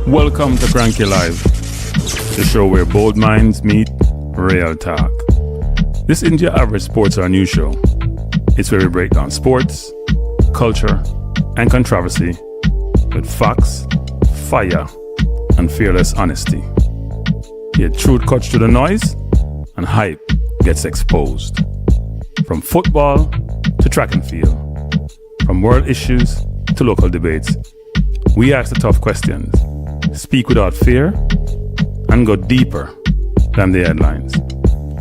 Welcome to Cranky Live, the show where bold minds meet real talk. This isn't your average sports or news show. It's where we break down sports, culture, and controversy with facts, fire, and fearless honesty. Here, truth cuts through the noise, and hype gets exposed. From football to track and field, from world issues to local debates, we ask the tough questions, speak without fear, and go deeper than the headlines.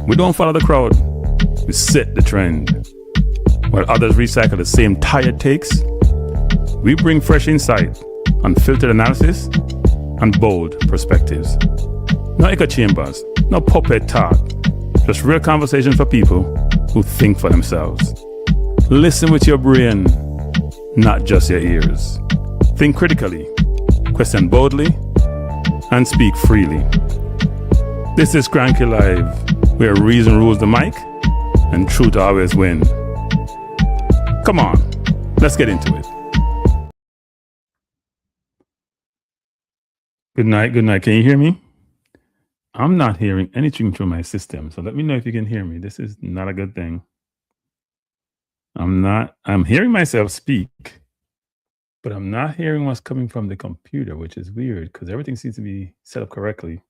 We don't follow the crowd, we set the trend. While others recycle the same tired takes, we bring fresh insight, unfiltered analysis, and bold perspectives. No echo chambers, no puppet talk, just real conversation for people who think for themselves. Listen with your brain, not just your ears. Think critically, question boldly, and speak freely. This is Cranky Live, where reason rules the mic and truth always win. Come on, let's get into it. Good night. Can you hear me? I'm not hearing anything through my system, so let me know if you can hear me. This is not a good thing. I'm hearing myself speak, but I'm not hearing what's coming from the computer, which is weird because everything seems to be set up correctly.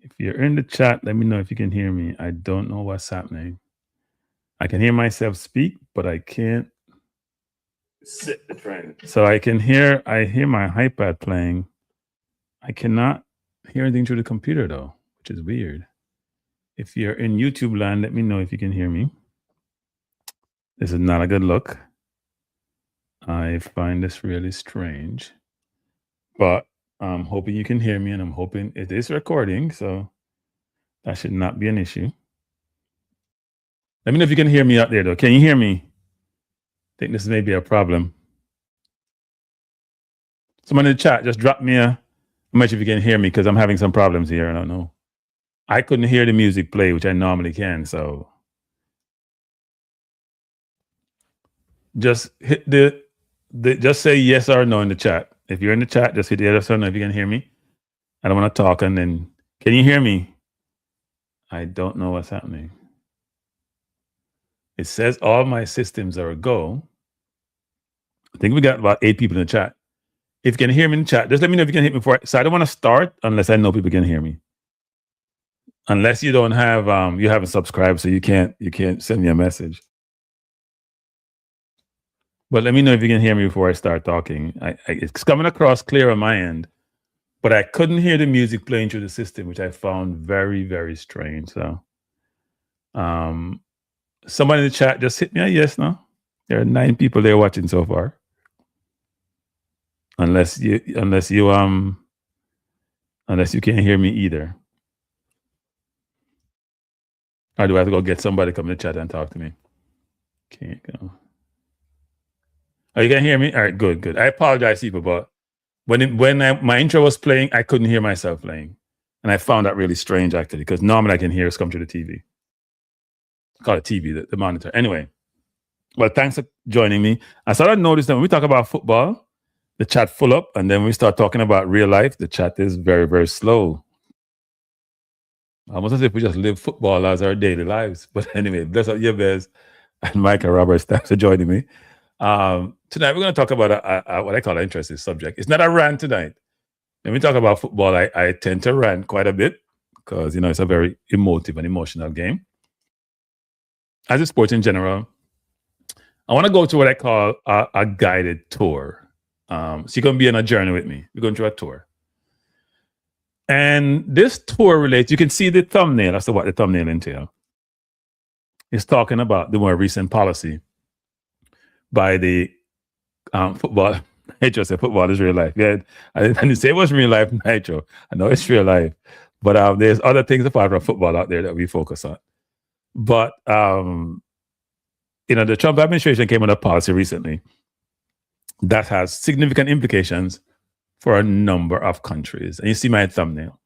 If you're in the chat, let me know if you can hear me. I don't know what's happening. I can hear myself speak, but I can't set the trend. So I hear my iPad playing. I cannot hear anything through the computer though, which is weird. If you're in YouTube land, let me know if you can hear me. This is not a good look. I find this really strange, but I'm hoping you can hear me, and I'm hoping it is recording, so that should not be an issue. Let me know if you can hear me out there though. Can you hear me? I think this may be a problem. Someone in the chat, just drop me a message if you can hear me, because I'm having some problems here. I don't know. I couldn't hear the music play, which I normally can, so just hit just say yes or no in the chat. If you're in the chat, just hit yes or no if you can hear me. I don't want to talk, and then can you hear me? I don't know what's happening. It says all my systems are a go. I think we got about 8 people in the chat. If you can hear me in the chat, just let me know if you can hear me before. So I don't want to start unless I know people can hear me. Unless you don't have you haven't subscribed, so you can't send me a message. But let me know if you can hear me before I start talking. It's coming across clear on my end, but I couldn't hear the music playing through the system, which I found very, very strange. So somebody in the chat, just hit me a yes now. There are 9 people there watching so far. Unless you can't hear me either. Or do I have to go get somebody to come in the chat and talk to me? Can't go. Oh, you can hear me? All right, good. I apologize, people, but when my intro was playing, I couldn't hear myself playing. And I found that really strange, actually, because normally I can hear us come through the TV. I call it TV, the monitor. Anyway, well, thanks for joining me. I sort of noticed that when we talk about football, the chat full up, and then we start talking about real life, the chat is very, very slow. Almost as if we just live football as our daily lives. But anyway, bless up Yabez and Micah Roberts. Thanks for joining me. Tonight we're going to talk about what I call an interesting subject. It's not a rant tonight. When we talk about football, I tend to rant quite a bit because, it's a very emotive and emotional game. As a sport in general, I want to go to what I call a guided tour. So you're going to be on a journey with me. We're going through a tour. And this tour relates, you can see the thumbnail. That's what the thumbnail entails. It's talking about the more recent policy by the football. Nitro said football is real life. Yeah, I didn't say it was real life, Nitro. I know it's real life. But there's other things apart from football out there that we focus on. But, the Trump administration came with a policy recently that has significant implications for a number of countries. And you see my thumbnail.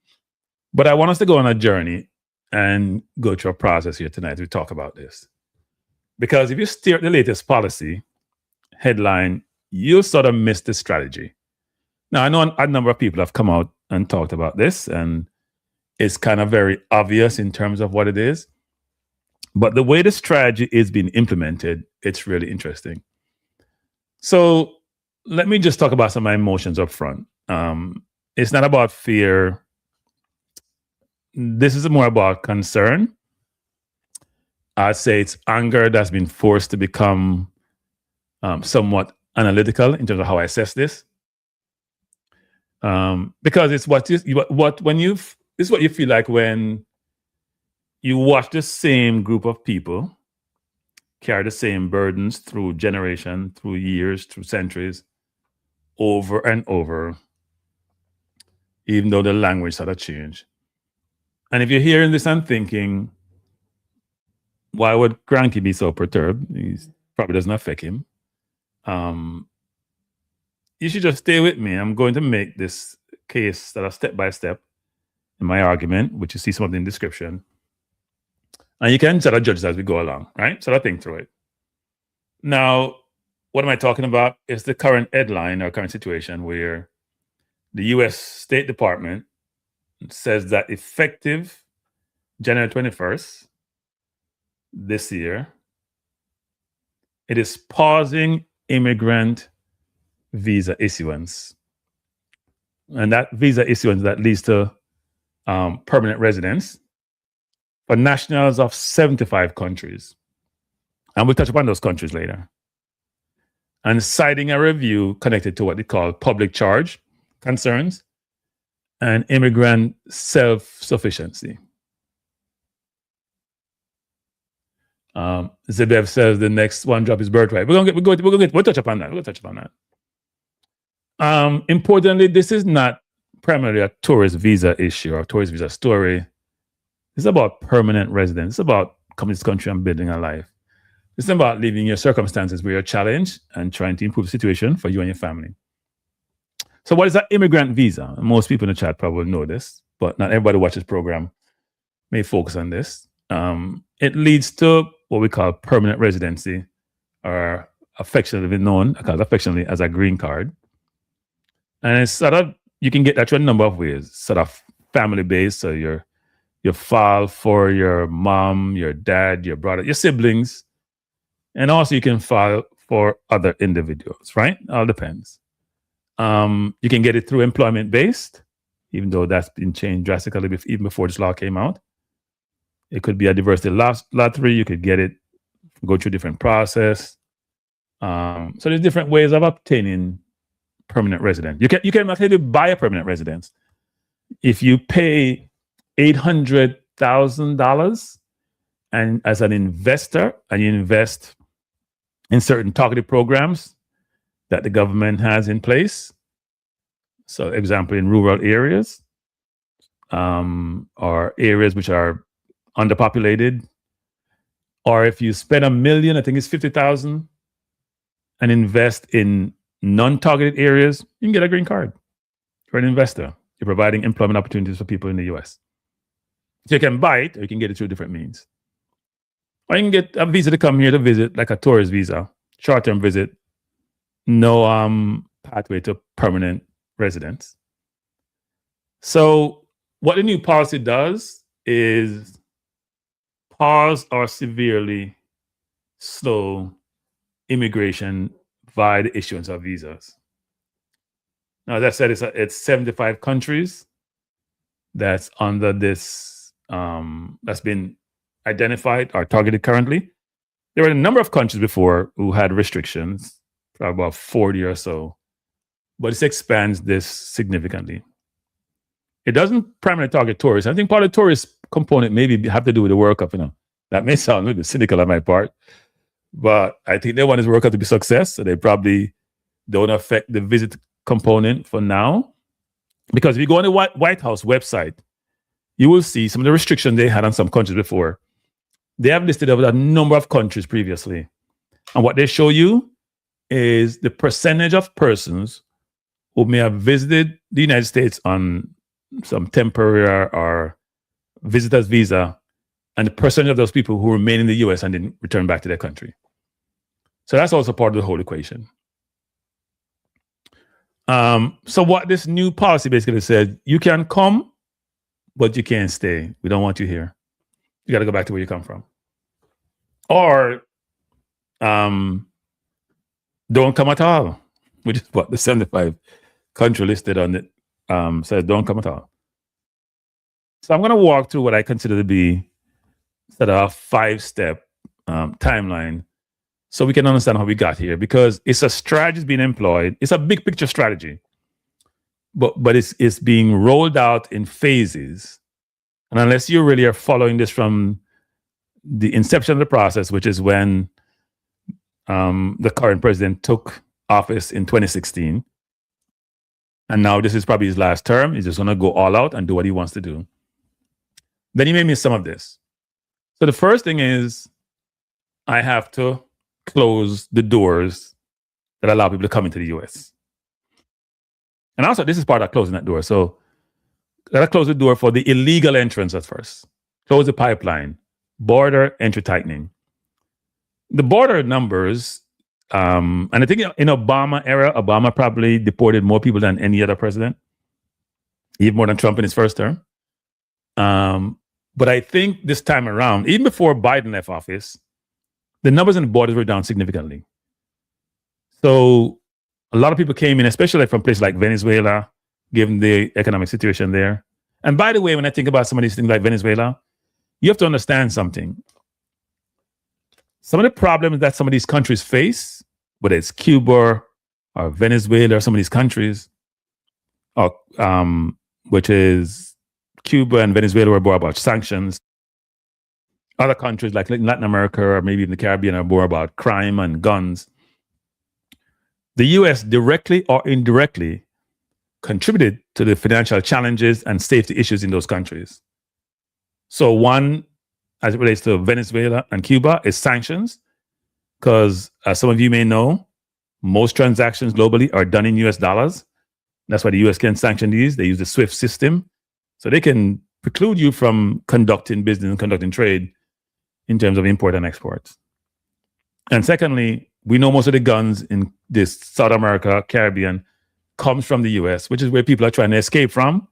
But I want us to go on a journey and go through a process here tonight. We talk about this. Because if you stare at the latest policy headline, you'll sort of miss the strategy. Now, I know a number of people have come out and talked about this, and it's kind of very obvious in terms of what it is. But the way the strategy is being implemented, it's really interesting. So let me just talk about some of my emotions up front. It's not about fear. This is more about concern. I'd say it's anger that's been forced to become somewhat analytical in terms of how I assess this. Because it's what you feel like when you watch the same group of people carry the same burdens through generation, through years, through centuries, over and over, even though the language sort of changed. And if you're hearing this and thinking, why would Cranky be so perturbed? He probably doesn't affect him. You should just stay with me. I'm going to make this case that are step by step in my argument, which you see some of the in the description. And you can sort of judge as we go along, right? Sort of think through it. Now, what am I talking about? It's the current headline or current situation where the US State Department says that effective January 21st this year, it is pausing immigrant visa issuance. And that visa issuance that leads to permanent residence for nationals of 75 countries. And we'll touch upon those countries later. And citing a review connected to what they call public charge concerns and immigrant self-sufficiency. Zebev says the next one drop is birthright. We'll touch upon that. Importantly, this is not primarily a tourist visa issue or a tourist visa story. It's about permanent residence. It's about coming to this country and building a life. It's about leaving your circumstances where you're challenged and trying to improve the situation for you and your family. So what is an immigrant visa? Most people in the chat probably know this, but not everybody who watches this program may focus on this. It leads to what we call permanent residency, or affectionately known as a green card. And it's sort of, you can get that through a number of ways, sort of family-based. So you file for your mom, your dad, your brother, your siblings. And also you can file for other individuals, right? All depends. You can get it through employment-based, even though that's been changed drastically even before this law came out. It could be a diversity lottery. You could get it, go through a different process. So there's different ways of obtaining permanent residence. You can actually buy a permanent residence. If you pay $800,000 and as an investor, and you invest in certain targeted programs that the government has in place. So, example, in rural areas, or areas which are underpopulated, or if you spend $1 million, I think it's 50,000, and invest in non-targeted areas, you can get a green card for an investor. You're providing employment opportunities for people in the US. So you can buy it, or you can get it through different means. Or you can get a visa to come here to visit, like a tourist visa, short-term visit, no pathway to permanent residence. So what the new policy does is pause or severely slow immigration via the issuance of visas. Now, as I said, it's 75 countries that's under this, that's been identified or targeted currently. There were a number of countries before who had restrictions, probably about 40 or so, but this expands this significantly. It doesn't primarily target tourists. I think part of the tourist component maybe have to do with the World Cup. That may sound a little bit cynical on my part, but I think they want this World Cup to be a success, so they probably don't affect the visit component for now. Because if you go on the White House website, you will see some of the restrictions they had on some countries before. They have listed over a number of countries previously. And what they show you is the percentage of persons who may have visited the United States on some temporary or visitor's visa, and the percentage of those people who remain in the US and didn't return back to their country. So that's also part of the whole equation. So what this new policy basically said, you can come, but you can't stay. We don't want you here. You got to go back to where you come from. Or don't come at all, which is what the 75 country listed on it says don't come at all. So I'm going to walk through what I consider to be sort of a 5-step timeline so we can understand how we got here, because it's a strategy being employed. It's a big picture strategy, but it's being rolled out in phases. And unless you really are following this from the inception of the process, which is when the current president took office in 2016, and now this is probably his last term, he's just going to go all out and do what he wants to do, then he may miss some of this. So the first thing is I have to close the doors that allow people to come into the US. And also, this is part of closing that door. So I gotta close the door for the illegal entrance at first. Close the pipeline. Border entry tightening. The border numbers, and I think in Obama era, Obama probably deported more people than any other president, even more than Trump in his first term. But I think this time around, even before Biden left office, the numbers in the borders were down significantly. So a lot of people came in, especially from places like Venezuela, given the economic situation there. And by the way, when I think about some of these things like Venezuela, you have to understand something. Some of the problems that some of these countries face, whether it's Cuba or Venezuela or some of these countries, which is Cuba and Venezuela were more about sanctions. Other countries like Latin America or maybe even the Caribbean are more about crime and guns. The US directly or indirectly contributed to the financial challenges and safety issues in those countries. So one, as it relates to Venezuela and Cuba, is sanctions, because as some of you may know, most transactions globally are done in US dollars. That's why the US can sanction these. They use the SWIFT system. So they can preclude you from conducting business and conducting trade in terms of import and exports. And secondly, we know most of the guns in this South America, Caribbean, comes from the US, which is where people are trying to escape from,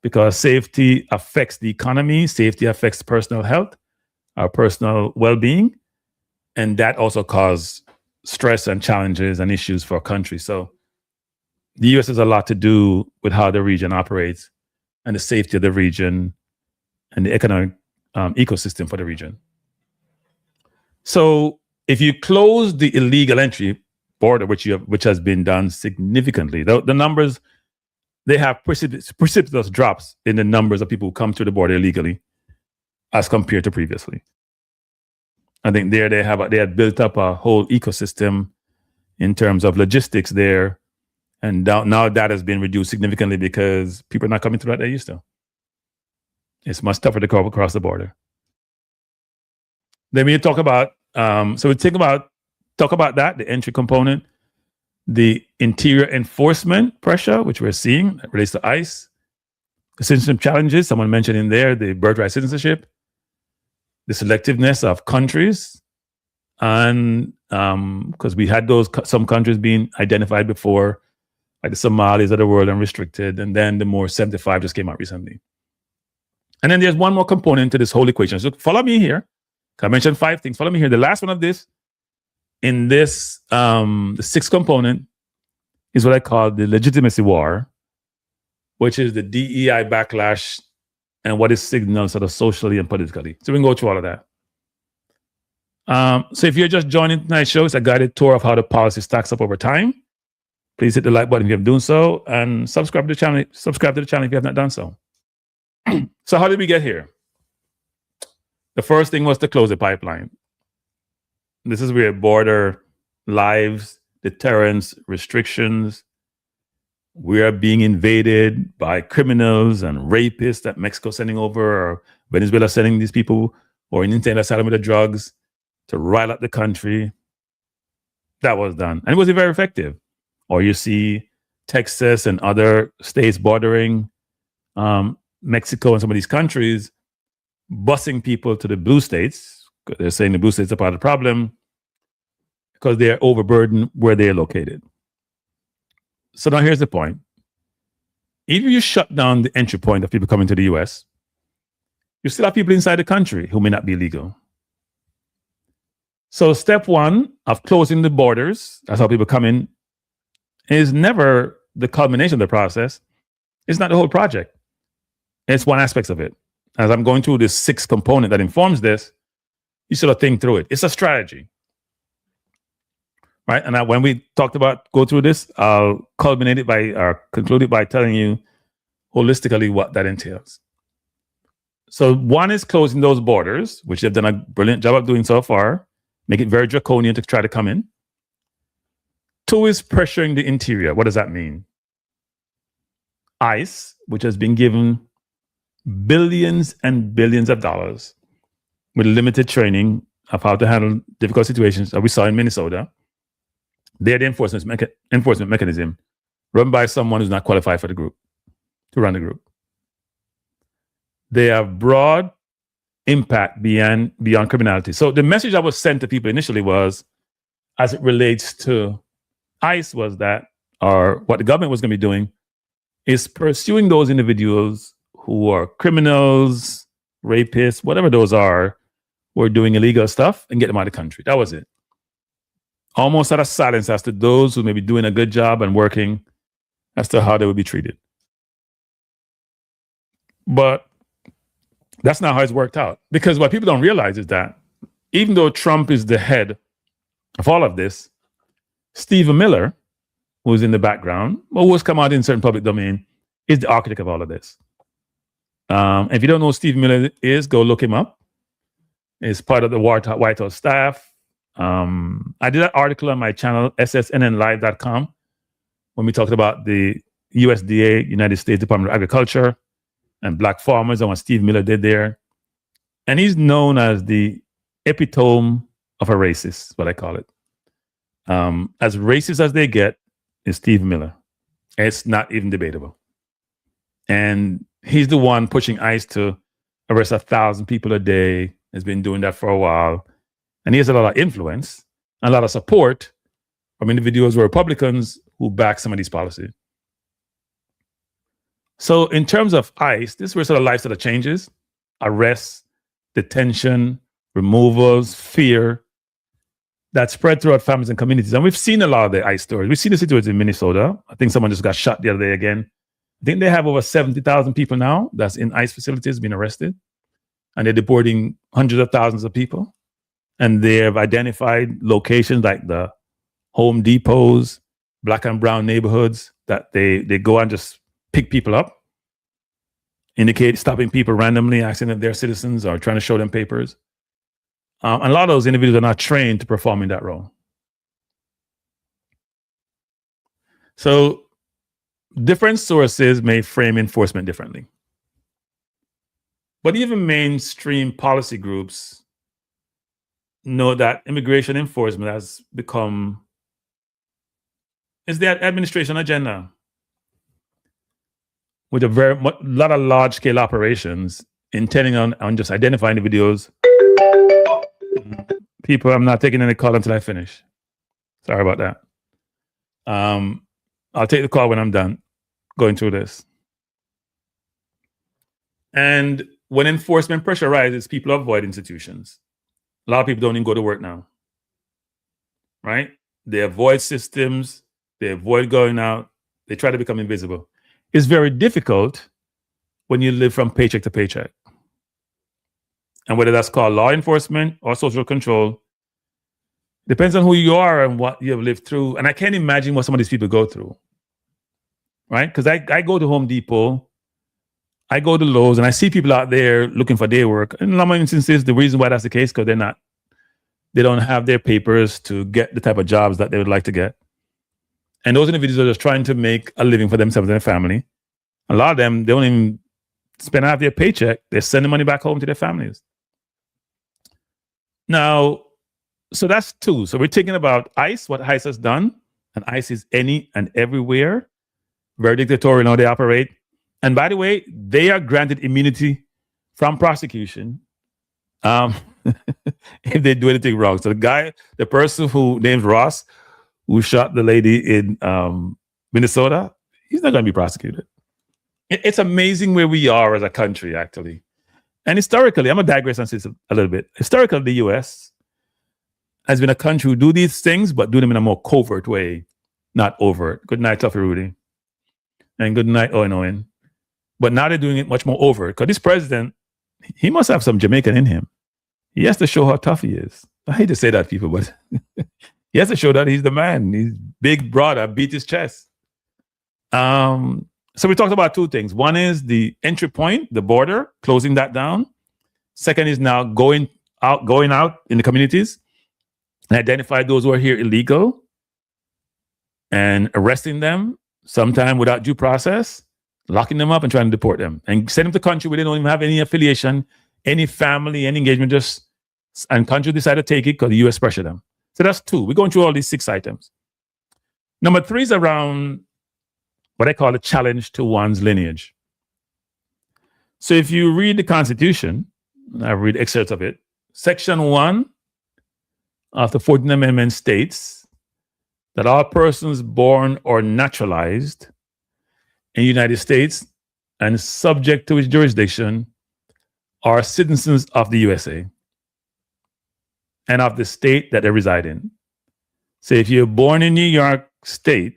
because safety affects the economy, safety affects personal health, our personal well-being, and that also causes stress and challenges and issues for a country. So the US has a lot to do with how the region operates and the safety of the region and the economic ecosystem for the region. So if you close the illegal entry border, which has been done significantly, the numbers, they have precipitous drops in the numbers of people who come through the border illegally as compared to previously. I think they had built up a whole ecosystem in terms of logistics there, and now that has been reduced significantly because people are not coming through like they used to. It's much tougher to go across the border. Then we talk about talk about that, the entry component, the interior enforcement pressure, which we're seeing that relates to ICE, the citizenship challenges, someone mentioned in there, the birthright citizenship, the selectiveness of countries, and because we had some countries being identified before, like the Somalis of the world, and restricted, and then the more 75 just came out recently. And then there's one more component to this whole equation. So follow me here. I mentioned 5 things. Follow me here. The last one of this, in this, the 6th component is what I call the legitimacy war, which is the DEI backlash and what is signaled sort of socially and politically. So we can go through all of that. So if you're just joining tonight's show, it's a guided tour of how the policy stacks up over time. Please hit the like button if you have done so, and subscribe to the channel. Subscribe to the channel if you have not done so. So how did we get here? The first thing was to close the pipeline. This is where border lives, deterrence, restrictions. We are being invaded by criminals and rapists that Mexico sending over, or Venezuela sending these people, or in insane asylum with the drugs to rile up the country. That was done, and it wasn't very effective. Or you see Texas and other states bordering Mexico and some of these countries busing people to the blue states, because they're saying the blue states are part of the problem because they're overburdened where they're located. So now here's the point. If you shut down the entry point of people coming to the US, you still have people inside the country who may not be legal. So step one of closing the borders, that's how people come in, is never the culmination of the process. It's not the whole project. It's one aspect of it. As I'm going through this 6th component that informs this, you sort of think through it. It's a strategy. Right? And when we talked about go through this, I'll culminate it by or conclude it by telling you holistically what that entails. So one is closing those borders, which they've done a brilliant job of doing so far, make it very draconian to try to come in. 2 is pressuring the interior. What does that mean? ICE, which has been given billions and billions of dollars with limited training of how to handle difficult situations that we saw in Minnesota. They're the enforcement mechanism run by someone who's not qualified for the group, to run the group. They have broad impact beyond criminality. So the message that was sent to people initially was, as it relates to ICE, was that, or what the government was going to be doing, is pursuing those individuals who are criminals, rapists, whatever those are, who are doing illegal stuff, and get them out of the country. That was it. Almost out of silence as to those who may be doing a good job and working, as to how they would be treated. But that's not how it's worked out. Because what people don't realize is that even though Trump is the head of all of this, Stephen Miller, who's in the background, or who's come out in certain public domain, is the architect of all of this. If you don't know who Stephen Miller is, go look him up. He's part of the White House staff. I did an article on my channel, ssnnlive.com, when we talked about the USDA, United States Department of Agriculture, and black farmers and what Steve Miller did there. And he's known as the epitome of a racist, what I call it. As racist as they get is Steve Miller. It's not even debatable. And he's the one pushing ICE to arrest 1,000 people a day. Has been doing that for a while. And he has a lot of influence, a lot of support from individuals who are Republicans who back some of these policies. So in terms of ICE, this is where sort of lifestyle changes, arrests, detention, removals, fear that spread throughout families and communities. And we've seen a lot of the ICE stories. We've seen the situation in Minnesota. I think someone just got shot the other day again. I think they have over 70,000 people now that's in ICE facilities being arrested. And they're deporting hundreds of thousands of people. And they have identified locations like the Home Depots, black and brown neighborhoods that they go and just pick people up, stopping people randomly, asking if they're citizens or trying to show them papers. And a lot of those individuals are not trained to perform in that role. So different sources may frame enforcement differently. But even mainstream policy groups know that immigration enforcement has become, is the administration agenda, with a lot of large-scale operations intending on just identifying individuals. People, I'm not taking any call until I finish. Sorry about that. I'll take the call when I'm done going through this. And when enforcement pressure rises, people avoid institutions. A lot of people don't even go to work now, right? They avoid systems. They avoid going out. They try to become invisible. It's very difficult when you live from paycheck to paycheck. And whether that's called law enforcement or social control, depends on who you are and what you have lived through. And I can't imagine what some of these people go through, right? Because I go to Home Depot, I go to Lowe's, and I see people out there looking for day work. And in a lot of instances, the reason why that's the case, because they don't have their papers to get the type of jobs that they would like to get. And those individuals are just trying to make a living for themselves and their family. A lot of them, they don't even spend half their paycheck. They're sending money back home to their families. Now, so that's two. So we're thinking about ICE, what ICE has done. And ICE is any and everywhere. Very dictatorial how they operate. And by the way, they are granted immunity from prosecution if they do anything wrong. So the person who named Ross, who shot the lady in Minnesota, he's not going to be prosecuted. It's amazing where we are as a country, actually. And historically, I'm going to digress on this a little bit. Historically, the U.S. has been a country who do these things, but do them in a more covert way, not overt. Good night, Tuffy Rudy. And good night, Owen. But now they're doing it much more overt. Because this president, he must have some Jamaican in him. He has to show how tough he is. I hate to say that, people, but he has to show that he's the man. He's big brother, beat his chest. So we talked about two things. One is the entry point, the border, closing that down. Second is now going out in the communities and identify those who are here illegal and arresting them, sometime without due process, locking them up and trying to deport them and send them to country where they don't even have any affiliation, any family, any engagement, and country decide to take it because the U.S. pressure them. So that's two. We're going through all these 6 items. Number 3 is around what I call a challenge to one's lineage. So if you read the Constitution, I read excerpts of it, Section 1 of the 14th Amendment states that all persons born or naturalized in the United States and subject to its jurisdiction are citizens of the USA and of the state that they reside in. So if you're born in New York State,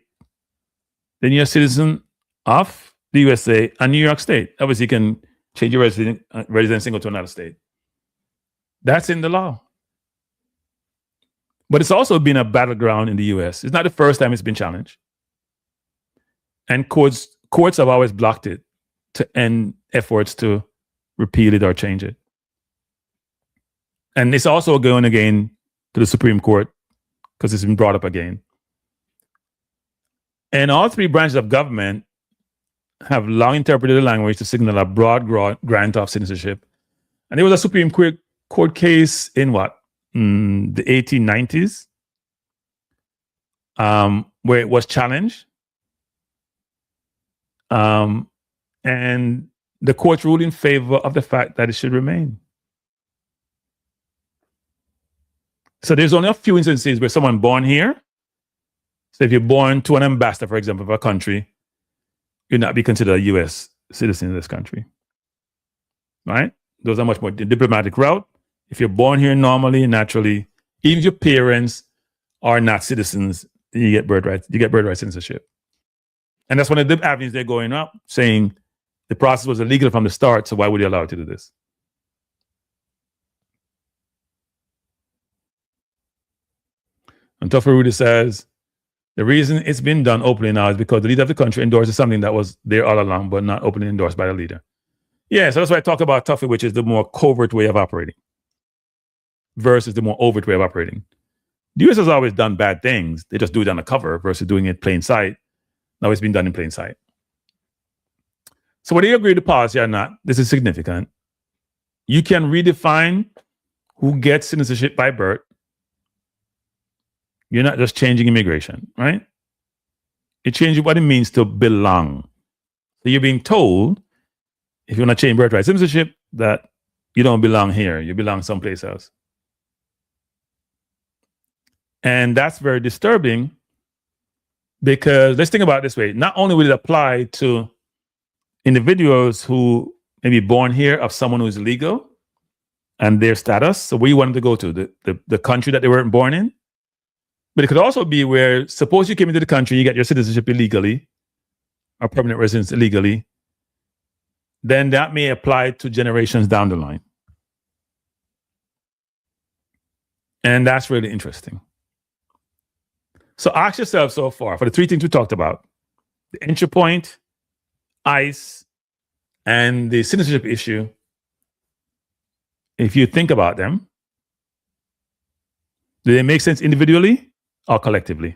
then you're a citizen of the USA and New York State. Obviously, you can change your residence and go to another state. That's in the law. But it's also been a battleground in the US. It's not the first time it's been challenged. And courts have always blocked it to end efforts to repeal it or change it. And it's also going again to the Supreme Court because it's been brought up again. And all 3 branches of government have long interpreted the language to signal a broad grant of citizenship. And there was a Supreme Court case in the 1890s, where it was challenged. And the court ruled in favor of the fact that it should remain. So there's only a few instances where someone born here, so if you're born to an ambassador, for example, of a country, you'll not be considered a U.S. citizen in this country, right? Those are much more diplomatic route. If you're born here normally and naturally, even if your parents are not citizens, you get birthright citizenship. And that's one of the avenues they're going up, saying the process was illegal from the start, so why would you allow it to do this? And Tuffy Rudy says, the reason it's been done openly now is because the leader of the country endorses something that was there all along, but not openly endorsed by the leader. Yeah, so that's why I talk about Tuffy, which is the more covert way of operating versus the more overt way of operating. The US has always done bad things. They just do it on the cover versus doing it plain sight. Now it's been done in plain sight. So whether you agree with the policy or not, this is significant. You can redefine who gets citizenship by birth. You're not just changing immigration, right? It changes what it means to belong. So you're being told, if you want to change birthright citizenship, that you don't belong here, you belong someplace else. And that's very disturbing because let's think about it this way. Not only will it apply to individuals who may be born here of someone who is legal and their status, so where you want them to go to, the country that they weren't born in, but it could also be where, suppose you came into the country, you get your citizenship illegally, or permanent residence illegally, then that may apply to generations down the line. And that's really interesting. So ask yourself so far, for the 3 things we talked about, the entry point, ICE, and the citizenship issue, if you think about them, do they make sense individually or collectively?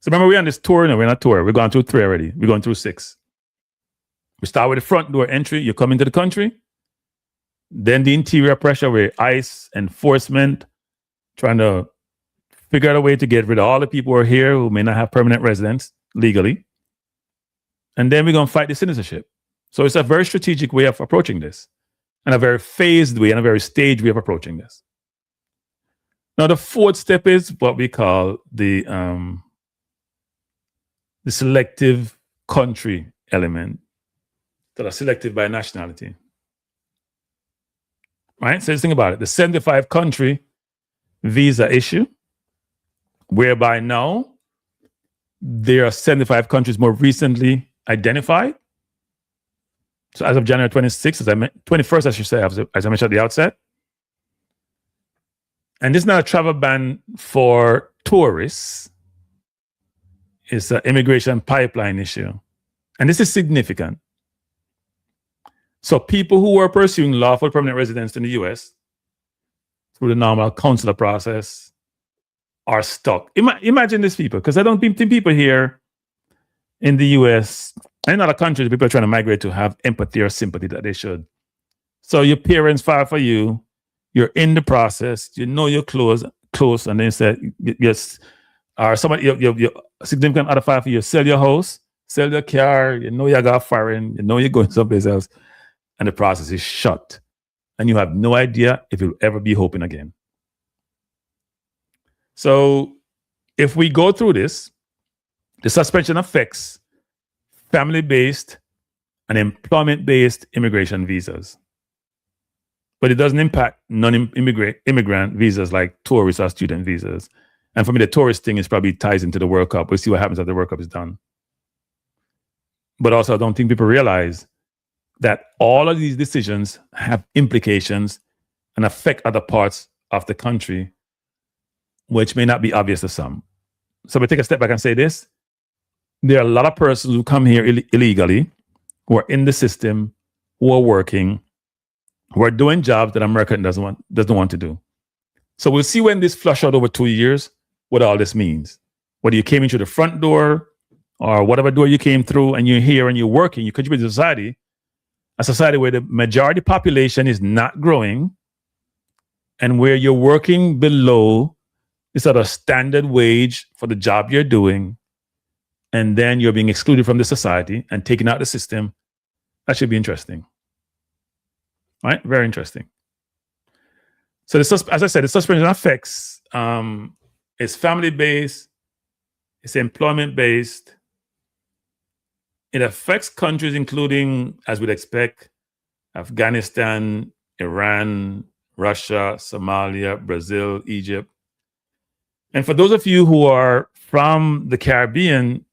So remember, we're on this tour. No, we're not tour. We're going through 3 already. We're going through 6. We start with the front door entry. You come into the country. Then the interior pressure where ICE, enforcement, trying to figure out a way to get rid of all the people who are here who may not have permanent residence legally. And then we're going to fight the citizenship. So it's a very strategic way of approaching this, and a very phased way and a very staged way of approaching this. Now, the 4th step is what we call the the selective country element that are selected by nationality. Right? So just think about it. The 75 country visa issue, whereby now there are 75 countries more recently identified. So as of January 26th, 21st, I should say, as I mentioned at the outset. And this is not a travel ban for tourists. It's an immigration pipeline issue. And this is significant. So people who are pursuing lawful permanent residence in the US through the normal consular process are stuck. Imagine these people, because I don't think people here in the US and in other countries, people are trying to migrate to have empathy or sympathy that they should. So your parents file for you, you're in the process, you know you're close, and then say, yes, or somebody, your significant other file for you, sell your house, sell your car, you know you got foreign, you know you're going someplace else, and the process is shut. And you have no idea if you'll ever be hoping again. So if we go through this, the suspension affects family-based and employment-based immigration visas. But it doesn't impact non-immigrant visas like tourist or student visas. And for me, the tourist thing is probably ties into the World Cup. We'll see what happens after the World Cup is done. But also, I don't think people realize that all of these decisions have implications and affect other parts of the country, which may not be obvious to some. So we take a step back and say this. There are a lot of persons who come here illegally, who are in the system, who are working, who are doing jobs that America doesn't want to do. So we'll see when this flush out over 2 years, what all this means. Whether you came in through the front door or whatever door you came through and you're here and you're working, you contribute to society, a society where the majority population is not growing and where you're working below the sort of standard wage for the job you're doing, and then you're being excluded from the society and taken out of the system. That should be interesting. Right? Very interesting. So as I said, the suspension affects it's family-based, it's employment-based. It affects countries including, as we'd expect, Afghanistan, Iran, Russia, Somalia, Brazil, Egypt. And for those of you who are from the Caribbean,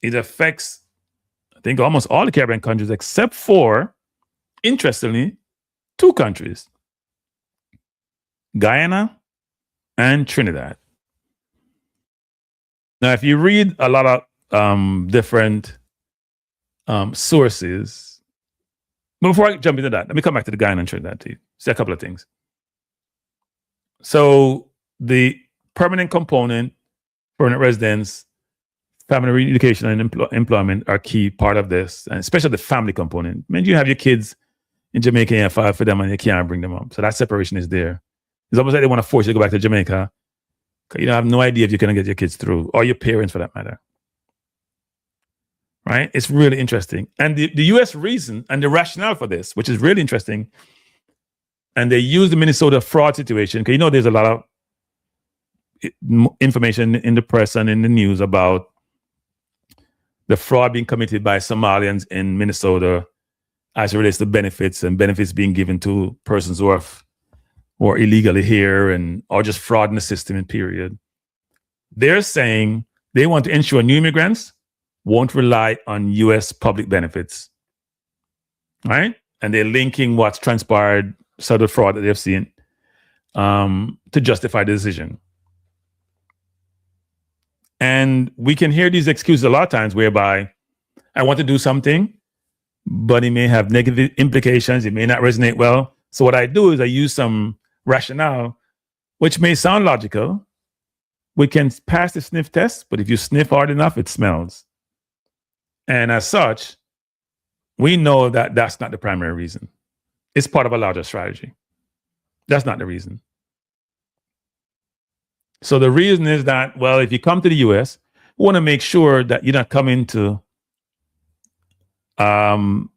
it affects, I think, almost all the Caribbean countries, except for, interestingly, 2 countries, Guyana and Trinidad. Now, if you read a lot of different sources, but before I jump into that, let me come back to the Guyana and Trinidad to say a couple of things. So the permanent component, permanent residence, family relocation and employment are key part of this, and especially the family component. I mean, you have your kids in Jamaica and file for them and you can't bring them up. So that separation is there. It's almost like they want to force you to go back to Jamaica. You have no idea if you're going to get your kids through, or your parents for that matter. Right? It's really interesting. And the US reason and the rationale for this, which is really interesting, and they use the Minnesota fraud situation, because there's a lot of information in the press and in the news about the fraud being committed by Somalians in Minnesota as it relates to benefits and benefits being given to persons who are illegally here or just fraud in the system in period. They're saying they want to ensure new immigrants won't rely on US public benefits, right? And they're linking what's transpired, sort of fraud that they've seen, to justify the decision. And we can hear these excuses a lot of times whereby I want to do something, but it may have negative implications. It may not resonate well. So what I do is I use some rationale, which may sound logical. We can pass the sniff test, but if you sniff hard enough, it smells. And as such, we know that that's not the primary reason. It's part of a larger strategy. That's not the reason. So the reason is that, well, if you come to the US, we want to make sure that you're not coming to come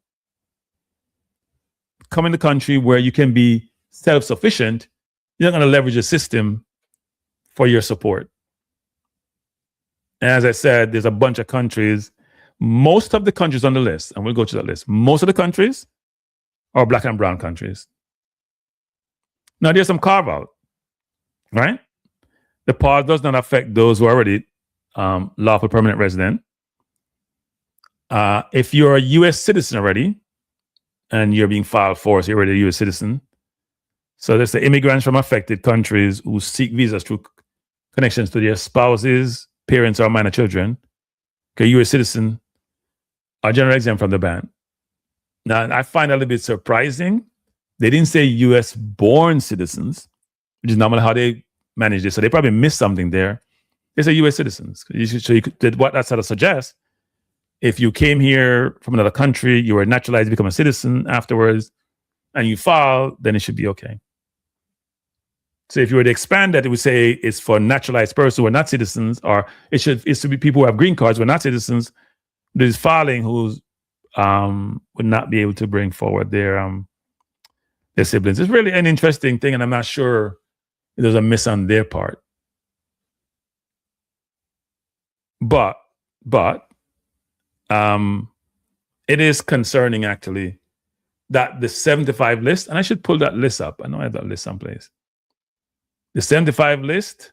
in the country where you can be self-sufficient. You're not going to leverage a system for your support. And as I said, there's a bunch of countries. Most of the countries on the list, and we'll go to that list, most of the countries are black and brown countries. Now, there's some carve out, right? The pause does not affect those who are already lawful permanent resident. If you're a U.S. citizen already, and you're being filed for, so you're already a U.S. citizen. So there's the immigrants from affected countries who seek visas through connections to their spouses, parents, or minor children. Okay, U.S. citizen are generally exempt from the ban. Now, I find that a little bit surprising. They didn't say U.S. born citizens, which is normally how they manage this. So they probably missed something there. They say U.S. citizens. So you could, what that sort of suggests, if you came here from another country, you were naturalized, become a citizen afterwards, and you file, then it should be okay. So if you were to expand that, it would say it's for naturalized persons who are not citizens, or it should be people who have green cards who are not citizens. There's filing who would not be able to bring forward their siblings. It's really an interesting thing, and I'm not sure if there's a miss on their part. But it is concerning actually that the 75 list, and I should pull that list up. I know I have that list someplace. The 75 list.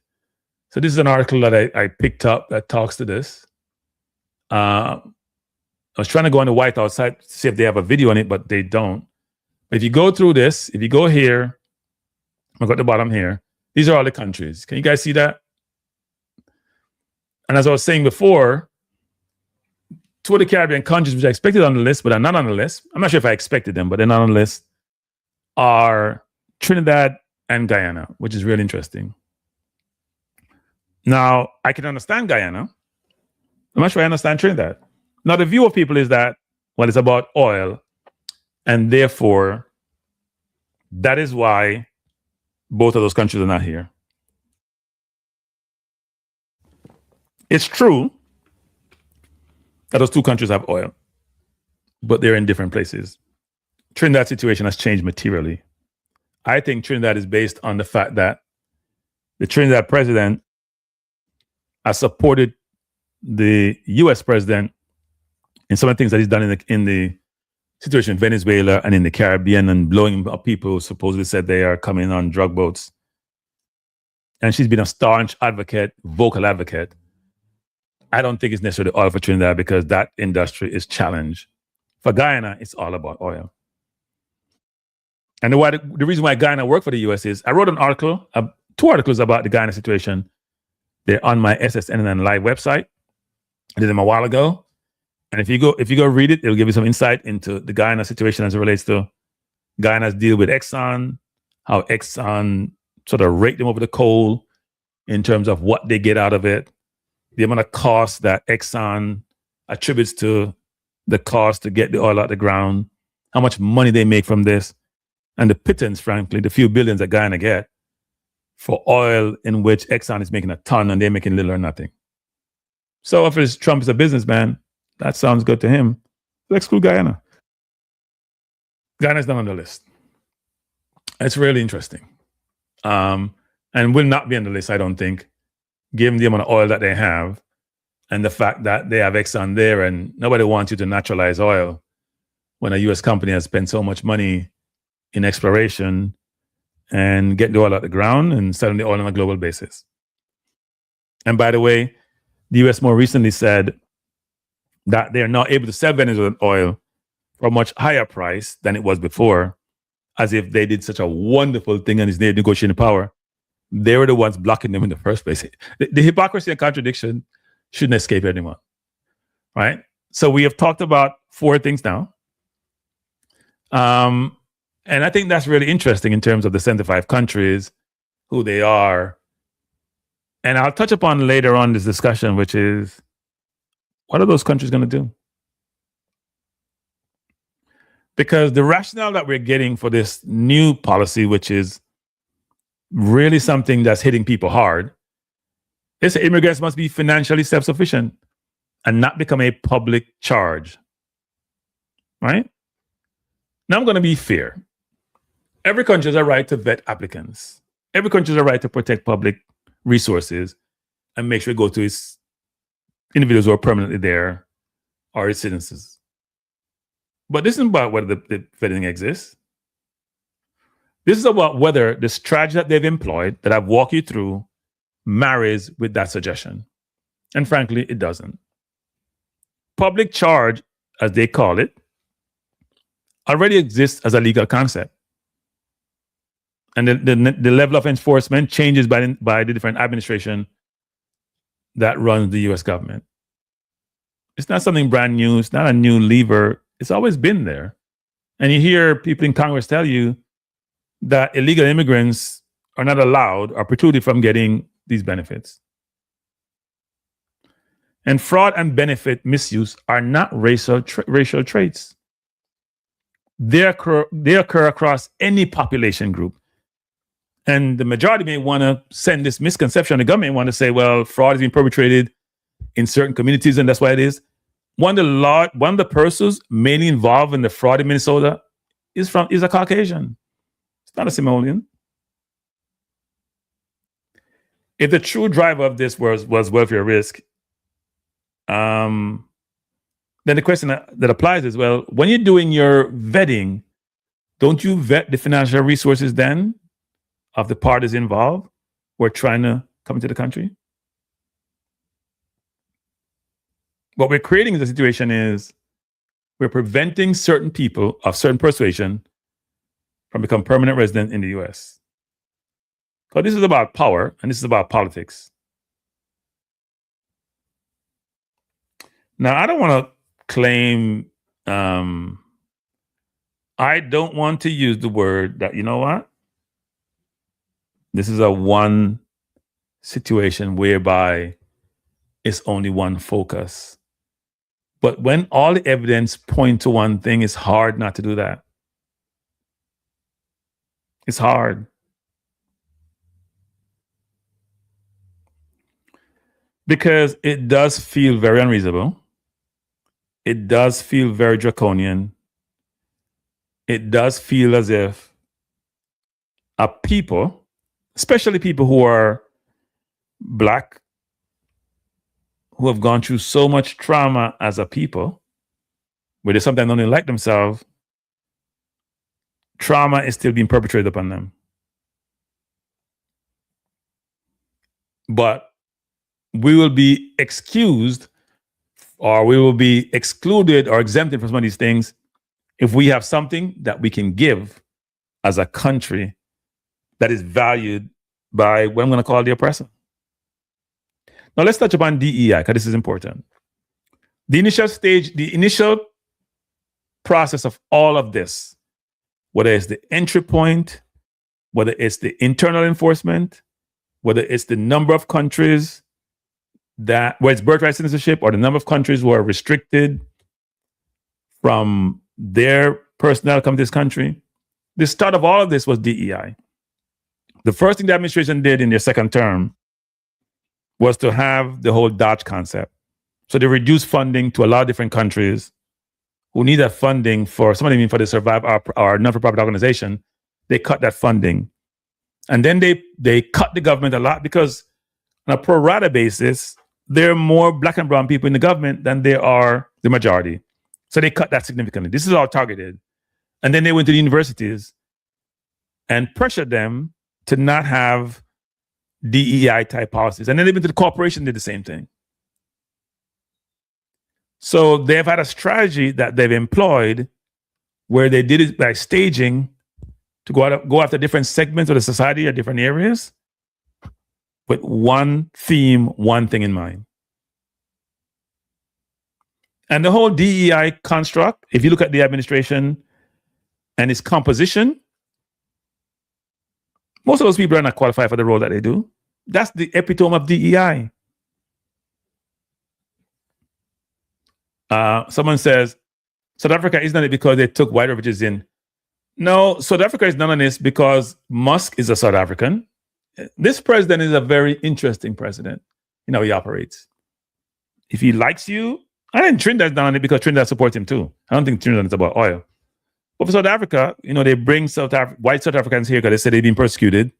So this is an article that I picked up that talks to this. I was trying to go on the White House site to see if they have a video on it, but they don't. But if you go through this, if you go here, I'll go at the bottom here. These are all the countries. Can you guys see that? And as I was saying before, two of the Caribbean countries which I expected on the list, but are not on the list, I'm not sure if I expected them, but they're not on the list, are Trinidad and Guyana, which is really interesting. Now, I can understand Guyana. I'm not sure I understand Trinidad. Now, the view of people is that, well, it's about oil, and therefore, that is why both of those countries are not here. It's true that those two countries have oil, but they're in different places. Trinidad's situation has changed materially. I think Trinidad is based on the fact that the Trinidad president has supported the U.S. president in some of the things that he's done in the situation in Venezuela and in the Caribbean, and blowing up people who supposedly said they are coming on drug boats. And she's been a staunch advocate, vocal advocate. I don't think it's necessarily oil for Trinidad because that industry is challenged. For Guyana, it's all about oil. And the reason why Guyana worked for the U.S. is I wrote an article, two articles about the Guyana situation. They're on my SSNN Live website. I did them a while ago. And if you go read it, it'll give you some insight into the Guyana situation as it relates to Guyana's deal with Exxon, how Exxon sort of raked them over the coal in terms of what they get out of it, the amount of cost that Exxon attributes to the cost to get the oil out the ground, how much money they make from this, and the pittance, frankly, the few billions that Guyana get for oil in which Exxon is making a ton and they're making little or nothing. So if Trump is a businessman, that sounds good to him. Let's exclude Guyana. Guyana's not on the list. It's really interesting. And will not be on the list, I don't think, given the amount of oil that they have and the fact that they have Exxon there, and nobody wants you to naturalize oil when a U.S. company has spent so much money in exploration and getting the oil out the ground and selling the oil on a global basis. And by the way, the U.S. more recently said that they're now able to sell Venezuelan oil for a much higher price than it was before, as if they did such a wonderful thing and is their negotiating power. They were the ones blocking them in the first place. The hypocrisy and contradiction shouldn't escape anyone, right? So we have talked about four things now. And I think that's really interesting in terms of the 75 countries, who they are. And I'll touch upon later on this discussion, which is, what are those countries going to do? Because the rationale that we're getting for this new policy, which is really something that's hitting people hard, is that immigrants must be financially self-sufficient and not become a public charge, right? Now I'm going to be fair. Every country has a right to vet applicants. Every country has a right to protect public resources and make sure it goes to its individuals who are permanently there are its citizens. But this isn't about whether the vetting exists. This is about whether the strategy that they've employed, that I've walked you through, marries with that suggestion. And frankly, it doesn't. Public charge, as they call it, already exists as a legal concept. And the level of enforcement changes by the different administration that runs the US government. It's not something brand new. It's not a new lever. It's always been there. And you hear people in Congress tell you that illegal immigrants are not allowed or precluded from getting these benefits. And fraud and benefit misuse are not racial traits. They occur across any population group. And the majority may want to send this misconception. The government want to say, well, fraud is being perpetrated in certain communities, and that's why it is. One of the persons mainly involved in the fraud in Minnesota is a Caucasian. It's not a Somalian. If the true driver of this was welfare risk, then the question that applies is, well, when you're doing your vetting, don't you vet the financial resources then of the parties involved who are trying to come into the country? What we're creating in the situation is we're preventing certain people of certain persuasion from becoming permanent resident in the US. Because this is about power and this is about politics. Now, I don't want to claim, I don't want to use the word that, you know what? This is a one situation whereby it's only one focus. But when all the evidence point to one thing, it's hard not to do that. It's hard. Because it does feel very unreasonable. It does feel very draconian. It does feel as if a people, especially people who are Black, who have gone through so much trauma as a people, where they sometimes don't even like themselves, trauma is still being perpetrated upon them. But we will be excused, or we will be excluded or exempted from some of these things if we have something that we can give as a country that is valued by what I'm going to call the oppressor. Now let's touch upon DEI, because this is important. The initial process of all of this, whether it's the entry point, whether it's the internal enforcement, whether it's the number of countries where it's birthright citizenship, or the number of countries who are restricted from their personnel come to this country, the start of all of this was DEI. The first thing the administration did in their second term was to have the whole Dodge concept. So they reduced funding to a lot of different countries who need that funding for, some of them for the Survive our non-for-profit organization. They cut that funding. And then they cut the government a lot, because on a pro rata basis, there are more Black and brown people in the government than there are the majority. So they cut that significantly. This is all targeted. And then they went to the universities and pressured them to not have DEI type policies. And then they went to the corporation, did the same thing. So they've had a strategy that they've employed where they did it by staging to go after different segments of the society or different areas with one theme, one thing in mind. And the whole DEI construct, if you look at the administration and its composition, most of those people are not qualified for the role that they do. That's the epitome of DEI. Someone says, South Africa is not it because they took white refugees in. No, South Africa is none of this because Musk is a South African. This president is a very interesting president. You know, he operates. If he likes you, and Trinidad's not on it because Trinidad supports him too. I don't think Trinidad is about oil. But for South Africa, you know, they bring white South Africans here because they say they've been persecuted,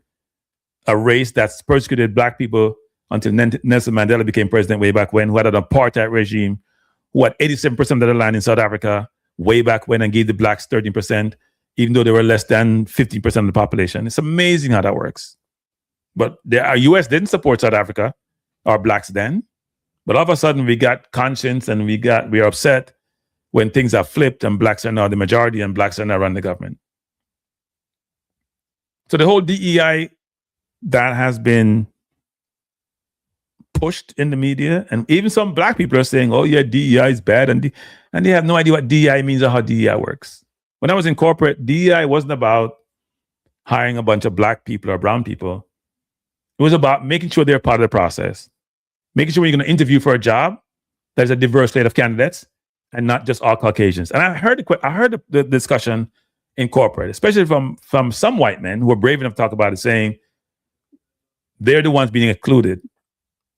a race that's persecuted Black people until Nelson Mandela became president way back when, who had an apartheid regime, who had 87% of the land in South Africa way back when and gave the blacks 13%, even though they were less than 15% of the population. It's amazing how that works. But our US didn't support South Africa or blacks then. But all of a sudden we got conscience and we're upset when things are flipped and blacks are now the majority and blacks are now running the government. So the whole DEI that has been pushed in the media, and even some black people are saying, oh yeah, DEI is bad, and they have no idea what DEI means or how DEI works. When I was in corporate, DEI wasn't about hiring a bunch of black people or brown people. It was about making sure they're part of the process, making sure when you're going to interview for a job, there's a diverse slate of candidates and not just all Caucasians. And I heard the discussion in corporate, especially from some white men who were brave enough to talk about it, saying they're the ones being excluded.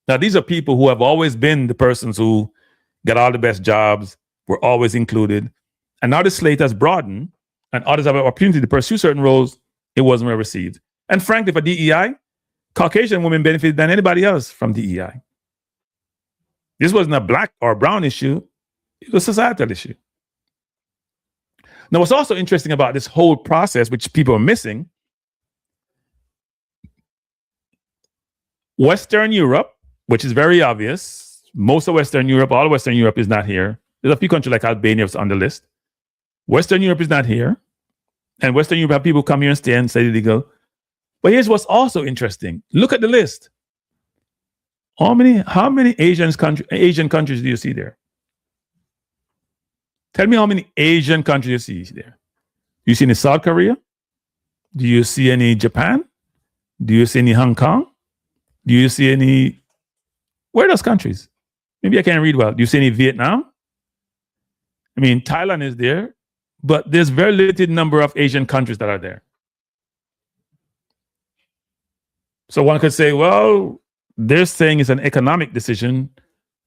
Now, these are people who have always been the persons who got all the best jobs, were always included. And now the slate has broadened and others have an opportunity to pursue certain roles. It wasn't well received. And frankly, for DEI, Caucasian women benefited than anybody else from DEI. This wasn't a black or brown issue. It was a societal issue. Now, what's also interesting about this whole process, which people are missing, Western Europe, which is very obvious, most of Western Europe, all of Western Europe is not here. There's a few countries like Albania on the list. Western Europe is not here. And Western Europe have people come here and stay and say illegal. But here's what's also interesting. Look at the list. How many Asian countries do you see there? Tell me how many Asian countries you see there. Do you see any South Korea? Do you see any Japan? Do you see any Hong Kong? Do you see any... Where are those countries? Maybe I can't read well. Do you see any Vietnam? I mean, Thailand is there, but there's very limited number of Asian countries that are there. So one could say, well, they're saying it's an economic decision,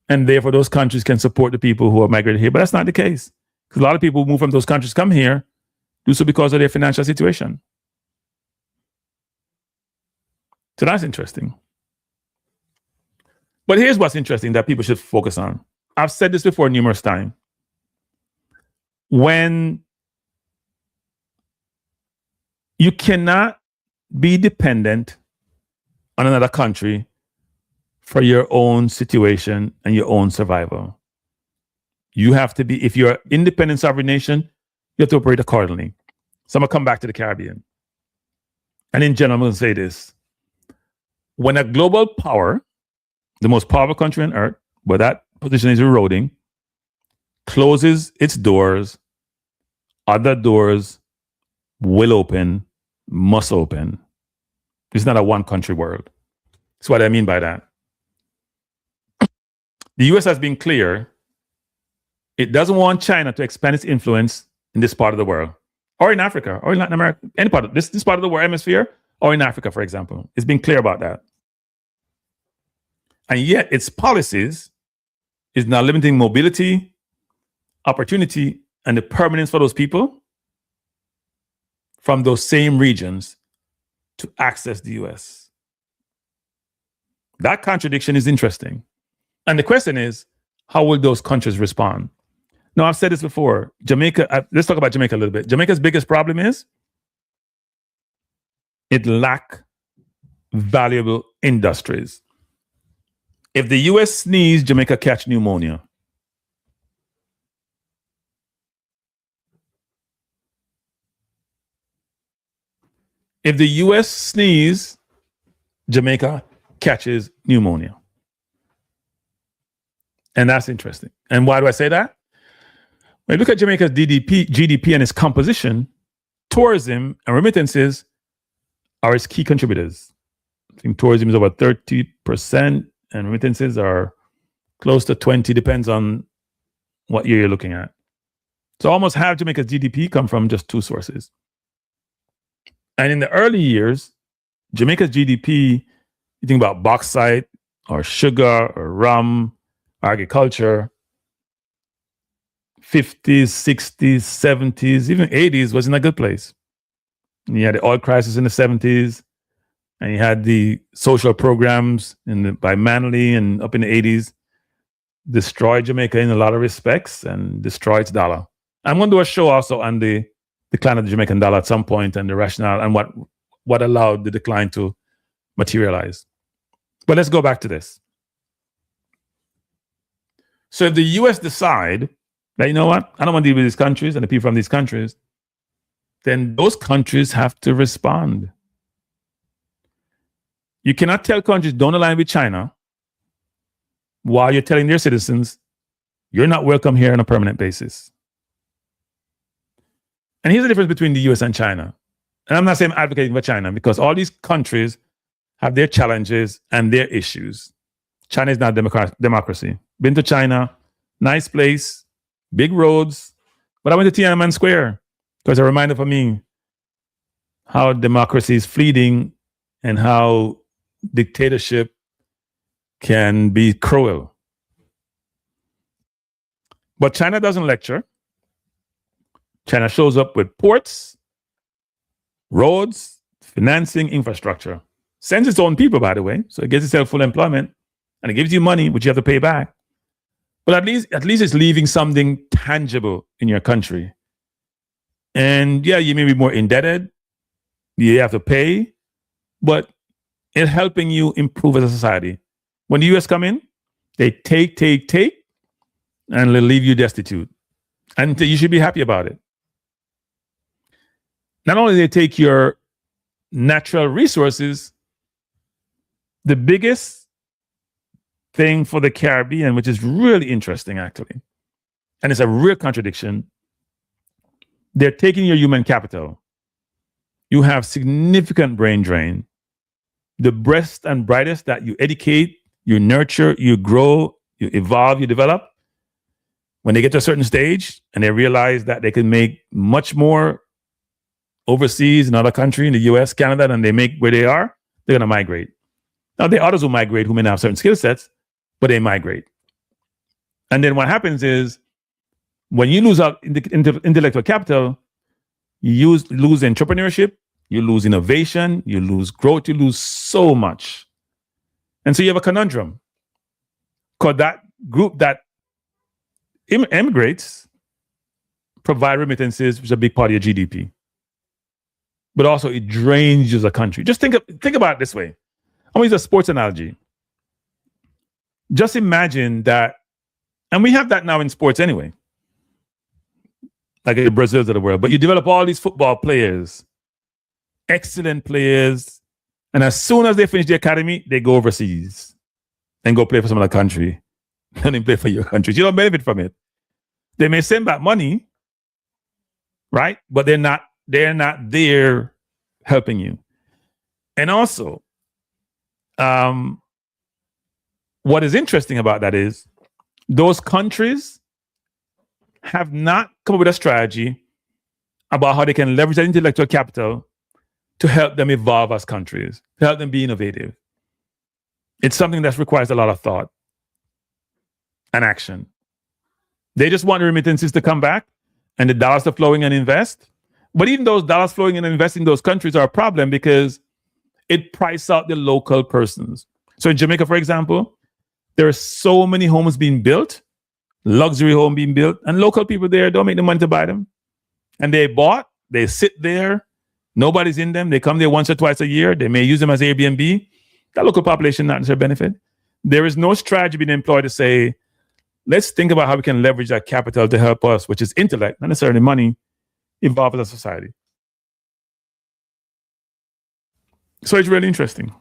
and therefore those countries can support the people who are migrated here. But that's not the case. Because a lot of people who move from those countries come here, do so because of their financial situation. So that's interesting. But here's what's interesting that people should focus on. I've said this before numerous times. When you cannot be dependent on another country for your own situation and your own survival. You have to be, if you're an independent sovereign nation, you have to operate accordingly. So I'm going to come back to the Caribbean. And in general, I'm going to say this. When a global power, the most powerful country on earth, where that position is eroding, closes its doors, other doors will open, must open. It's not a one country world. That's what I mean by that. The US has been clear. It doesn't want China to expand its influence in this part of the world, or in Africa, or in Latin America, any part of this part of the world hemisphere, or in Africa, for example. It's been clear about that. And yet its policies is now limiting mobility, opportunity, and the permanence for those people from those same regions to access the US. That contradiction is interesting. And the question is, how will those countries respond? Now, I've said this before. Jamaica, let's talk about Jamaica a little bit. Jamaica's biggest problem is it lacks valuable industries. If the US sneeze, Jamaica catch pneumonia. If the US sneeze, Jamaica catches pneumonia. And that's interesting. And why do I say that? When you look at Jamaica's GDP and its composition, tourism and remittances are its key contributors. I think tourism is over 30% and remittances are close to 20, depends on what year you're looking at. So almost half Jamaica's GDP come from just two sources. And in the early years, Jamaica's GDP, you think about bauxite or sugar or rum, agriculture, 50s, 60s, 70s, even 80s was in a good place. And you had the oil crisis in the 70s, and you had the social programs by Manley and up in the 80s, destroyed Jamaica in a lot of respects and destroyed its dollar. I'm going to do a show also on the decline of the Jamaican dollar at some point and the rationale and what allowed the decline to materialize. But let's go back to this. So if the US decide that, you know what, I don't want to deal with these countries and the people from these countries, then those countries have to respond. You cannot tell countries don't align with China while you're telling their citizens you're not welcome here on a permanent basis. And here's the difference between the US and China. And I'm not saying I'm advocating for China because all these countries have their challenges and their issues. China is not democracy. Been to China, nice place, big roads. But I went to Tiananmen Square because a reminder for me how democracy is fleeting and how dictatorship can be cruel. But China doesn't lecture. China shows up with ports, roads, financing, infrastructure. Sends its own people, by the way, so it gives itself full employment, and it gives you money, which you have to pay back. But at least it's leaving something tangible in your country. And yeah, you may be more indebted, you have to pay, but it's helping you improve as a society. When the US come in, they take, and they leave you destitute. And you should be happy about it. Not only do they take your natural resources, the biggest thing for the Caribbean, which is really interesting actually, and it's a real contradiction, they're taking your human capital. You have significant brain drain. The best and brightest that you educate, you nurture, you grow, you evolve, you develop, when they get to a certain stage and they realize that they can make much more overseas in other countries, in the US, Canada, than they make where they are, they're going to migrate. Now, there are others who migrate who may not have certain skill sets, but they migrate. And then what happens is when you lose out intellectual capital, you lose entrepreneurship, you lose innovation, you lose growth, you lose so much. And so you have a conundrum. Because that group that immigrates provide remittances, which is a big part of your GDP. But also it drains you as a country. Just think about it this way. I'm going to use a sports analogy. Just imagine that, and we have that now in sports anyway, like the Brazils of the world, but you develop all these football players, excellent players, and as soon as they finish the academy, they go overseas and go play for some other country. And then play for your country. You don't benefit from it. They may send back money, right? But they're not there helping you. And also, what is interesting about that is those countries have not come up with a strategy about how they can leverage that intellectual capital to help them evolve as countries, to help them be innovative. It's something that requires a lot of thought and action. They just want the remittances to come back and the dollars to flowing and invest. But even those dollars flowing and investing in those countries are a problem because it prices out the local persons. So in Jamaica, for example, there are so many homes being built, luxury home being built, and local people there don't make the money to buy them. And they bought, they sit there, nobody's in them, they come there once or twice a year, they may use them as Airbnb. That local population not necessarily benefit. There is no strategy being employed to say, let's think about how we can leverage that capital to help us, which is intellect, not necessarily money, evolve as a society. So it's really interesting.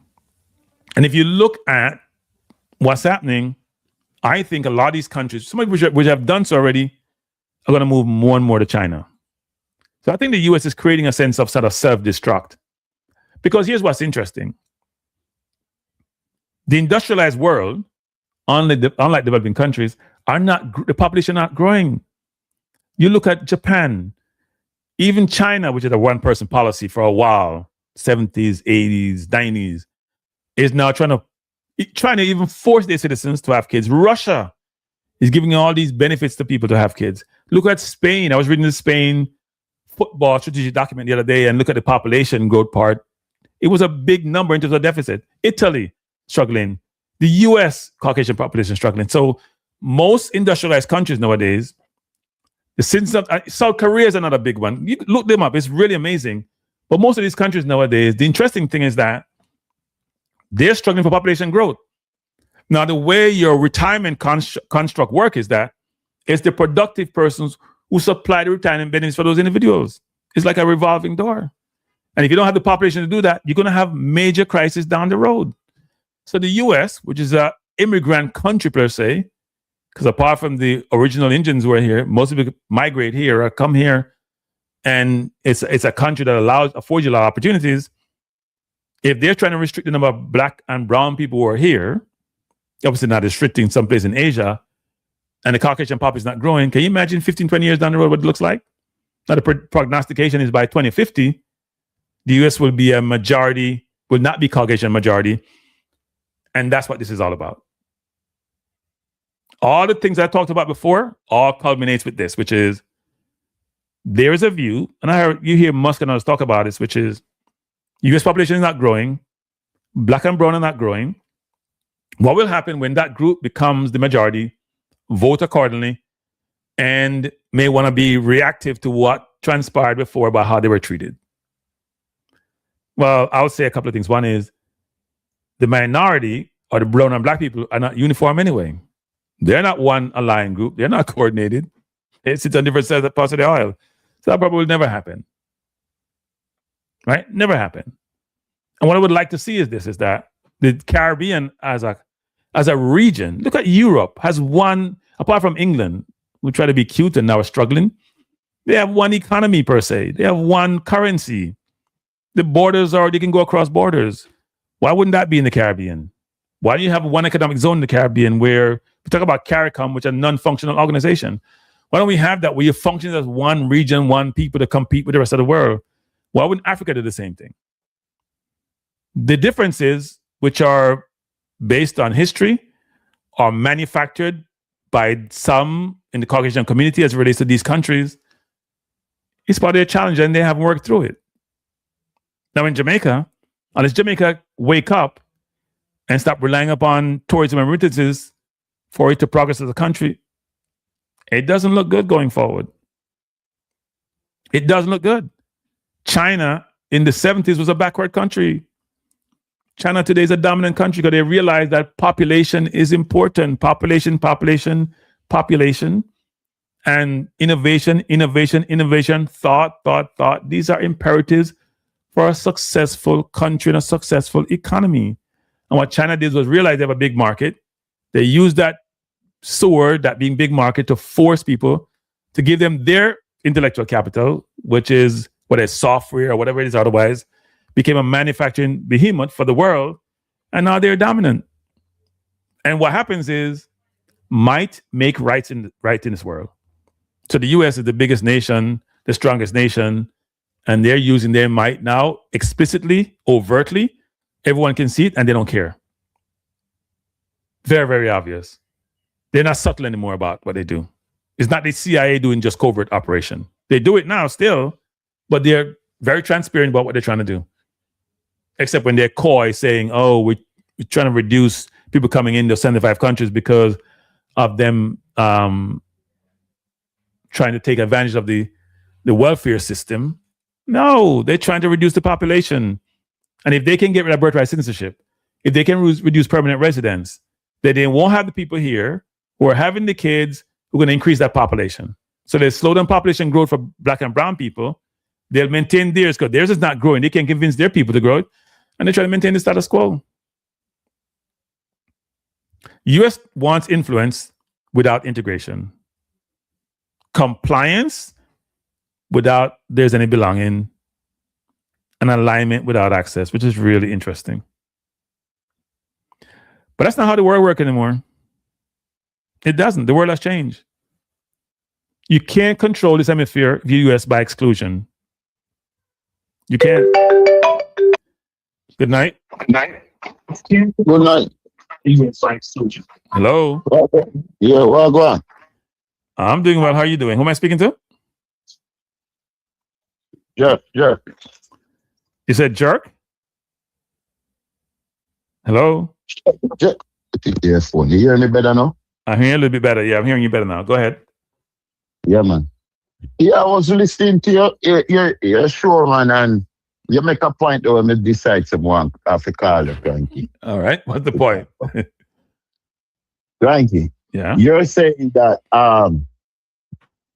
And if you look at what's happening, I think a lot of these countries, some of which have done so already, are going to move more and more to China. So I think the US is creating a sense of sort of self-destruct. Because here's what's interesting. The industrialized world, unlike developing countries, the population not growing. You look at Japan, even China, which is a one-person policy for a while, 70s, 80s, 90s, is now trying to even force their citizens to have kids. Russia is giving all these benefits to people to have kids. Look at Spain. I was reading the Spain football strategic document the other day and look at the population growth part. it was a big number in terms of deficit. Italy struggling, the US Caucasian population struggling. So most industrialized countries nowadays, the citizens of South Korea is another big one. You look them up, it's really amazing. But most of these countries nowadays, the interesting thing is that they're struggling for population growth. Now, the way your retirement construct work is that it's the productive persons who supply the retirement benefits for those individuals. It's like a revolving door. And if you don't have the population to do that, you're going to have major crises down the road. So the US, which is an immigrant country per se, because apart from the original Indians who are here, most people migrate here or come here, and it's a country that affords you a lot of opportunities. If they're trying to restrict the number of black and brown people who are here, obviously not restricting someplace in Asia, and the Caucasian population is not growing, can you imagine 15, 20 years down the road what it looks like? Now, the prognostication is by 2050, the US will be a majority, will not be Caucasian majority. And that's what this is all about. All the things I talked about before all culminates with this, which is there is a view, and you hear Musk and others talk about this, which is US population is not growing, black and brown are not growing. What will happen when that group becomes the majority, vote accordingly, and may want to be reactive to what transpired before about how they were treated? Well, I would say a couple of things. One is the minority or the brown and black people are not uniform anyway. They're not one aligned group. They're not coordinated. They sit on different sides of the aisle. So that probably will never happen. Right? Never happen. And what I would like to see is that the Caribbean as a region, look at Europe, has one, apart from England, who try to be cute and now are struggling, they have one economy per se. They have one currency. The borders they can go across borders. Why wouldn't that be in the Caribbean? Why do you have one economic zone in the Caribbean where we talk about CARICOM, which is a non-functional organization? Why don't we have that where you function as one region, one people to compete with the rest of the world? Why wouldn't Africa do the same thing? The differences, which are based on history, are manufactured by some in the Caucasian community as it relates to these countries. It's part of their challenge and they haven't worked through it. Now in Jamaica, unless Jamaica wake up and stop relying upon tourism and remittances for it to progress as a country, it doesn't look good going forward. It doesn't look good. China in the 70s was a backward country. China today is a dominant country because they realize that population is important. Population, and innovation, thought. These are imperatives for a successful country and a successful economy. And what China did was realize they have a big market. They used that sword, that being big market, to force people to give them their intellectual capital, which is whether it's software or whatever it is otherwise, became a manufacturing behemoth for the world, and now they're dominant. And what happens is might make right in this world. So the US is the biggest nation, the strongest nation, and they're using their might now explicitly, overtly. Everyone can see it and they don't care. Very, very obvious. They're not subtle anymore about what they do. It's not the CIA doing just covert operation. They do it now still, but they're very transparent about what they're trying to do. Except when they're coy saying, oh, we're trying to reduce people coming into 75 countries because of them trying to take advantage of the welfare system. No, they're trying to reduce the population. And if they can get rid of birthright citizenship, if they can reduce permanent residence, then they won't have the people here who are having the kids who are going to increase that population. So they slow down population growth for black and brown people. They'll maintain theirs because theirs is not growing. They can't convince their people to grow it. And they try to maintain the status quo. US wants influence without integration. Compliance without there's any belonging. And alignment without access, which is really interesting. But that's not how the world works anymore. It doesn't. The world has changed. You can't control this hemisphere of the US by exclusion. You can't. Good night. Good night. Good night. Hello. Yeah, well, go on. I'm doing well. How are you doing? Who am I speaking to? Jerk. You said jerk? Hello? Your phone. You hear me better now? I'm hearing a little bit better. Yeah, I'm hearing you better now. Go ahead. Yeah, man. Yeah, I was listening to your show, man, and you make a point where me decide someone have to call you, Frankie. All right. What's the point? Frankie, Yeah. you're saying that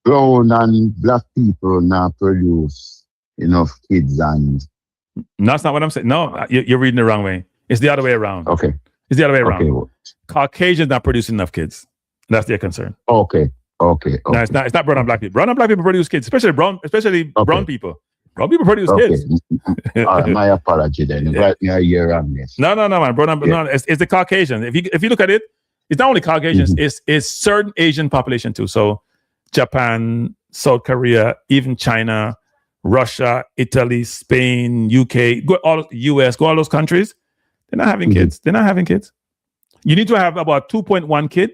brown and black people now produce enough kids and No, that's not what I'm saying. No, you're reading the wrong way. It's the other way around. okay. It's the other way around. Okay. Caucasians not producing enough kids. That's their concern. Okay. No, it's not brown and black people. Brown and black people produce kids, especially brown people. Brown people produce kids. My apology then. You got me a year on this. No, man. No, it's the Caucasian. If you look at it, it's not only Caucasians, it's certain Asian population too. So Japan, South Korea, even China, Russia, Italy, Spain, UK, US, all those countries, they're not having kids. They're not having kids. You need to have about 2.1 kid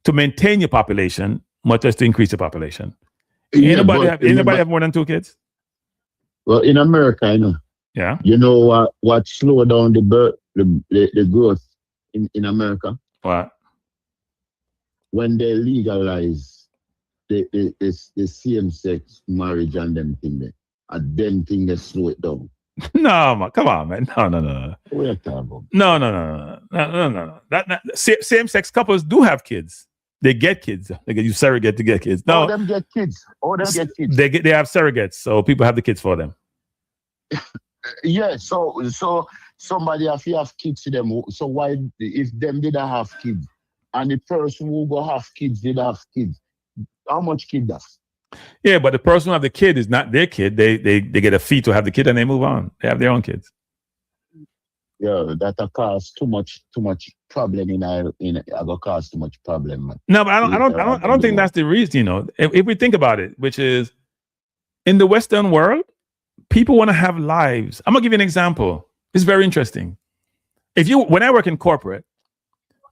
to maintain your population, much less to increase your population. Anybody have more than 2 kids? Well, in America, I know. Yeah. You know what slowed down the growth in America? What? When they legalize the same-sex marriage and them thing there. And them thing they slow it down. No, man, come on, man. No. What are you talking about? No. Same-sex couples do have kids. They get kids. They get you surrogate to get kids. No, them get kids. They have surrogates, so people have the kids for them. Yeah. So somebody have kids to them. So why if them didn't have kids and the person who go have kids did have kids? How much kid that's? Yeah, but the person who have the kid is not their kid. They get a fee to have the kid and they move on. They have their own kids. Yeah, that cause too much problem I cause too much problem, man. No, but I don't think that's the reason, you know. If we think about it, which is in the Western world, people want to have lives. I'm gonna give you an example. It's very interesting. When I work in corporate,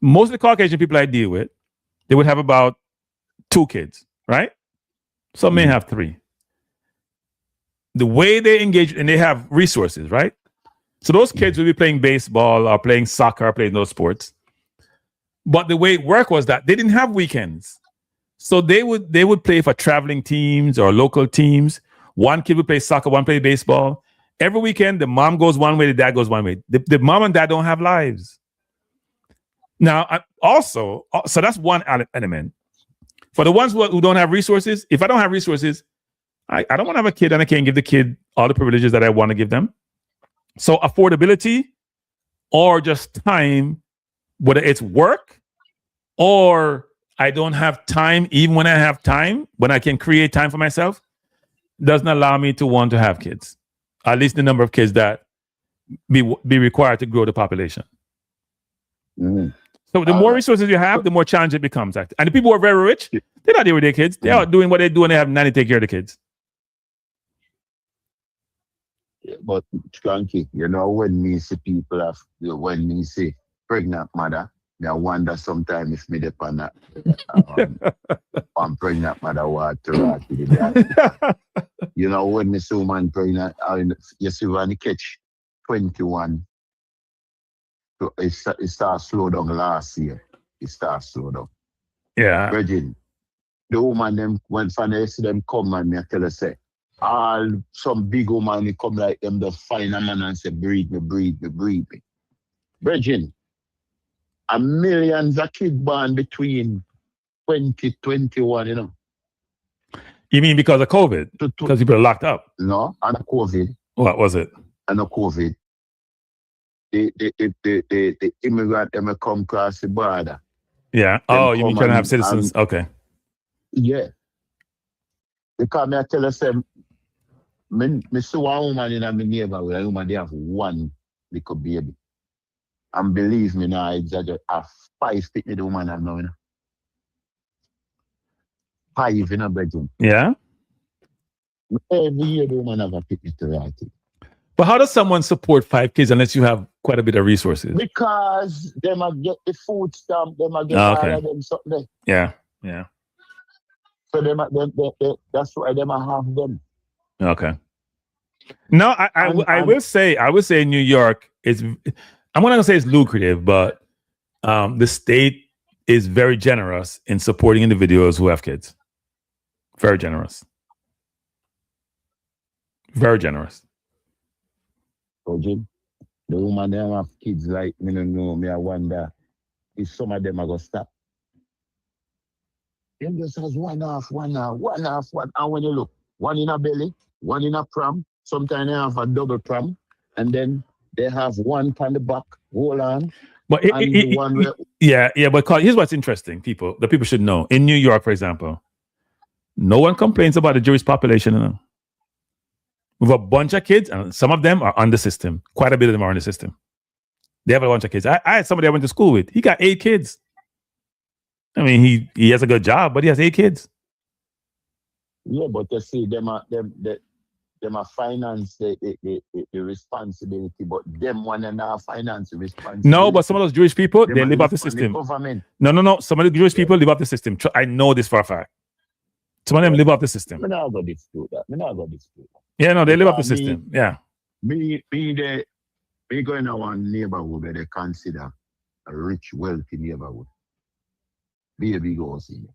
most of the Caucasian people I deal with, they would have about 2 kids, right? Some may have 3. The way they engage, and they have resources, right? So those kids will be playing baseball or playing soccer or playing those sports. But the way it worked was that they didn't have weekends. So they would play for traveling teams or local teams. One kid would play soccer, one play baseball. Every weekend, the mom goes one way, the dad goes one way. The mom and dad don't have lives. Now, so that's one element. For the ones who don't have resources, if I don't have resources, I don't want to have a kid and I can't give the kid all the privileges that I want to give them. So affordability or just time, whether it's work or I don't have time, even when I have time, when I can create time for myself, doesn't allow me to want to have kids. At least the number of kids that be required to grow the population. So the more resources you have, the more challenge it becomes. And the people who are very rich, they're not dealing with their kids. They are doing what they do and they have nanny take care of the kids. Yeah, but Frankie, you know, when me see people when me see pregnant mother, I wonder sometimes if me depend on pregnant mother what to rock with the You know, when me see woman pregnant, you see when you catch 21. So it starts slow down last year. It starts slow down. Yeah. Virgin, the woman them when I see them come and me I tell her say, some big woman they come like them to find a man and say, breathe me. Virgin, a millions of kids born between 2021, you know. You mean because of COVID? Because people are locked up? No, and COVID. What was it? And COVID. The immigrant them come across the border. Yeah. Oh, you mean trying to have citizens? Okay. Yeah. Because I tell us, me see one woman in my neighborhood, a woman they have one little baby. And believe me now, I exaggerate, have 5 the woman have now, you know. 5 in a bedroom. Yeah. Every year the woman have a picnic to write it. But how does someone support 5 kids unless you have quite a bit of resources? Because they might get the food stamp, they might get all of them something there. Yeah. So that's why they might have them. Okay. No, I will say in New York, I'm not gonna say it's lucrative, but the state is very generous in supporting individuals who have kids. Very generous. Very generous. So, Jim, the woman them have kids like me, no know me. I wonder if some of them are gonna stop. Them just has one half, one half, one half, one. And when you look, one in a belly, one in a pram. Sometimes they have a double pram, and then they have one on the back. Hold on. But but Carl, here's what's interesting. The people should know. In New York, for example, no one complains about the Jewish population. You know? With a bunch of kids, and some of them are on the system. Quite a bit of them are on the system. They have a bunch of kids. I had somebody I went to school with. He got 8 kids. I mean, he has a good job, but he has 8 kids. Yeah, but you see, them are finance the responsibility, but them one and a finance the responsibility. No, but some of those Jewish people, they live off the system. No. Some of the Jewish people live off the system. I know this for a fact. Some of them live off the system. I'm not going to dispute that. Yeah, no, they live off the system. Yeah. Me going to one neighborhood where they consider a rich, wealthy neighborhood. Baby goes in.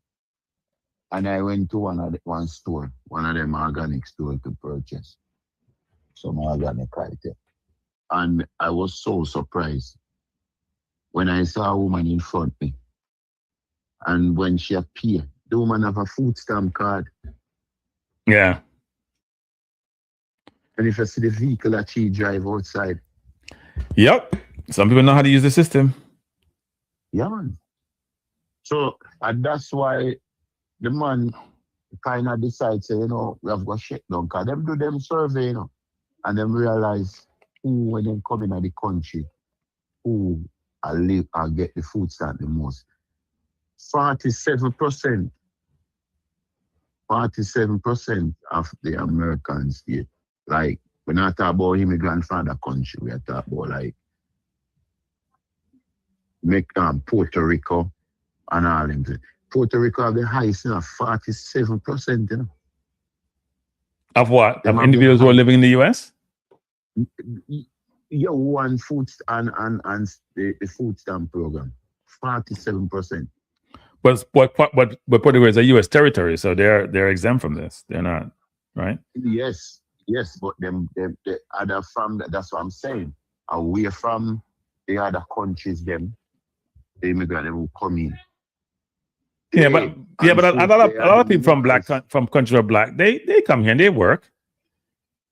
And I went to one store, one of them organic stores to purchase some organic item. And I was so surprised when I saw a woman in front of me. And when she appeared, the woman have a food stamp card. Yeah. And if you see the vehicle that she drive outside. Yep. Some people know how to use the system. Yeah, man. So, and that's why the man kind of decides, we have got shut down. Because them do them survey, and them realize who, when they come into the country, who live and get the food stamp the most. 47% of the Americans here. Like, we're not talking about immigrant from the country. We are talking about like Puerto Rico and all them things. Puerto Rico have the highest, 47%, Of what? Of individuals who are living in the US? Yeah, one food and the food stamp program. 47%. But Puerto Rico is a US territory, so they're exempt from this. They're not, right? Yes, but them the other from that's what I'm saying. Away from the other countries, the immigrant who come in. But a lot of people from countries are black. They come here and they work.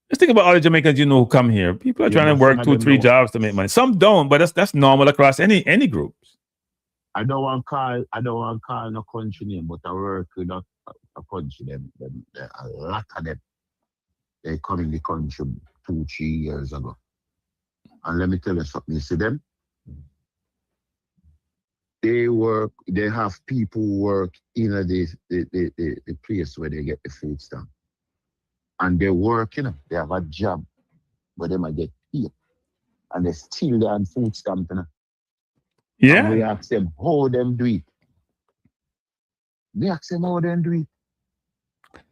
Just think about all the Jamaicans who come here. People are trying to work 2-3 jobs to make money. Some don't, but that's normal across any groups. I don't want to call no country name, but I work with a country. Them a lot of them. They come in the country 2-3 years ago. And let me tell you something. You see them? They work. They have people who work in the place where they get the food stamp, and they work. They have a job, but they might get paid, and they still they on food stamp. Yeah. And we ask them how them do it. We ask them how them do it,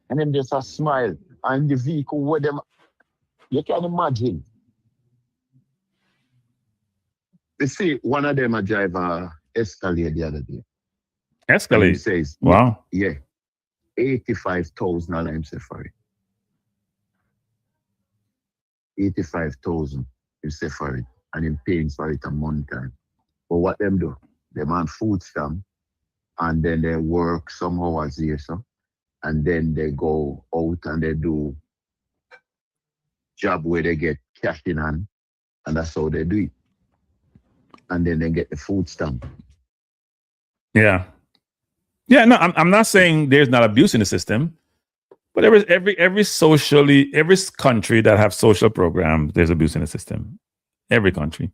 and then just a smile and the vehicle where them. You can imagine. You see, one of them a driver. Escalade the other day. Escalade? He says, wow. Yeah, $85,000 him say for it. 85,000 him say for it, and him paying for it a month time. But what them do? Them on food stamp, and then they work some hours here, and then they go out and they do job where they get cash in hand, and that's how they do it. And then they get the food stamp. Yeah. No, I'm not saying there's not abuse in the system, but every country that have social programs, there's abuse in the system. Every country,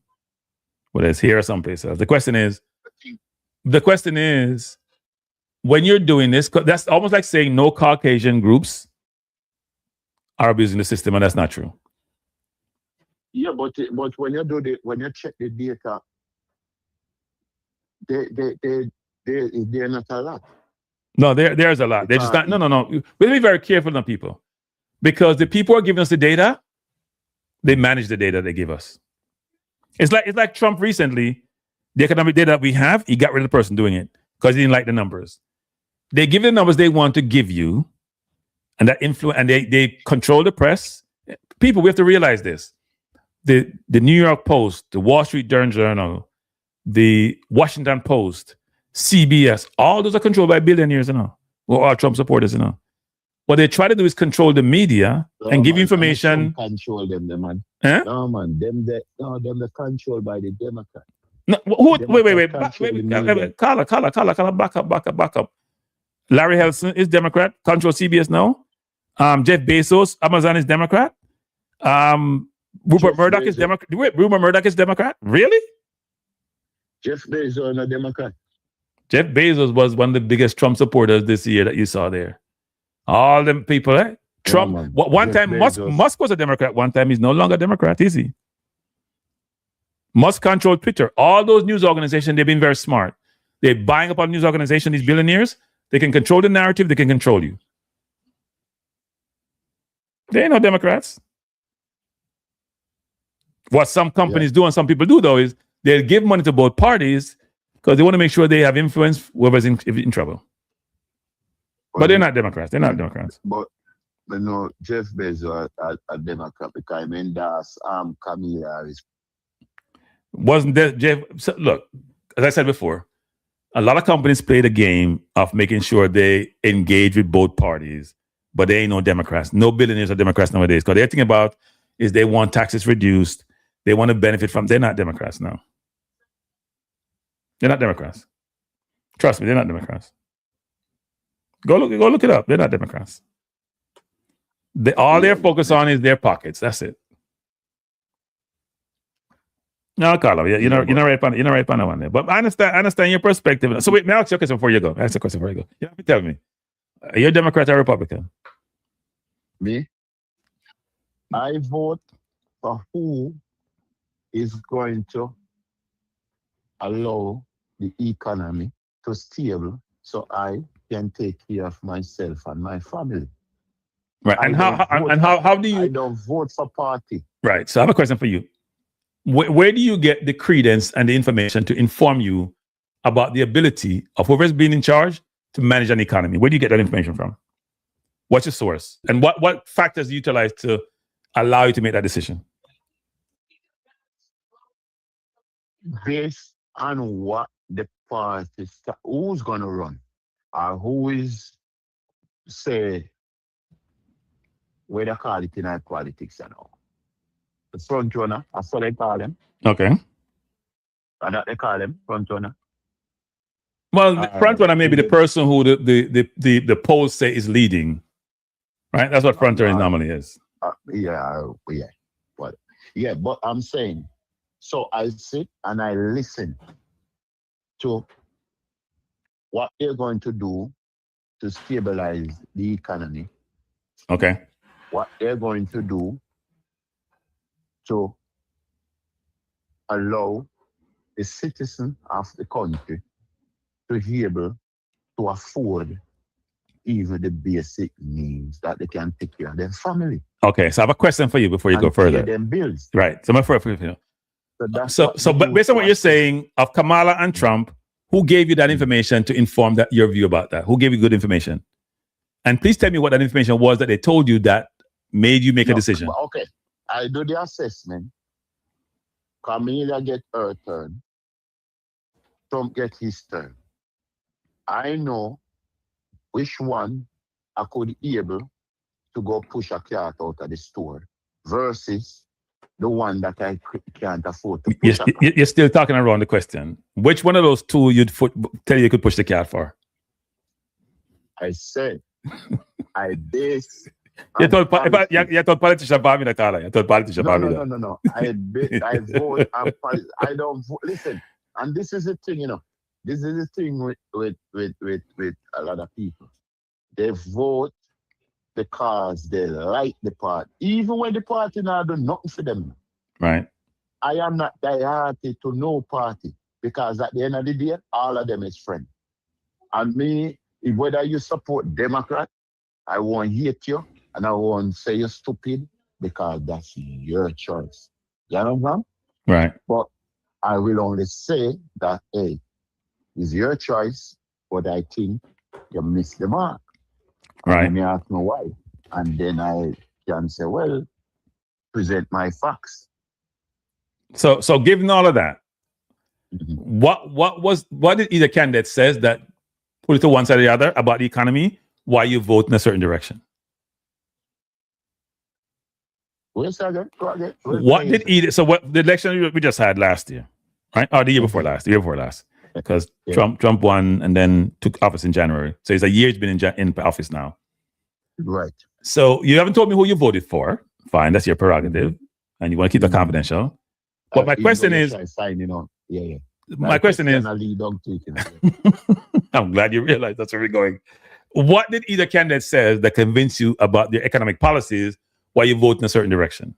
whether it's here or someplace else. The question is, when you're doing this, that's almost like saying no Caucasian groups are abusing the system, and that's not true. Yeah, but when you check the data. They're not a lot. No, there's a lot. They're just not. No. We have to be very careful on people, because the people who are giving us the data, they manage the data they give us. It's like Trump recently, the economic data that we have, he got rid of the person doing it because he didn't like the numbers. They give you the numbers they want to give you, and that influence, and they control the press. People, we have to realize this. The New York Post, the Wall Street Journal, the Washington Post, CBS, all those are controlled by billionaires, or all Trump supporters, What they try to do is control the media and give information. Control them, man. Huh? No, man. Them controlled by the Democrats. No, wait. Carla, back up. Larry Ellison is Democrat, control CBS now. Jeff Bezos, Amazon is Democrat. Rupert Murdoch is Democrat. Rupert Murdoch is Democrat? Really? Jeff Bezos is a Democrat. Jeff Bezos was one of the biggest Trump supporters this year that you saw there. All them people, eh? Trump. Yeah, one Jeff time, Musk was a Democrat. One time, he's no longer a Democrat, is he? Musk controlled Twitter. All those news organizations, they've been very smart. They're buying up on news organizations, these billionaires. They can control the narrative. They can control you. They ain't no Democrats. What some companies do and some people do, though, is they'll give money to both parties because they want to make sure they have influence whoever's in trouble. But they're not Democrats. They're not Democrats. But Jeff Bezos a Democrat because I mean that's Kamala Harris. Wasn't that Jeff? So look, as I said before, a lot of companies play the game of making sure they engage with both parties, but they ain't no Democrats. No billionaires are Democrats nowadays because they're thinking about is they want taxes reduced. They want to benefit from. They're not Democrats now. They're not Democrats. Trust me, they're not Democrats. Go look it up. They're not Democrats. All they're focused on is their pockets. That's it. No, Carlo, you're not right on that one there. But I understand your perspective. So wait, may I ask you a question before you go? Ask a question before you go. You have to tell me. Are you a Democrat or Republican? Me? I vote for who is going to allow the economy to stable so I can take care of myself and my family. Right. And how do you... I don't vote for party. Right. So I have a question for you. Where do you get the credence and the information to inform you about the ability of whoever's been in charge to manage an economy? Where do you get that information from? What's your source? And what factors do you utilize to allow you to make that decision? Based on what the party, who's going to run, or who is, say, where they call it in our politics and all. The front runner, that's what they call them. Okay. And that they call them front runner. Well, the front runner may be the person who the polls say is leading, right? That's what front runner normally is. But I'm saying, so I sit and I listen to what they're going to do to stabilize the economy. Okay. What they're going to do to allow the citizen of the country to be able to afford even the basic needs that they can take care of their family. Okay, so I have a question for you before you go further. Pay them bills. Right. So but based on what you're saying of Kamala and Trump, who gave you that information to inform your view about that? Who gave you good information? And please tell me what that information was that they told you that made you make a decision. Okay. I do the assessment. Kamala get her turn. Trump get his turn. I know which one I could be able to go push a cat out of the store versus the one that I can't afford to push. You're still talking around the question. Which one of those two tell you could push the cat for? I said, I base. You told politician about me, Nakala. You told politician about me. No. I vote. I don't vote. Listen, and this is the thing, This is the thing with a lot of people. They vote because they like the party, even when the party now do nothing for them. Right. I am not diehard to no party because at the end of the day, all of them is friends. And me, whether you support Democrat, I won't hate you and I won't say you're stupid because that's your choice. You understand? Right. But I will only say that, hey, it's your choice, but I think you missed the mark. And Right. then you ask me why. And then I can say, well, present my facts. So given all of that, Mhm. what did either candidate says that put it to one side or the other about the economy, why you vote in a certain direction? Wait a second, go again. What did either, so what the election we just had last year, right? Or the year before last, because Yeah. Trump won and then took office in January. So it's a year he's been in office now. Right. So you haven't told me who you voted for. Fine, that's your prerogative, and you want to keep that confidential. But my question is, yeah. My question is, I'm glad you realized that's where we're going. What did either candidate say that convinced you about their economic policies, why you vote in a certain direction?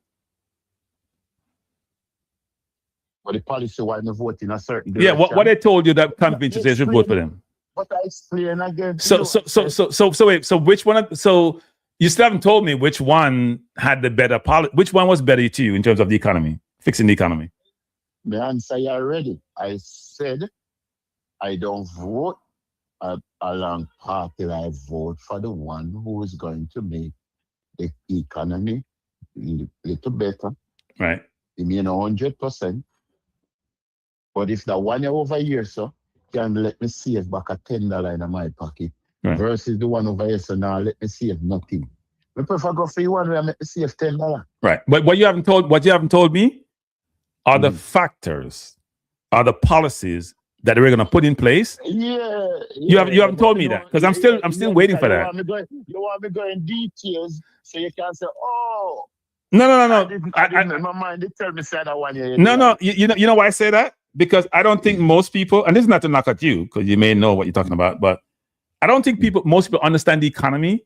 But the policy why you vote in a certain direction. Yeah, what they told you that convinced you should vote for them. But I explain again. So wait, so which one? So you still haven't told me which one had the better policy. Which one was better to you in terms of the economy, fixing the economy? The answer you already. I said I don't vote along party. I vote for the one who is going to make the economy a little better. Right. You mean 100%. But if the one year over here, so can let me save back a $10 in my pocket, right, versus the one over here, so now let me save nothing. I prefer go for you one where I make me save $10. Right. But what you haven't told me are the factors, are the policies that we're going to put in place. Yeah. You haven't told me that, because I'm still waiting for that. You want me going details so you can say, oh. No. I didn't in my mind, they tell me say that one year. No. You know why I say that? Because I don't think most people, and this is not to knock at you, because you may know what you're talking about, but I don't think most people understand the economy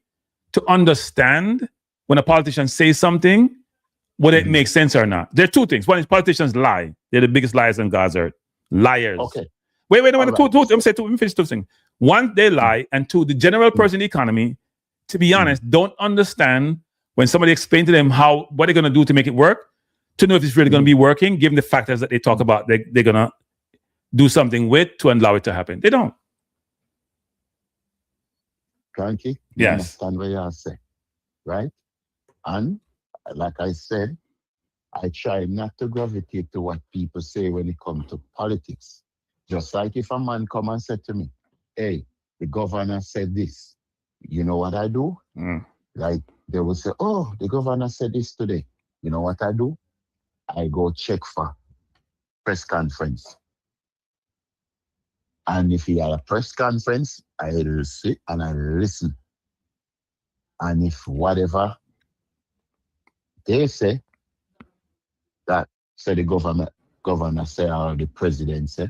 to understand when a politician says something, whether it makes sense or not. There are two things. One is politicians lie. They're the biggest liars on God's earth. Liars. Okay. Wait. Let me finish two things. One, they lie. And two, the general person in the economy, to be honest, don't understand when somebody explains to them what they're going to do to make it work, to know if it's really going to be working, given the factors that they talk about they're going to do something with to allow it to happen. They don't. Frankie, yes. Understand what you say, right? And like I said, I try not to gravitate to what people say when it comes to politics. Just like if a man come and said to me, hey, the governor said this. You know what I do? Like they will say, oh, the governor said this today. You know what I do? I go check for press conference. And if he had a press conference, I will sit and I listen. And if whatever they say, that say the governor say or the president say,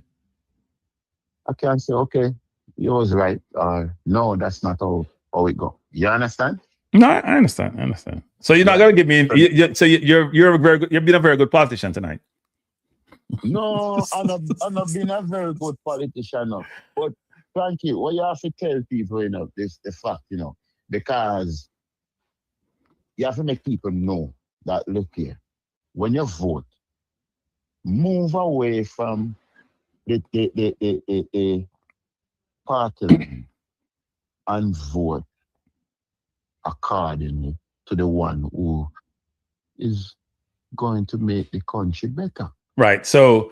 I can say, okay, he was right. Or no, that's not how it go. You understand? No, I understand. So you're not gonna give me. You're being a very good politician tonight. No, I'm not being a very good politician. No. But Frankie, what you have to tell people, this the fact, because you have to make people know that look here, when you vote, move away from the party line and vote accordingly to the one who is going to make the country better. Right. So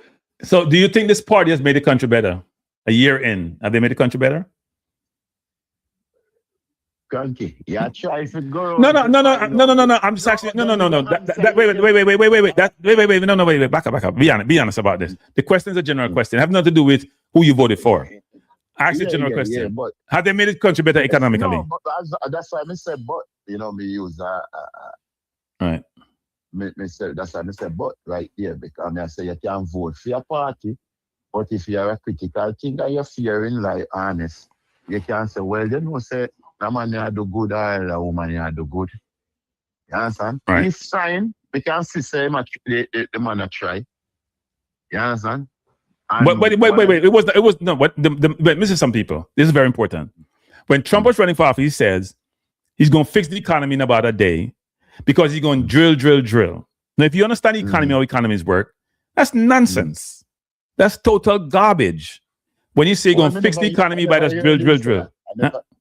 do you think this party has made the country better? A year in, have they made the country better? Frankie, yeah, try if it go. No. I'm just actually no. Wait. Back up. Be honest about this. The question is a general question. It has nothing to do with who you voted for. Ask a general question. Yeah, but have they made the country better economically? No, but that's why I said, but me use right. Me say that's why I said, but right here because I say you can vote for your party, but if you are a critical thing that you're fearing, like honest, you can say, well, say. The man you do good or the woman you do good. You understand? Right. If sign, we can see say the man try. You understand? Wait. It was no. What but missing some people. This is very important. When Trump was running for office, he says he's going to fix the economy in about a day because he's going to drill. Now, if you understand the economy, how economies work, That's nonsense. That's total garbage. When you say you're going to fix the economy by just drill.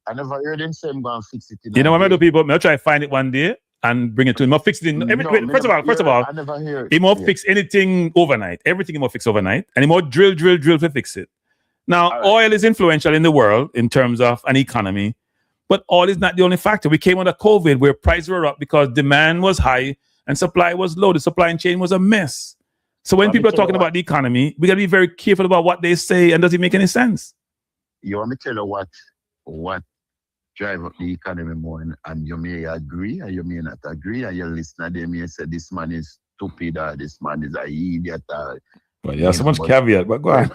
I never heard him say I'm going to fix it. You know what I do, people? I'll try to find it one day and bring it to him. I'll fix it in. First of all, I never hear it. He won't fix anything overnight. Everything he won't fix overnight. And he won't drill to fix it. Now, oil is influential in the world in terms of an economy, but oil is not the only factor. We came under COVID where prices were up because demand was high and supply was low. The supply chain was a mess. So when people are talking about the economy, we got to be very careful about what they say and does it make any sense? You want me to tell you what drive up the economy more, and you may agree and you may not agree, and your listener, they may say this man is stupid or this man is an idiot. But yeah, so much caveat, but go on.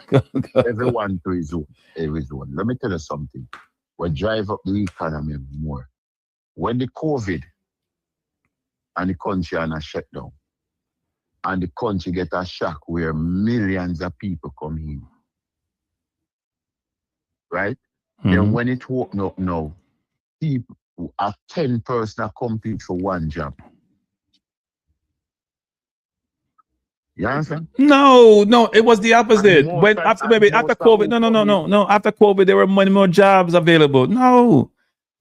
Everyone to his own. Let me tell you something. What drive up the economy more? When the COVID and the country on a shutdown, and the country get a shock where millions of people come in. Right? Then when it open up now, people are 10 person that compete for one job. You understand? No, it was the opposite. When after COVID, no. After COVID, there were many more jobs available. No.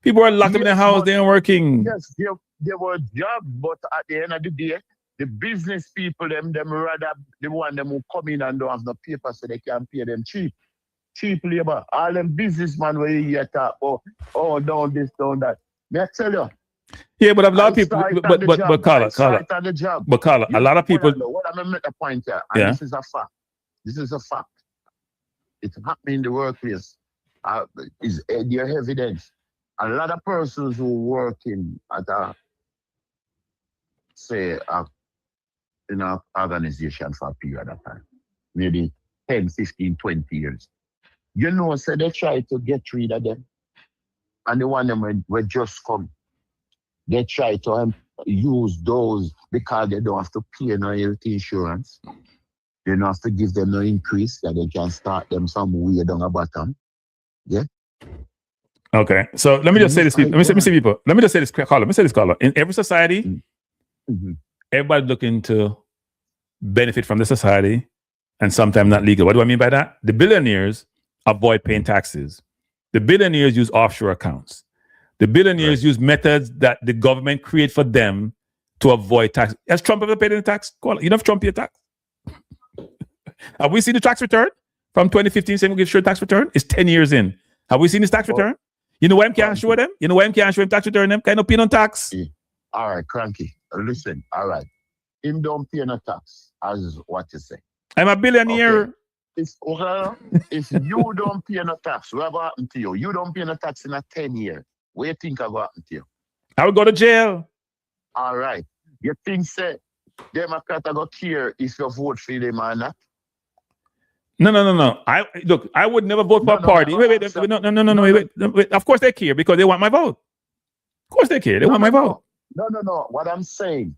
People were locked up in their house, they weren't working. Yes, there were jobs, but at the end of the day, the business people, them rather the one them who come in and don't have no paper so they can pay them cheap labor. All them businessmen where you hear talk, down this, down that. May I tell you? Yeah, but a lot of people, but Carla, a lot of people. What I'm make a point here, and this is a fact. This is a fact. It's happening in the workplace. Is there evidence? A lot of persons who working at in an organization for a period of time, maybe 10, 15, 20 years. You know, so they try to get rid of them. And the one them will just come. They try to use those because they don't have to pay no health insurance. They don't have to give them no increase, that they can start them some way down the bottom. Yeah. Okay. So let me just say this, people. Let me say people. Let me just say this, caller. Let me say this, caller. In every society, everybody's looking to benefit from the society and sometimes not legal. What do I mean by that? The billionaires avoid paying taxes. The billionaires use offshore accounts. The billionaires use methods that the government create for them to avoid tax. Has Trump ever paid any tax? You know if Trump paid tax? Have we seen the tax return from 2015 saying we give sure tax return? It's 10 years in. Have we seen his tax return? You know why I'm can't show them? You know why I'm can't show him tax return them? Kind of pay on tax. All right, Cranky. Listen, all right. Him don't pay no tax, as what you say. I'm a billionaire. Okay. If you don't pay no tax, what will happen to you? You don't pay no tax in a 10 years. What do you think will happen to you? I will go to jail. All right. You think, say, Democrats are going to care if you vote for them or not? No. I would never vote for a party. Wait. Of course they care because they want my vote. Of course they care. They want my vote. No. What I'm saying,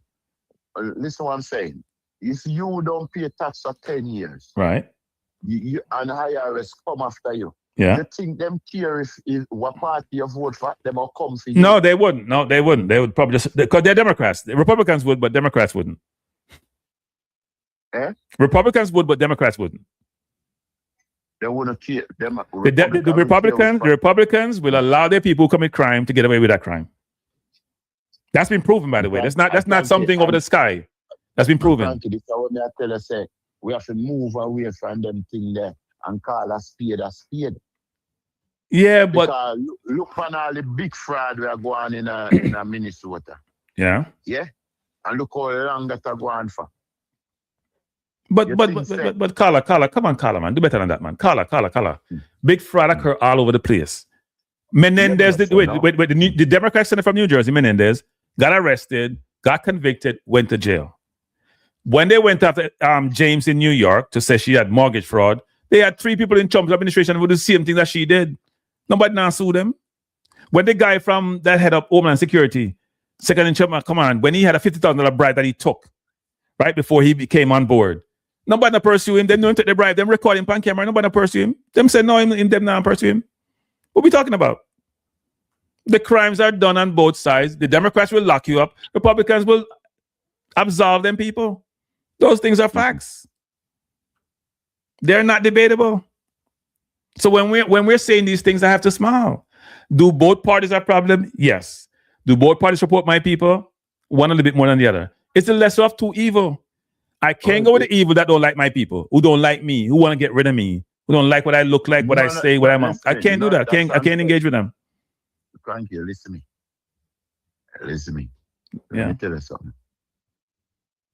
listen what I'm saying. If you don't pay tax for 10 years, right? You and IRS come after you. Yeah. You think them care if what party you vote for, them will come for you? No, they wouldn't. They would probably just because they're Democrats. The Republicans would, but Democrats wouldn't. Republicans would, but Democrats wouldn't. They wouldn't care. The Republicans will allow their people who commit crime to get away with that crime. That's been proven, by the way. That's not something over the sky. That's been proven. This is what I tell you, say, we have to move away from them thing there and call a spade a spade. Yeah, but because look on all the big fraud we are going in Minnesota. Yeah. Yeah. And look how long that are going for. But Carla, come on, Carla, man. Do better than that, man. Carla. Big fraud occur all over the place. Menendez, the Democrat senator from New Jersey, Menendez, got arrested, got convicted, went to jail. When they went after James in New York to say she had mortgage fraud, they had 3 people in Trump's administration who did the same thing that she did. Nobody now sued them. When the guy from that head of Homeland Security, second in Trump, come on, when he had a $50,000 bribe that he took right before he came on board, nobody pursue him. Them don't take the bribe. Them record him on camera. Nobody pursue him. Them say no, them now pursue him. What we talking about? The crimes are done on both sides. The Democrats will lock you up. Republicans will absolve them people. Those things are facts. They're not debatable. So when we're saying these things, I have to smile. Do both parties have a problem? Yes. Do both parties support my people? One a little bit more than the other. It's the lesser of two evil. I can't go with the evil that don't like my people, who don't like me, who want to get rid of me, who don't like what I look like, what I say, what I'm. I can't do that. I can't engage with them. Thank you. Listen to me. Listen to me. Let Yeah. me tell you something.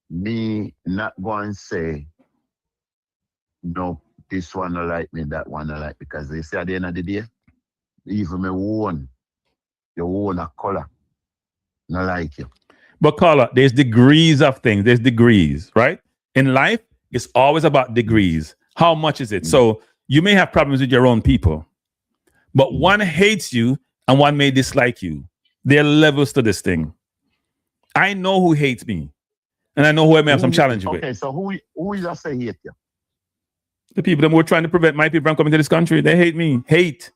Me not going to say no. This one I like me, that one I like, because they say at the end of the day, even me own, you own a color, not like you. But Carla, there's degrees of things. There's degrees, right? In life, it's always about degrees. How much is it? So you may have problems with your own people, but one hates you and one may dislike you. There are levels to this thing. I know who hates me, and I know who I may have some challenge with. Okay, so who is that say hate you? The people that were trying to prevent my people from coming to this country, they hate me. Hate.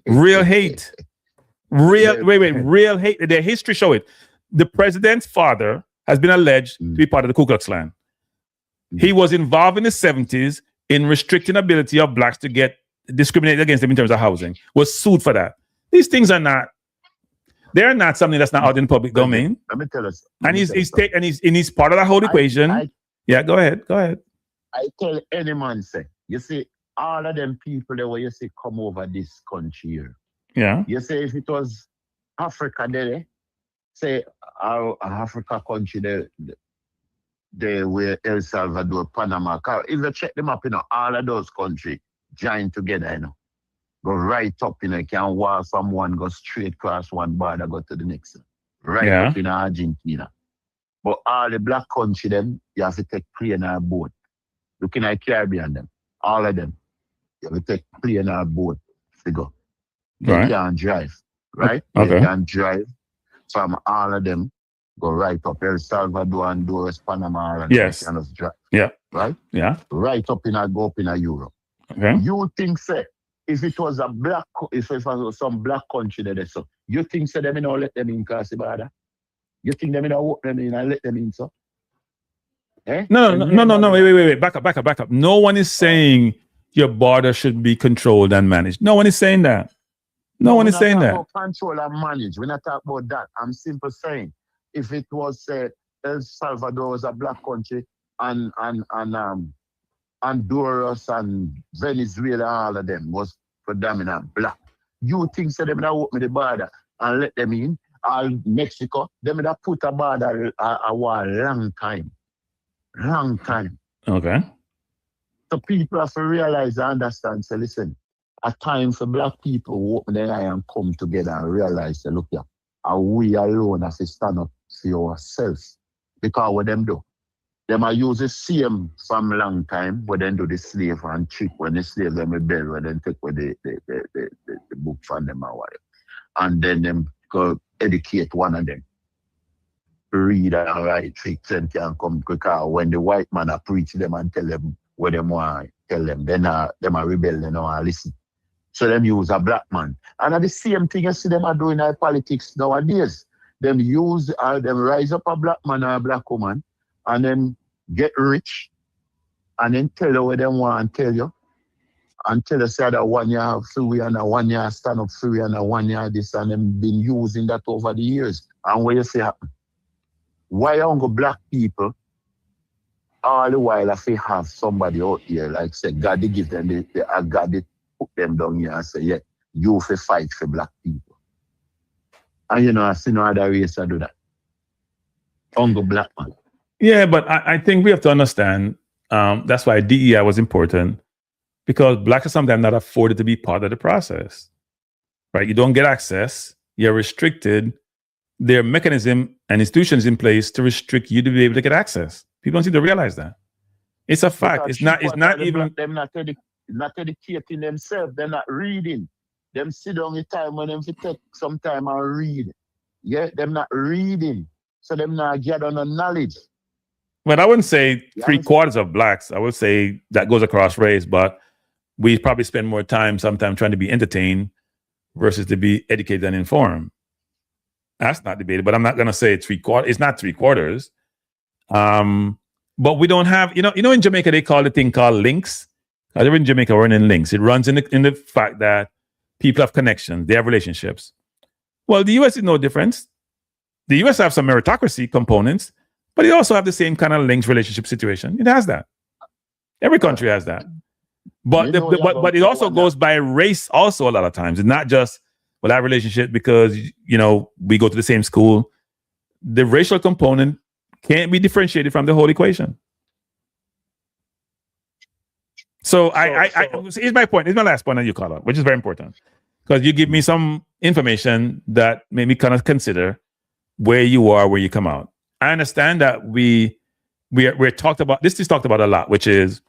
Real hate. Real hate. Their history show it. The president's father has been alleged to be part of the Ku Klux Klan. He was involved in the 70s in restricting ability of blacks to get discriminated against them in terms of housing. Was sued for that. These things are not. They're not something that's not out in the public domain. Let me tell us. And he's part of that whole equation. Yeah, go ahead. I tell any man, say, you see, all of them people there where you see come over this country here. Yeah. You say if it was Africa there, say our Africa country there where El Salvador, Panama, if you check them up, all of those countries join together, go right up, can walk from one, go straight across one border, go to the next one. Right up in Argentina. But all the black country, them, you have to take plane or boat. Looking at Caribbean, them, all of them, you have to take plane or boat to go. They can't drive, right? Okay. They can drive from all of them, go right up El Salvador, Honduras, Panama, and yes. Can just drive. Yeah. Right? Yeah. Right up go up in Europe. Okay. You think, say, if it was if it was some black country there, so you think, say, them let them in Casibada? You think them walk them in and let them in, so? Eh? No. Wait. Back up. No one is saying your border should be controlled and managed. No one is saying that. No one is saying that. About control and manage. We're not talking about that. I'm simply saying, if it was El Salvador was a black country and Honduras and Venezuela, all of them was predominant black. You think so them that open the border and let them in? All Mexico, them that put a border a long time. Long time. Okay. So people have to realize and understand, say, listen, a time for black people to open their eye and come together and realize, say, look here, and we alone have to stand up for ourselves. Because what them do? Them are use the same from long time, but then do the slave and trick when the slave them rebel, when then take away the book from them or whatever. And then them go educate one of them. Read and write, fix and can come quicker. When the white man preach them and tell them what them want, tell them, then them are rebel, they don't listen. So them use a black man. And at the same thing you see them are doing in politics nowadays. Them rise up a black man or a black woman and then get rich and then tell you what they want and tell you. And tell us that 1 year free and 1 year stand up free and 1 year this, and them been using that over the years. And what you say happen? Why don't black people all the while if they have somebody out here like say God they give them God they put them down here and say, yeah, you fi fight for black people. And I see no other race to do that. Ongo black man. Yeah, but I think we have to understand that's why DEI was important, because blacks are sometimes not afforded to be part of the process. Right? You don't get access, you're restricted. There are mechanisms and institutions in place to restrict you to be able to get access. People don't seem to realize that. It's a fact. It's not even them not educating themselves, they're not reading. Them sit down the time when them take some time and read. Yeah, them not reading. So them not get on the knowledge. Well, I wouldn't say 3/4 of blacks. I would say that goes across race, but we probably spend more time sometimes trying to be entertained versus to be educated and informed. That's not debated, but I'm not going to say 3/4. It's not 3/4. But we don't have, in Jamaica, they call the thing called links. I live in Jamaica, we're in links. It runs in the fact that people have connections, they have relationships. Well, the US is no different. The US have some meritocracy components, but it also have the same kind of links relationship situation. It has that. Every country has that. But but it also goes by race also a lot of times. It's not just, well, that relationship because, we go to the same school. The racial component can't be differentiated from the whole equation. So here's my point. Here's my last point that you call out, which is very important. Because you give me some information that made me kind of consider where you are, where you come out. I understand that we're talked about, this is talked about a lot, which is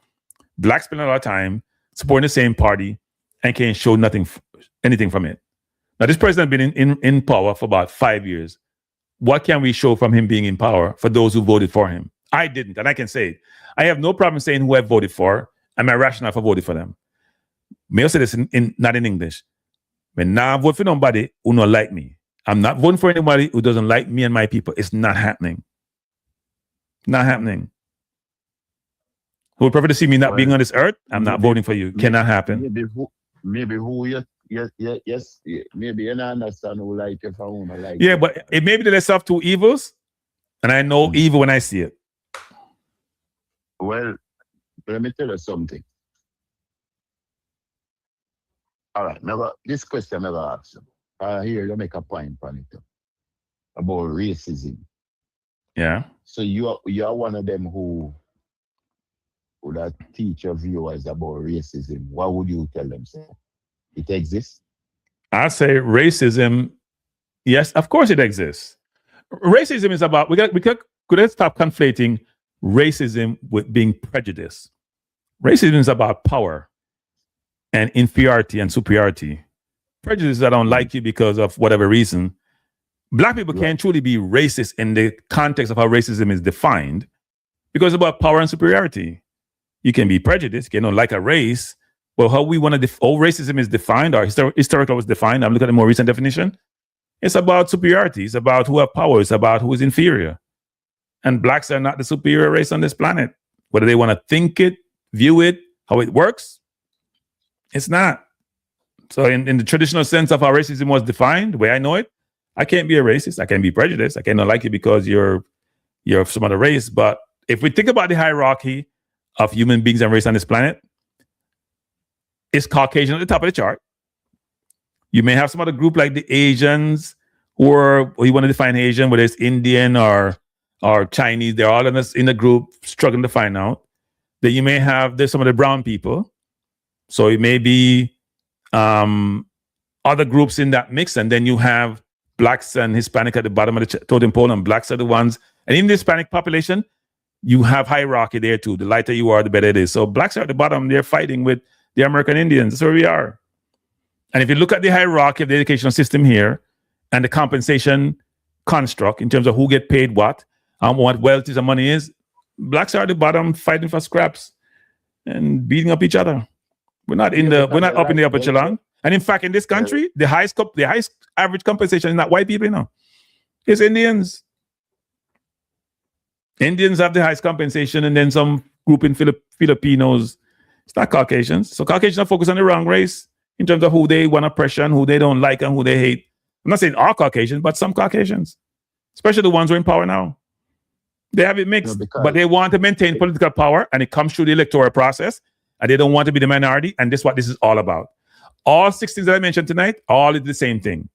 blacks spend a lot of time supporting the same party and can't show anything from it. Now, this president has been in power for about 5 years. What can we show from him being in power for those who voted for him? I didn't, and I can say it. I have no problem saying who I voted for and my rationale for voting for them. May I say this not in English? When now I vote for nobody who don't like me. I'm not voting for anybody who doesn't like me and my people. It's not happening. Not happening. Who would prefer to see me not being on this earth? I'm not voting for you. Cannot happen. Maybe yes, maybe you don't understand who like you from whom I like. Yeah, but it may be the lesser of two evils, and I know evil when I see it. Well, let me tell you something. All right, this question I never asked you. Here, you make a point on it about racism. Yeah. So you are one of them who would teach your viewers about racism. What would you tell them, sir? It exists? I say racism, yes, of course it exists. Racism is about, we could stop conflating racism with being prejudice. Racism is about power and inferiority and superiority. Prejudice is I don't like you because of whatever reason. Black people can't truly be racist in the context of how racism is defined because it's about power and superiority. You can be prejudiced, you don't like a race. Well, how we want to, how racism is defined, or historical was defined, I'm looking at a more recent definition. It's about superiority. It's about who have power. It's about who is inferior. And blacks are not the superior race on this planet. Whether they want to think it, view it, how it works, it's not. So in the traditional sense of how racism was defined, the way I know it, I can't be a racist. I can be prejudiced. I cannot like you because you're of some other race. But if we think about the hierarchy of human beings and race on this planet, it's Caucasian at the top of the chart. You may have some other group like the Asians, or you want to define Asian, whether it's Indian or Chinese. They're all in a group struggling to find out. Then you may have there's some of the brown people. So it may be other groups in that mix, and then you have blacks and Hispanic at the bottom of the totem pole, and blacks are the ones. And in the Hispanic population, you have hierarchy there too. The lighter you are, the better it is. So blacks are at the bottom. They're fighting with the American Indians. That's where we are. And if you look at the hierarchy of the educational system here and the compensation construct in terms of who get paid what wealth is and money is, blacks are at the bottom fighting for scraps and beating up each other. We're not up in the upper echelon. And in fact, in this country, the highest average compensation is not white people, It's Indians. Indians have the highest compensation, and then some group in Filipinos. It's not Caucasians. So Caucasians are focused on the wrong race in terms of who they want to pressure and who they don't like and who they hate. I'm not saying all Caucasians, but some Caucasians, especially the ones who are in power now. They have it mixed, but they want to maintain political power, and it comes through the electoral process, and they don't want to be the minority, and this is what this is all about. All 6 things that I mentioned tonight, all is the same thing.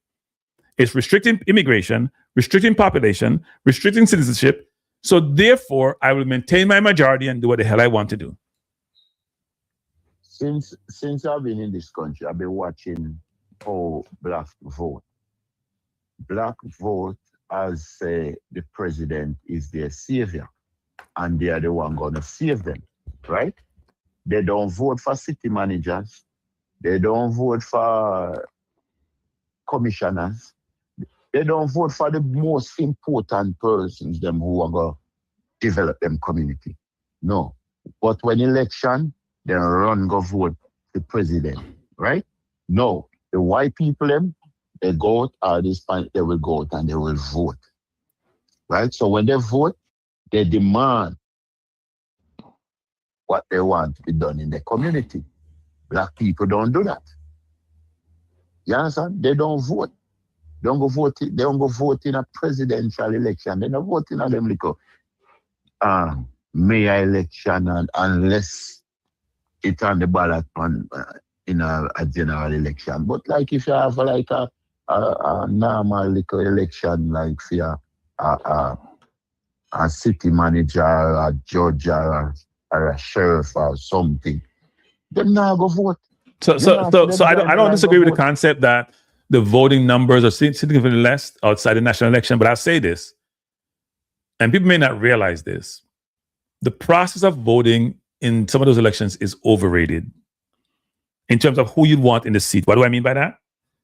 It's restricting immigration, restricting population, restricting citizenship. So therefore, I will maintain my majority and do what the hell I want to do. Since I've been in this country, I've been watching how black vote. Black vote as the president is their savior, and they are the one going to save them, right? They don't vote for city managers. They don't vote for commissioners. They don't vote for the most important persons, them who are going to develop them community. No. But when election, they run go vote the president, right? No. The white people, they go out, or they will go out and they will vote. Right? So when they vote, they demand what they want to be done in the community. Black people don't do that. You understand? They don't vote. They don't go vote in a presidential election. They don't vote in a them little mayor election unless it's on the ballot on in a general election. But like if you have like a normal little election, like for a city manager, or a judge, or a sheriff, or something, them not go vote. So I don't disagree with the concept that the voting numbers are significantly less outside the national election, but I'll say this, and people may not realize this: the process of voting in some of those elections is overrated in terms of who you'd want in the seat. What do I mean by that?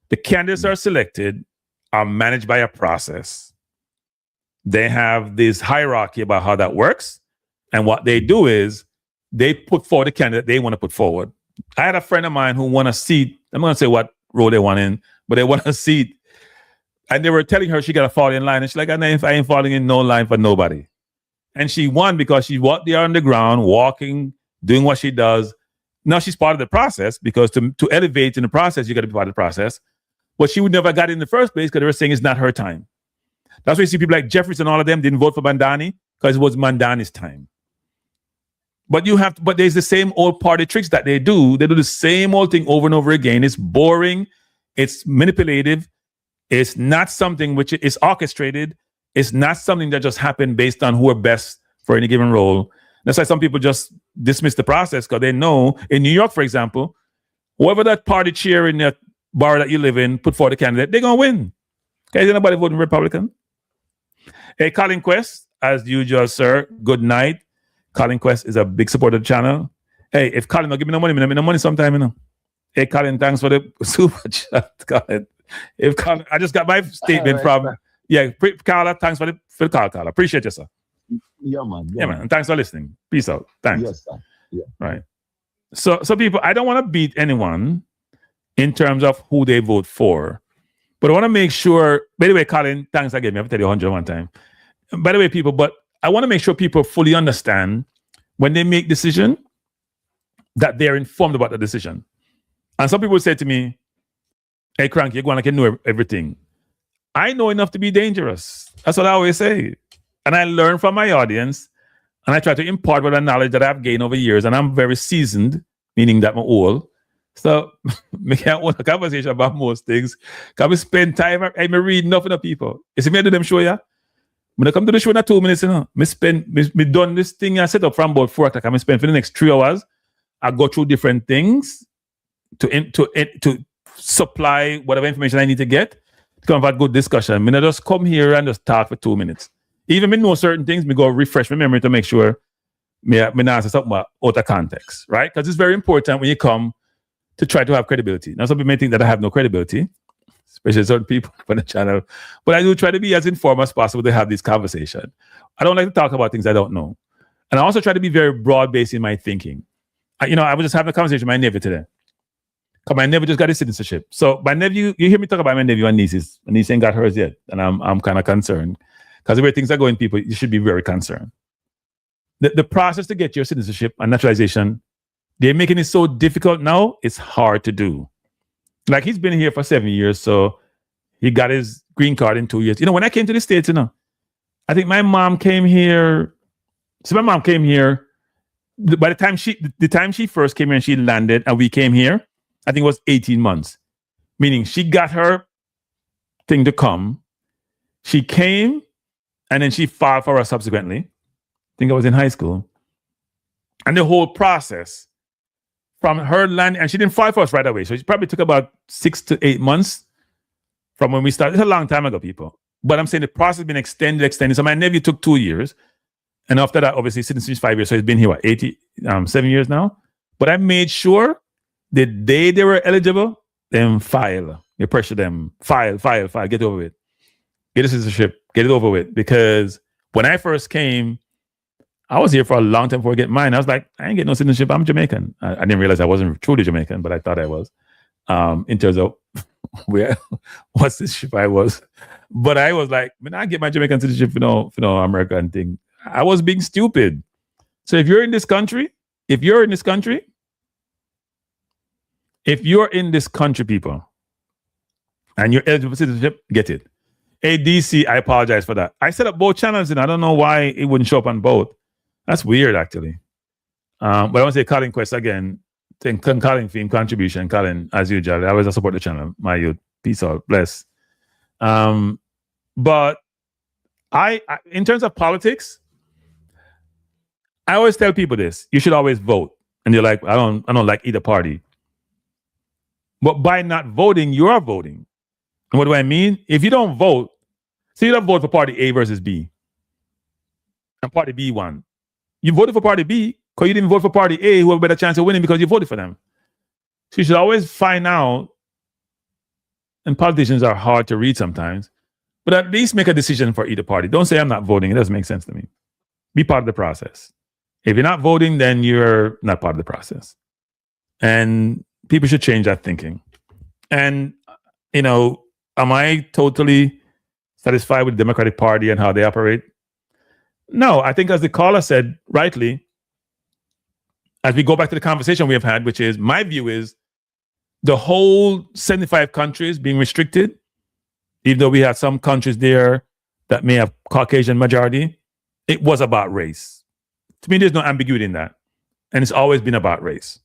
The candidates are selected, are managed by a process. They have this hierarchy about how that works. And what they do is they put forward the candidate they want to put forward. I had a friend of mine who won a seat. I'm not going to say what role they won in, but they won a seat. And they were telling her she got to fall in line. And she's like, I ain't falling in no line for nobody. And she won because she walked there on the ground, walking, doing what she does. Now she's part of the process, because to elevate in the process, you got to be part of the process. But she would never got in the first place because they were saying it's not her time. That's why you see people like Jeffries and all of them didn't vote for Mandani, because it was Mandani's time. But there's the same old party tricks that they do. They do the same old thing over and over again. It's boring. It's manipulative. It's not something which is orchestrated. It's not something that just happened based on who are best for any given role. That's why some people just dismiss the process, because they know in New York, for example, whoever that party chair in that bar that you live in put forward a candidate, they're going to win. Okay, is anybody voting Republican? Hey, Colin Quest, as usual, sir, good night. Colin Quest is a big supporter of the channel. Hey, if Colin don't give me no money, no money sometime, you know. Hey, Colin, thanks for the super chat, Colin. If Colin, I just got my statement right, from, Carla, thanks for the call, Carla. Appreciate you, sir. Yeah, man. Yeah, man. And thanks for listening. Peace out. Thanks. Yes, sir. Yeah. Right. So people, I don't want to beat anyone in terms of who they vote for, but I want to make sure, by the way, Colin, thanks again. I have to tell you 100 one time. By the way, people, but I want to make sure people fully understand when they make decision that they're informed about the decision. And some people say to me, hey, Cranky, you're going like you know everything. I know enough to be dangerous. That's what I always say. And I learn from my audience, and I try to impart what the knowledge that I've gained over years. And I'm very seasoned, meaning that I'm old. So we can't want a conversation about most things. Can we spend time? I read enough of the people. You see me do them show ya? When I come to the show in 2 minutes, you know, me done this thing I set up from about 4 o'clock. I spend for the next 3 hours. I go through different things to supply whatever information I need to get to come have a good discussion. I just come here and just talk for 2 minutes. Even me know certain things, me go refresh my memory to make sure me not say something out of context, right? Because it's very important when you come to try to have credibility. Now, some people may think that I have no credibility, especially certain people on the channel, but I do try to be as informed as possible to have this conversation. I don't like to talk about things I don't know. And I also try to be very broad-based in my thinking. I was just having a conversation with my nephew today. Because my nephew just got his citizenship. So my nephew, you hear me talk about my nephew and nieces. My niece ain't got hers yet. And I'm kind of concerned. Because the way things are going, people, you should be very concerned. The process to get your citizenship and naturalization, they're making it so difficult now, it's hard to do. Like, he's been here for 7 years, so he got his green card in 2 years. When I came to the States, I think my mom came here. So my mom came here, by the time she first came here and she landed and we came here, I think it was 18 months. Meaning she got her thing to come. She came, and then she filed for us subsequently. I think I was in high school. And the whole process from her land, and she didn't file for us right away. So it probably took about 6 to 8 months from when we started. It's a long time ago, people. But I'm saying the process has been extended. So my nephew took 2 years. And after that, obviously, citizenship 5 years. So he's been here, 7 years now. But I made sure the day they were eligible, then file. You pressure them, file, get over it. Get a citizenship, get it over with. Because when I first came, I was here for a long time before I get mine. I was like, I ain't getting no citizenship. I'm Jamaican. I didn't realize I wasn't truly Jamaican, but I thought I was. In terms of what citizenship I was. But I was like, I get my Jamaican citizenship for no American thing. I was being stupid. So if you're in this country, if you're in this country, people, and you're eligible for citizenship, get it. ADC, I apologize for that. I set up both channels, and I don't know why it wouldn't show up on both. That's weird, actually. But I want to say Colin Quest again. Thank Colin theme contribution. Colin, as usual, I always support the channel. My youth, peace out, bless. But I, in terms of politics, I always tell people this: you should always vote. And you're like, I don't like either party. But by not voting, you are voting. And what do I mean? If you don't vote, so you don't vote for party A versus B, and party B won. You voted for party B because you didn't vote for party A, who have a better chance of winning because you voted for them. So you should always find out, and politicians are hard to read sometimes, but at least make a decision for either party. Don't say I'm not voting. It doesn't make sense to me. Be part of the process. If you're not voting, then you're not part of the process. And people should change that thinking. And, am I totally satisfied with the Democratic Party and how they operate? No, I think as the caller said rightly, as we go back to the conversation we have had, which is, my view is the whole 75 countries being restricted, even though we have some countries there that may have Caucasian majority, it was about race. To me, there's no ambiguity in that. And it's always been about race.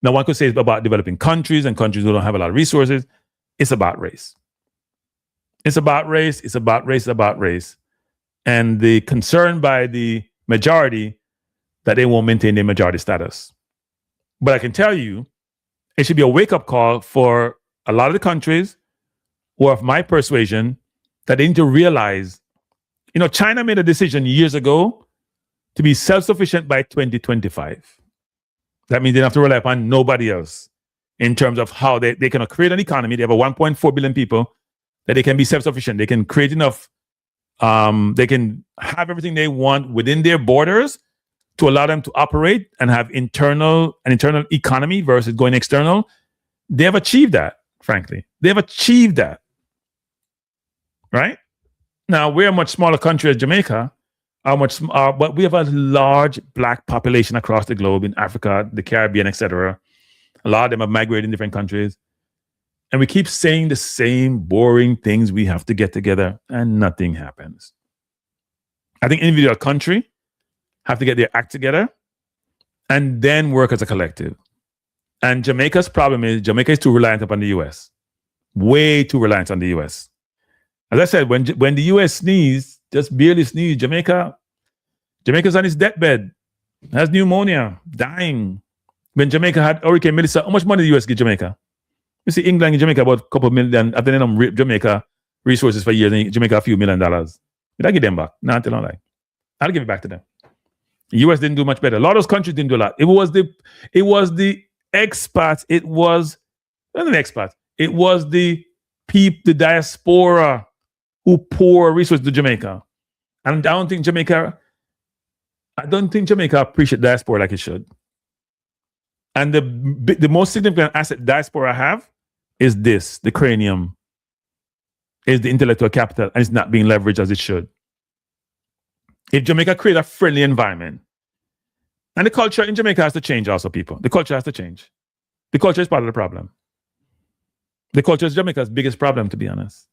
Now, one could say it's about developing countries and countries who don't have a lot of resources. It's about race. It's about race. It's about race. It's about race. And the concern by the majority that they won't maintain their majority status. But I can tell you, it should be a wake-up call for a lot of the countries who are of my persuasion that they need to realize, China made a decision years ago to be self-sufficient by 2025. That means they don't have to rely upon nobody else in terms of how they can create an economy. They have a 1.4 billion people that they can be self-sufficient. They can create enough, they can have everything they want within their borders to allow them to operate and have an internal economy versus going external. They have achieved that, frankly. They have achieved that. Right? Now, we're a much smaller country as Jamaica, but we have a large Black population across the globe, in Africa, the Caribbean, etc. A lot of them have migrated in different countries. And we keep saying the same boring things. We have to get together, and nothing happens. I think individual country have to get their act together and then work as a collective. And Jamaica's problem is Jamaica is too reliant upon the U.S. Way too reliant on the U.S. As I said, when the U.S. sneezed, just barely sneezed, Jamaica's on its deathbed, has pneumonia, dying. When Jamaica had Hurricane Melissa, how much money did the U.S. give Jamaica? You see England and Jamaica about a couple million, after them rip Jamaica resources for years, and Jamaica a few $1 million. Did I give them back? No, until now. I'll give it back to them. The US didn't do much better. A lot of those countries didn't do a lot. It was the expats. It was not the expats. It was the diaspora who pour resources to Jamaica. And I don't think Jamaica appreciates diaspora like it should. And the most significant asset diaspora have is the cranium, is the intellectual capital, and it's not being leveraged as it should. If Jamaica create a friendly environment, and the culture in Jamaica has to change also, people. The culture has to change. The culture is part of the problem. The culture is Jamaica's biggest problem, to be honest.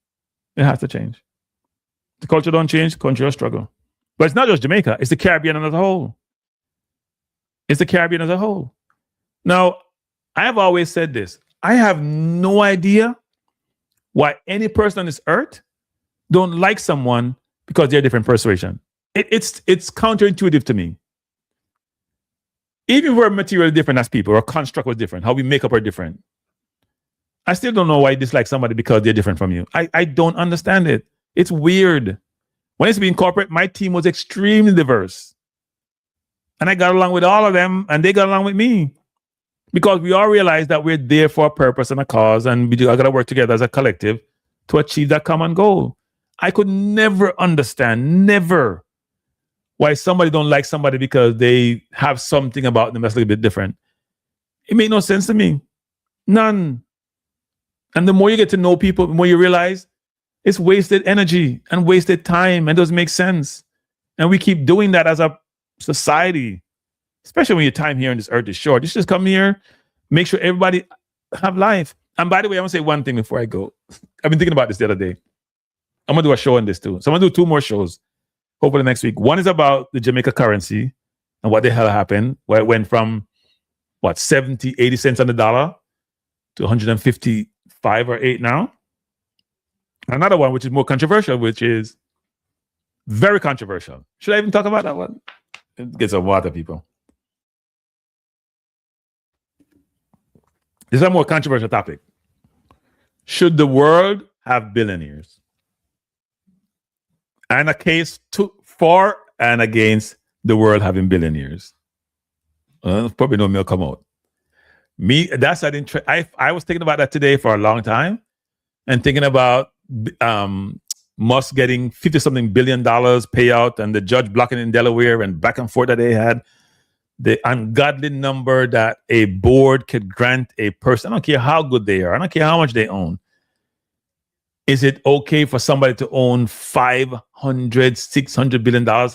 It has to change. The culture don't change, country will struggle. But it's not just Jamaica, it's the Caribbean as a whole. It's the Caribbean as a whole. Now, I have always said this. I have no idea why any person on this earth don't like someone because they're a different persuasion. It's counterintuitive to me. Even if we're materially different as people, our construct was different, how we make up are different. I still don't know why you dislike somebody because they're different from you. I don't understand it. It's weird. When I used to be in corporate, my team was extremely diverse. And I got along with all of them, and they got along with me. Because we all realize that we're there for a purpose and a cause, and we got to work together as a collective to achieve that common goal. I could never understand, why somebody don't like somebody because they have something about them that's a little bit different. It made no sense to me. None. And the more you get to know people, the more you realize it's wasted energy and wasted time and doesn't make sense. And we keep doing that as a society. especially when your time here on this earth is short. You should just come here, make sure everybody have life. And by the way, I want to say one thing before I go. I've been thinking about this the other day. I'm going to do a show on this too. So I'm going to do 2 more shows, hopefully next week. One is about the Jamaica currency and what the hell happened, where it went from, 70, 80 cents on the dollar to 155 or 8 now. Another one, which is more controversial, which is very controversial. Should I even talk about that one? Get some water, people. This is a more controversial topic. Should the world have billionaires? And a case for and against the world having billionaires. Probably no meal come out. That's an interest. I was thinking about that today for a long time, and thinking about Musk getting $50-something billion payout, and the judge blocking in Delaware, and back and forth that they had. The ungodly number that a board could grant a person. I don't care how good they are. I don't care how much they own. Is it okay for somebody to own $500, $600 billion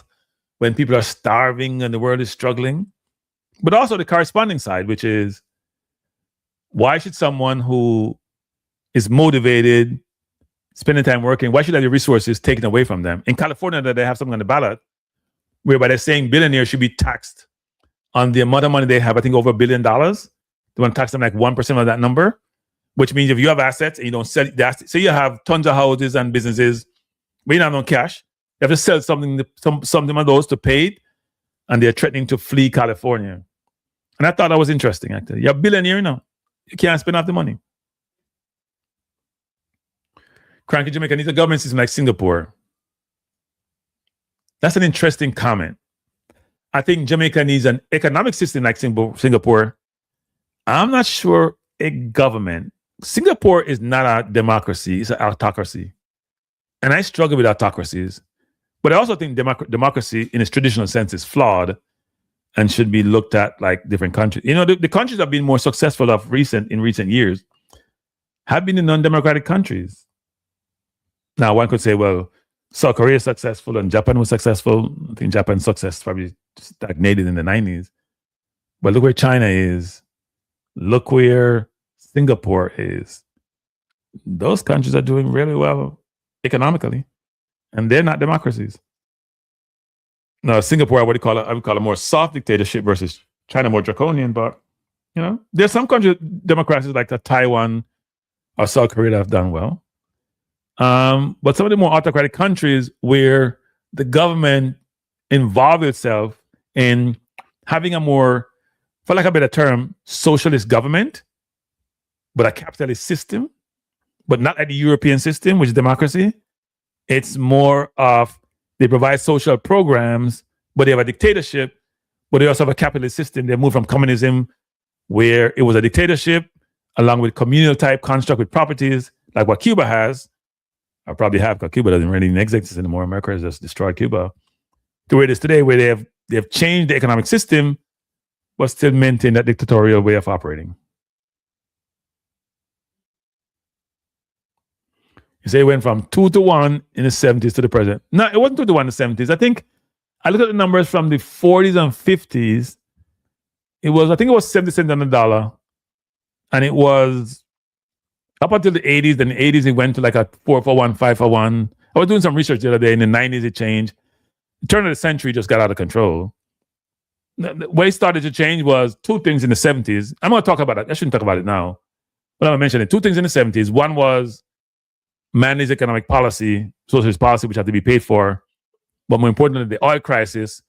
when people are starving and the world is struggling? But also the corresponding side, which is, why should someone who is motivated, spending time working, why should have the resources taken away from them? In California, they have something on the ballot whereby they're saying billionaires should be taxed on the amount of money they have. I think over $1 billion. They want to tax them like 1% of that number, which means if you have assets and you don't sell the assets, so you have tons of houses and businesses, but you don't have no cash, you have to sell something of those to pay it, and they're threatening to flee California. And I thought that was interesting, actually. You're a billionaire now. You can't spend off the money. Cranky Jamaica needs a government system like Singapore. That's an interesting comment. I think Jamaica needs an economic system like Singapore. I'm not sure a government. Singapore is not a democracy. It's an autocracy. And I struggle with autocracies. But I also think democracy in its traditional sense is flawed and should be looked at like different countries. You know, the countries that have been more successful in recent years have been the non-democratic countries. Now, one could say, well, South Korea is successful and Japan was successful. I think Japan's success probably stagnated in the 90s. But look where China is. Look where Singapore is. Those countries are doing really well economically, and they're not democracies. Now, Singapore, I would call it more soft dictatorship versus China more draconian. But you know, there's some countries, democracies like Taiwan or South Korea that have done well. But some of the more autocratic countries where the government involved itself in having a more, for lack of a better term, socialist government, but a capitalist system, but not like the European system, which is democracy. It's more of they provide social programs, but they have a dictatorship, but they also have a capitalist system. They moved from communism, where it was a dictatorship, along with communal type construct with properties, like what Cuba has. I probably have, because Cuba doesn't really exist anymore. America has just destroyed Cuba. To where it is today, where they have changed the economic system, but still maintain that dictatorial way of operating. You say it went from 2-1 in the 70s to the present. No, it wasn't 2-1 in the 70s. I think I looked at the numbers from the 40s and 50s. I think it was 70 cents on the dollar. And it was up until the 80s. Then the 80s, it went to like a 4-for-1, 5-for-1. I was doing some research the other day. In the 90s, it changed. The turn of the century just got out of control. The way it started to change was 2 things in the 70s. I'm going to talk about it. I shouldn't talk about it now. But I'm going to mention it. 2 things in the 70s. One was managed economic policy, socialist policy, which had to be paid for. But more importantly, the oil crisis,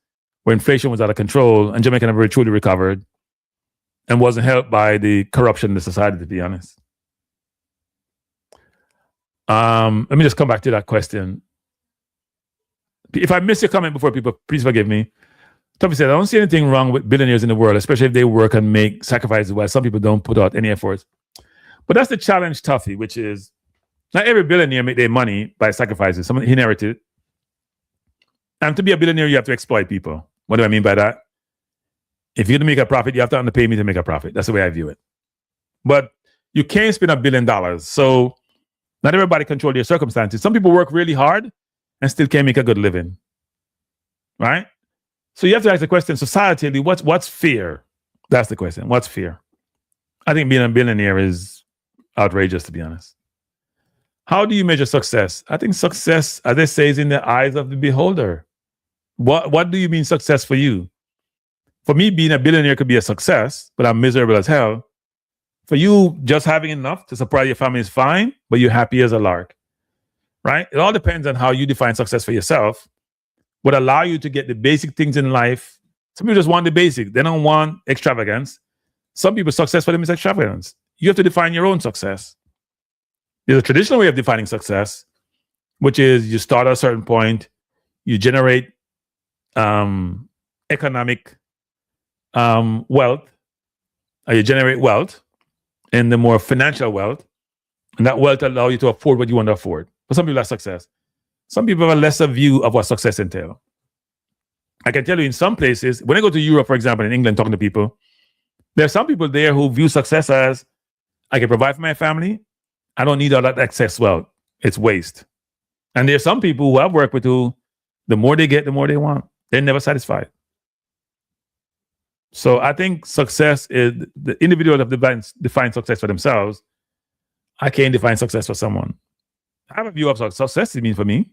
where inflation was out of control, and Jamaica never truly recovered and wasn't helped by the corruption in the society, to be honest. Let me just come back to that question. If I missed your comment before, people, please forgive me. Tuffy said, I don't see anything wrong with billionaires in the world, especially if they work and make sacrifices while some people don't put out any efforts. But that's the challenge, Tuffy, which is not every billionaire make their money by sacrifices. Someone inherited. And to be a billionaire, you have to exploit people. What do I mean by that? If you're to make a profit, you have to underpay me to make a profit. That's the way I view it. But you can't spend $1 billion. So not everybody control their circumstances. Some people work really hard and still can't make a good living. Right? So you have to ask the question, societally, what's fear? That's the question. What's fear? I think being a billionaire is outrageous, to be honest. How do you measure success? I think success, as they say, is in the eyes of the beholder. What do you mean success for you? For me, being a billionaire could be a success, but I'm miserable as hell. For you, just having enough to support your family is fine, but you're happy as a lark, right? It all depends on how you define success for yourself. Would allow you to get the basic things in life. Some people just want the basic. They don't want extravagance. Some people, success for them is extravagance. You have to define your own success. There's a traditional way of defining success, which is you start at a certain point, you generate economic wealth, or you generate wealth, and the more financial wealth, and that wealth allow you to afford what you want to afford. For some people, that's success. Some people have a lesser view of what success entails. I can tell you in some places, when I go to Europe, for example, in England, talking to people, there are some people there who view success as, I can provide for my family, I don't need all that excess wealth. It's waste. And there are some people who I've worked with who, the more they get, the more they want. They're never satisfied. So I think success is the individual that defines success for themselves. I can't define success for someone. I have a view of success. It means for me.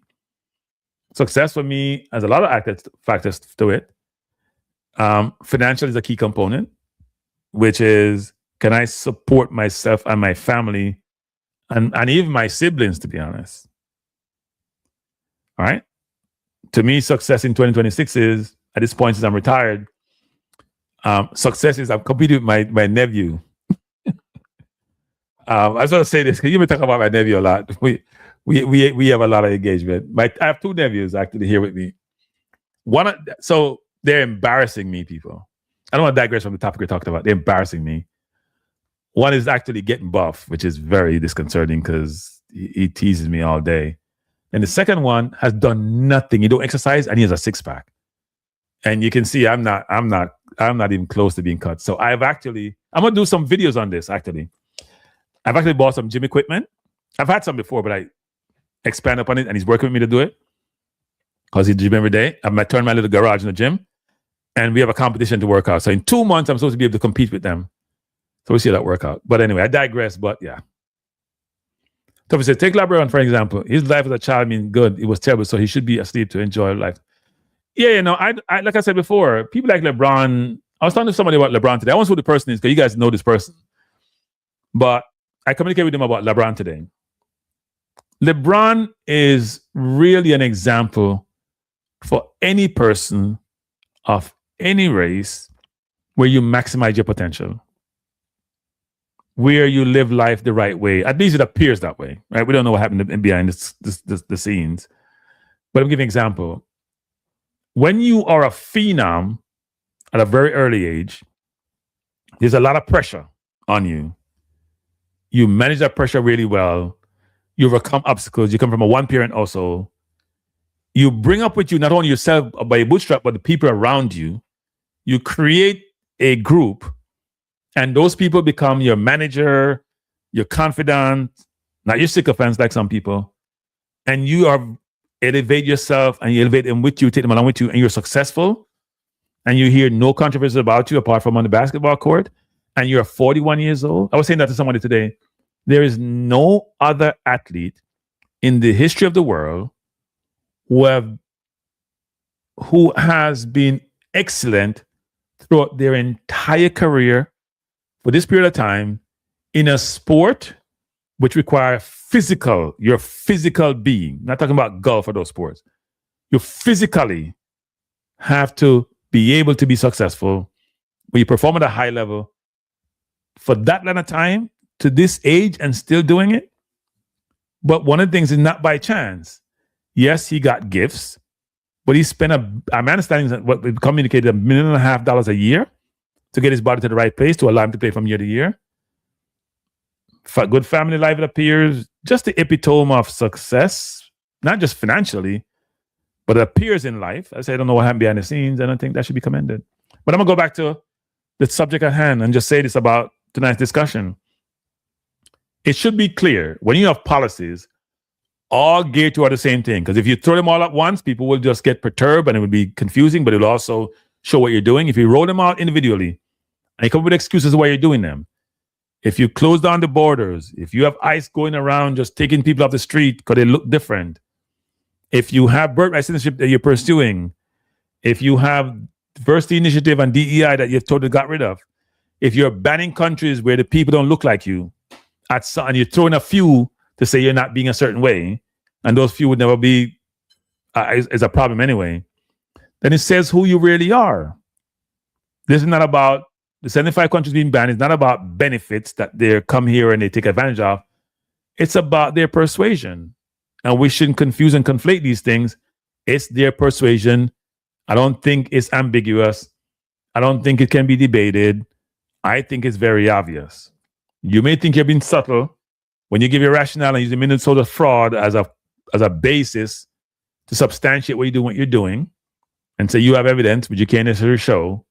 Success for me has a lot of factors to it. Financial is a key component, which is, can I support myself and my family and even my siblings, to be honest? All right. To me, success in 2026 is, at this point, since I'm retired, success is I'm competing with my nephew. I was going to say this because you've been talking about my nephew a lot. We have a lot of engagement. I have two nephews actually here with me. So they're embarrassing me, people. I don't want to digress from the topic we talked about. They're embarrassing me. One is actually getting buff, which is very disconcerting because he teases me all day. And the second one has done nothing. He don't exercise and he has a six-pack. And you can see I'm not even close to being cut. So I'm gonna do some videos on this actually. I've actually bought some gym equipment. I've had some before, but I expand upon it and he's working with me to do it. Because he gym every day. I turn my little garage in the gym and we have a competition to work out. So in 2 months, I'm supposed to be able to compete with them. So we'll see that work out. But anyway, I digress, but yeah. So if we say, take LeBron, for example, his life as a child means good. It was terrible, so he should be asleep to enjoy life. Yeah, I like I said before, people like LeBron, I was talking to somebody about LeBron today. I want to know who the person is because you guys know this person. But I communicated with him about LeBron today. LeBron is really an example for any person of any race where you maximize your potential, where you live life the right way. At least it appears that way, right? We don't know what happened behind the scenes. But I'll give you an example. When you are a phenom at a very early age, there's a lot of pressure on you. You manage that pressure really well. You overcome obstacles. You come from a one-parent household. You bring up with you not only yourself by your bootstrap, but the people around you. You create a group, and those people become your manager, your confidant, not your sycophants like some people. And you elevate yourself and you elevate them with you, take them along with you, and you're successful. And you hear no controversy about you apart from on the basketball court. And you're 41 years old. I was saying that to somebody today. There is no other athlete in the history of the world who has been excellent throughout their entire career for this period of time in a sport which requires your physical being. I'm not talking about golf or those sports. You physically have to be able to be successful when you perform at a high level for that length of time to this age and still doing it. But one of the things is not by chance. Yes, he got gifts, but he spent I'm understanding that what we've communicated $1.5 million a year to get his body to the right place to allow him to play from year to year. For good family life, it appears just the epitome of success, not just financially, but it appears in life. I say I don't know what happened behind the scenes. I don't think that should be commended. But I'm gonna go back to the subject at hand and just say this about tonight's discussion. It should be clear when you have policies all geared toward the same thing. Because if you throw them all at once, people will just get perturbed and it would be confusing, but it'll also show what you're doing. If you roll them out individually and you come up with excuses why you're doing them, if you close down the borders, if you have ICE going around just taking people off the street because they look different, if you have birthright citizenship that you're pursuing, if you have diversity initiative and DEI that you've totally got rid of, if you're banning countries where the people don't look like you, and you're throwing a few to say you're not being a certain way, and those few would never be is a problem anyway, then it says who you really are. This is not about the 75 countries being banned. It's not about benefits that they come here and they take advantage of. It's about their persuasion. And we shouldn't confuse and conflate these things. It's their persuasion. I don't think it's ambiguous. I don't think it can be debated. I think it's very obvious. You may think you're being subtle when you give your rationale and use the Minnesota fraud as a basis to substantiate what you're doing and say you have evidence, but you can't necessarily show.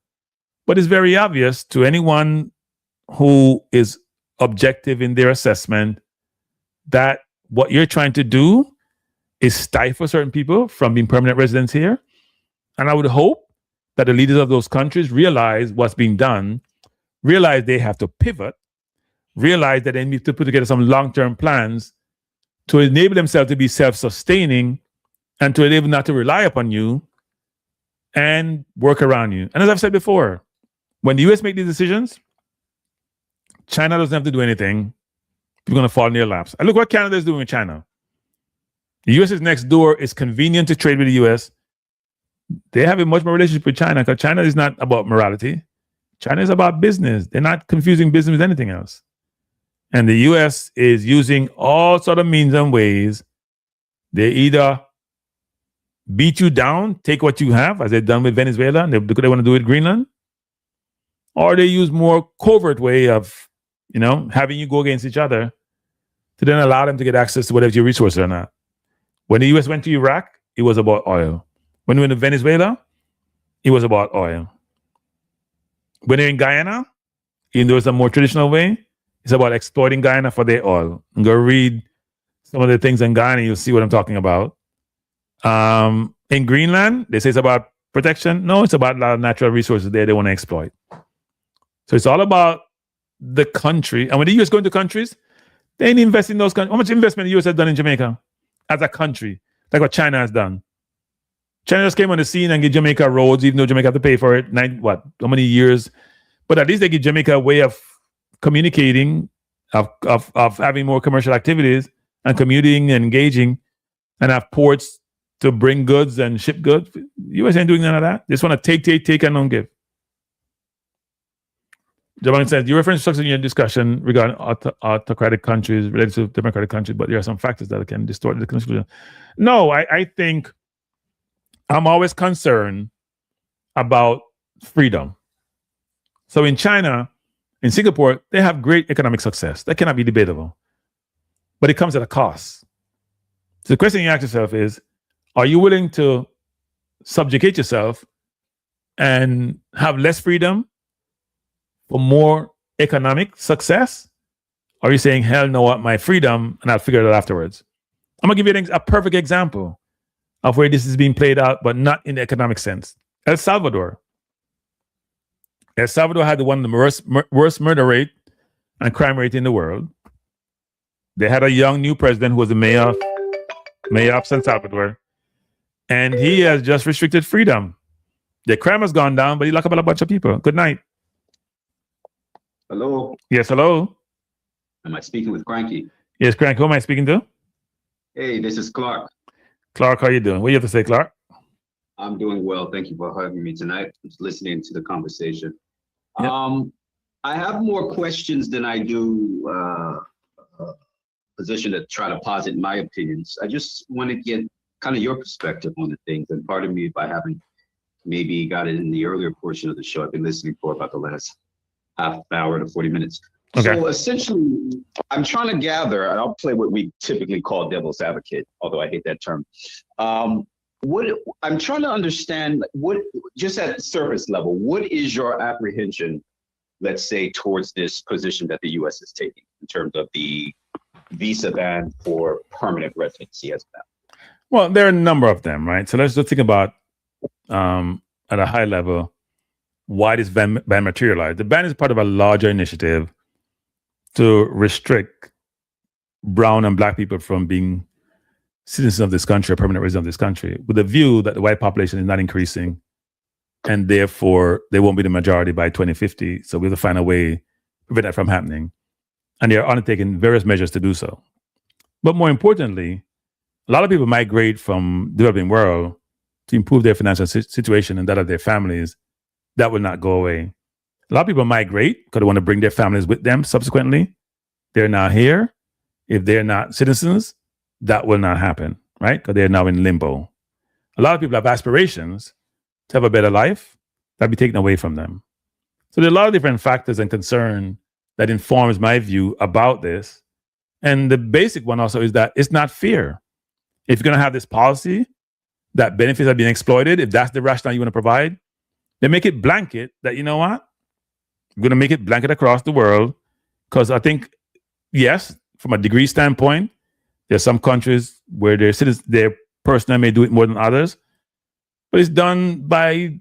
But it's very obvious to anyone who is objective in their assessment that what you're trying to do is stifle certain people from being permanent residents here. And I would hope that the leaders of those countries realize what's being done, realize they have to pivot, realize that they need to put together some long-term plans to enable themselves to be self-sustaining and to enable not to rely upon you and work around you. And as I've said before, when the US make these decisions, China doesn't have to do anything. People are going to fall in their laps. And look what Canada is doing with China. The US is next door. It's convenient to trade with the US. They have a much more relationship with China because China is not about morality. China is about business. They're not confusing business with anything else. And the US is using all sort of means and ways. They either beat you down, take what you have, as they've done with Venezuela, and they want to do it with Greenland, or they use more covert way of, having you go against each other to then allow them to get access to whatever your resources are not. When the US went to Iraq, it was about oil. When we went to Venezuela, it was about oil. When they're in Guyana, even though it's a more traditional way, it's about exploiting Guyana for their oil. And go read some of the things in Guyana, you'll see what I'm talking about. In Greenland, they say it's about protection. No, it's about a lot of natural resources there they want to exploit. So it's all about the country. And when the US go into countries, they ain't invest in those countries. How much investment the US has done in Jamaica as a country? Like what China has done. China just came on the scene and gave Jamaica roads, even though Jamaica have to pay for it. How many years? But at least they give Jamaica a way of communicating, of having more commercial activities and commuting and engaging, and have ports to bring goods and ship goods. US ain't doing none of that. They just want to take and don't give. Jabang says, you reference structure in your discussion regarding autocratic countries related to democratic countries, but there are some factors that can distort the conclusion. No, I think I'm always concerned about freedom. So in China, in Singapore, they have great economic success. That cannot be debatable. But it comes at a cost. So the question you ask yourself is, are you willing to subjugate yourself and have less freedom for more economic success? Or are you saying, hell no, I want my freedom and I'll figure it out afterwards? I'm going to give you a perfect example of where this is being played out, but not in the economic sense. El Salvador. El Salvador had one of the worst murder rate and crime rate in the world. They had a young new president who was the mayor of San Salvador. And he has just restricted freedom. The crime has gone down, but he locked up a bunch of people. Good night. Hello. Yes, hello. Am I speaking with Cranky? Yes, Cranky. Who am I speaking to? Hey, this is Clark. Clark, how you doing? What do you have to say, Clark? I'm doing well. Thank you for having me tonight. Just listening to the conversation. Yep. I have more questions than I do position to try to posit my opinions. I just want to get kind of your perspective on the things. And pardon me if I haven't maybe got it in the earlier portion of the show. I've been listening for about the last half hour to 40 minutes. Okay. So essentially, I'm trying to gather, and I'll play what we typically call devil's advocate, although I hate that term. What I'm trying to understand, just at the surface level, what is your apprehension, let's say, towards this position that the U.S. is taking in terms of the visa ban for permanent residency as well? Well, there are a number of them, right? So let's just think about at a high level why this ban materialized. The ban is part of a larger initiative to restrict brown and black people from being citizens of this country or permanent residents of this country, with the view that the white population is not increasing and therefore they won't be the majority by 2050. So we have to find a way to prevent that from happening. And they are undertaking various measures to do so. But more importantly, a lot of people migrate from the developing world to improve their financial situation and that of their families. That will not go away. A lot of people migrate because they want to bring their families with them subsequently. They're now here. If they're not citizens, that will not happen, right? Because they're now in limbo. A lot of people have aspirations to have a better life that'll be taken away from them. So there are a lot of different factors and concern that informs my view about this. And the basic one also is that it's not fair. If you're going to have this policy that benefits are being exploited, if that's the rationale you want to provide, then make it blanket that, you know what? I'm going to make it blanket across the world because I think, yes, from a degree standpoint, there's some countries where their personnel may do it more than others, but it's done by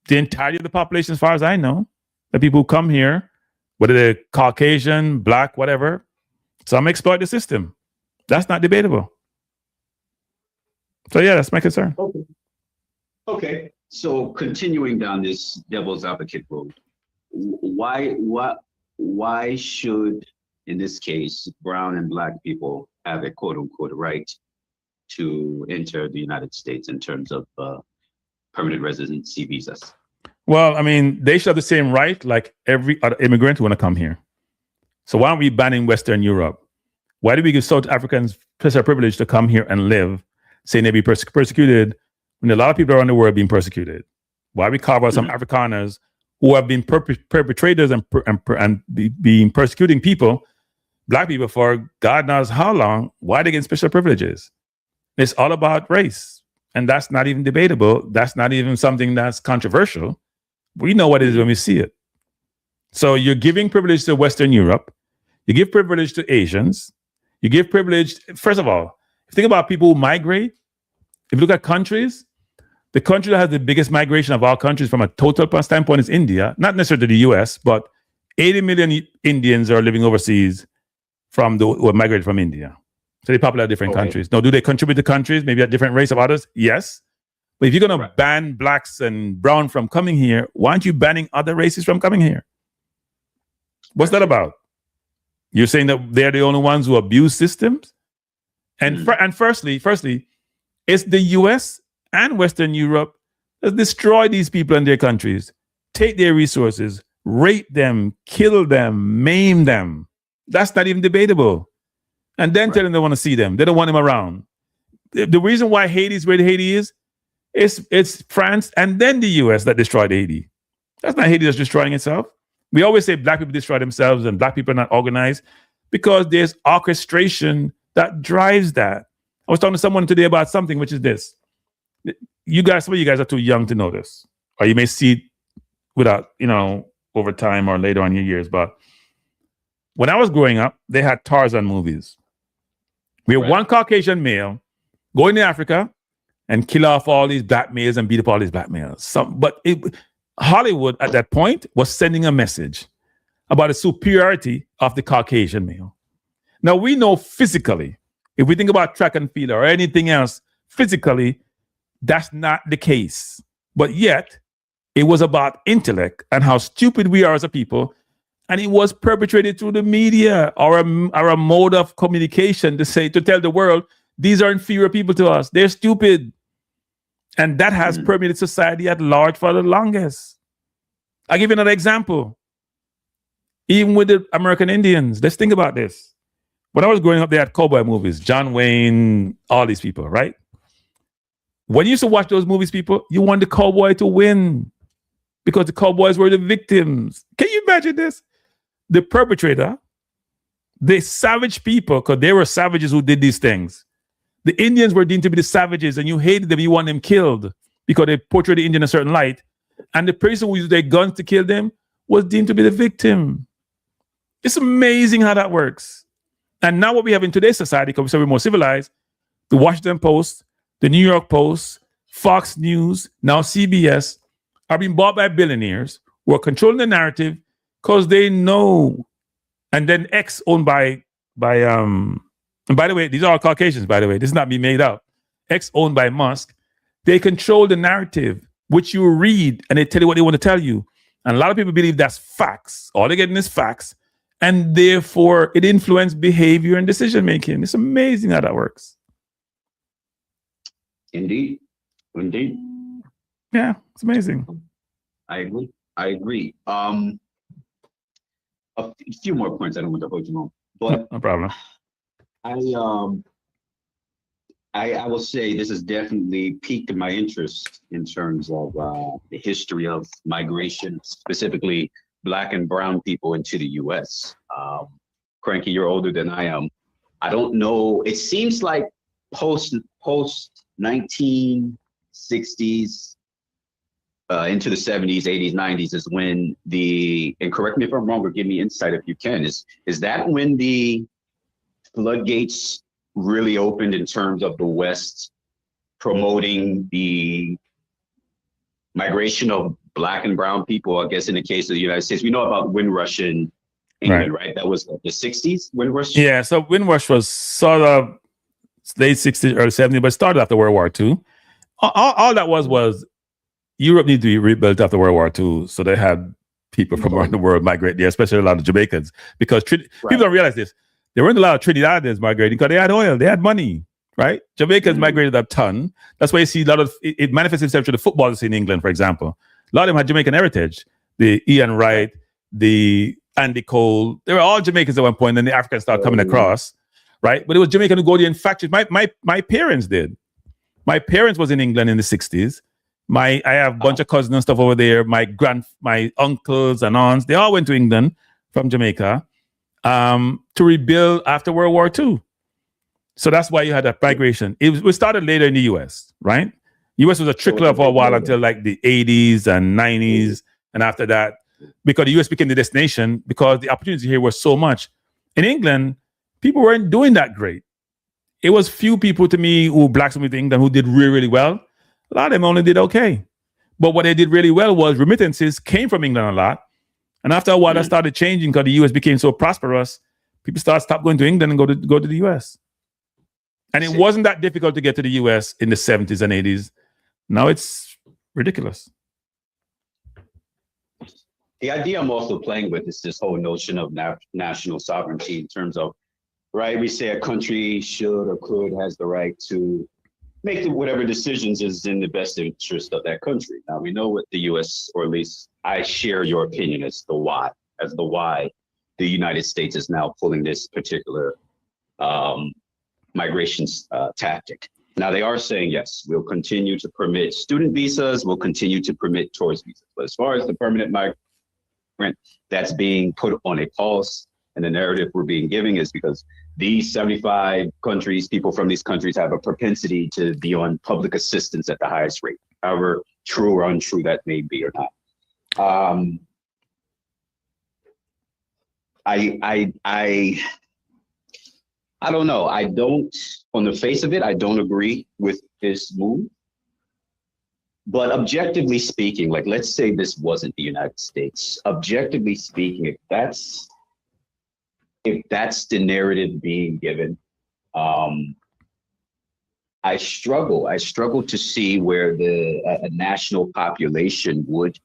the entirety of the population, as far as I know. The people who come here, whether they're Caucasian, black, whatever, some exploit the system. That's not debatable. So yeah, that's my concern. Okay. So continuing down this devil's advocate road, why should, in this case, brown and black people have a quote unquote right to enter the United States in terms of permanent residency visas? Well, I mean, they should have the same right like every other immigrant who want to come here. So why aren't we banning Western Europe? Why do we give South Africans special privilege to come here and live, saying they be persecuted when a lot of people around the world are being persecuted? Why we carve out some Afrikaners who have been perpetrators and being persecuting people, black people, for God knows how long? Why they get special privileges? It's all about race. And that's not even debatable. That's not even something that's controversial. We know what it is when we see it. So you're giving privilege to Western Europe. You give privilege to Asians. You give privilege, first of all, if you think about people who migrate, if you look at countries, the country that has the biggest migration of all countries from a total standpoint is India, not necessarily the US, but 80 million Indians are living overseas who migrated from India. So they populate different countries. Now, do they contribute to countries, maybe at different rates of others? Yes. But if you're going to ban blacks and brown from coming here, why aren't you banning other races from coming here? What's that about? You're saying that they're the only ones who abuse systems? And firstly, it's the US and Western Europe that destroy these people in their countries, take their resources, rape them, kill them, maim them. That's not even debatable. And then tell them they want to see them. They don't want them around. The reason why Haiti is where Haiti is, it's France and then the US that destroyed Haiti. That's not Haiti that's destroying itself. We always say black people destroy themselves and black people are not organized because there's orchestration that drives that. I was talking to someone today about something, which is this. Some of you guys are too young to know this, or you may see it without, over time or later on in your years. But when I was growing up, they had Tarzan movies. We had one Caucasian male go into Africa and kill off all these black males and beat up all these black males. Hollywood at that point was sending a message about the superiority of the Caucasian male. Now we know physically, if we think about track and field or anything else, physically, that's not the case. But yet, it was about intellect and how stupid we are as a people. And it was perpetrated through the media or a mode of communication to tell the world, these are inferior people to us. They're stupid. And that has permeated society at large for the longest. I'll give you another example. Even with the American Indians, let's think about this. When I was growing up, they had cowboy movies, John Wayne, all these people, right? When you used to watch those movies, people, you want the cowboy to win because the cowboys were the victims. Can you imagine this? The perpetrator, the savage people, because they were savages who did these things. The Indians were deemed to be the savages and you hated them, you want them killed because they portrayed the Indian in a certain light. And the person who used their guns to kill them was deemed to be the victim. It's amazing how that works. And now what we have in today's society, because we're more civilized, the Washington Post, the New York Post, Fox News, now CBS, are being bought by billionaires who are controlling the narrative because they know. And then X owned by and by the way, these are all Caucasians, by the way. This is not being made up. X owned by Musk. They control the narrative, which you read, and they tell you what they want to tell you. And a lot of people believe that's facts. All they're getting is facts. And therefore, it influences behavior and decision making. It's amazing how that works. Indeed. Indeed. Yeah, it's amazing. I agree. A few more points. I don't want to hold you long, but no problem. I will say this has definitely piqued my interest in terms of the history of migration, specifically Black and brown people into the U.S. Cranky, you're older than I am. I don't know. It seems like post 1960s into the 70s, 80s, 90s is when and correct me if I'm wrong, or give me insight if you can, is that when the floodgates really opened in terms of the West promoting the migration of Black and brown people? I guess in the case of the United States, we know about Windrush in England, right? That was the 60s, Windrush? Yeah, so Windrush was sort of late 60s, early 70s, but started after World War II. All that was Europe needed to be rebuilt after World War II, so they had people from around the world migrate there, especially a lot of Jamaicans, because people don't realize this. There weren't a lot of Trinidadians migrating because they had oil, they had money, right? Jamaicans migrated a ton. That's why you see a lot of it manifests itself to the footballers in England, for example. A lot of them had Jamaican heritage. The Ian Wright, the Andy Cole, they were all Jamaicans at one point, and then the Africans started coming across, right? But it was Jamaican who go there in factories. My parents did. My parents was in England in the 60s. I have a bunch of cousins and stuff over there. My uncles and aunts, they all went to England from Jamaica to rebuild after World War II. So that's why you had that migration. We started later in the US, right? US was a trickler for a while until like the 80s and 90s. And after that, because the US became the destination, because the opportunities here were so much. In England, people weren't doing that great. It was few people to me who Blacks moved to England who did really, really well. A lot of them only did okay. But what they did really well was remittances came from England a lot. And after a while, that started changing because the US became so prosperous. People stopped going to England and go to the US. And it wasn't that difficult to get to the US in the 70s and 80s. Now it's ridiculous. The idea I'm also playing with is this whole notion of national sovereignty in terms of, right, we say a country should or could has the right to make whatever decisions is in the best interest of that country. Now we know what the US, or at least I share your opinion as the why the United States is now pulling this particular migration tactic. Now they are saying, yes, we'll continue to permit student visas, we'll continue to permit tourist visas. But as far as the permanent migrant, that's being put on a pause, and the narrative we're being given is because these 75 countries, people from these countries have a propensity to be on public assistance at the highest rate, however true or untrue that may be or not. I don't know. On the face of it, I don't agree with this move. But objectively speaking, like, let's say this wasn't the United States. Objectively speaking, if that's the narrative being given, I struggle to see where a national population would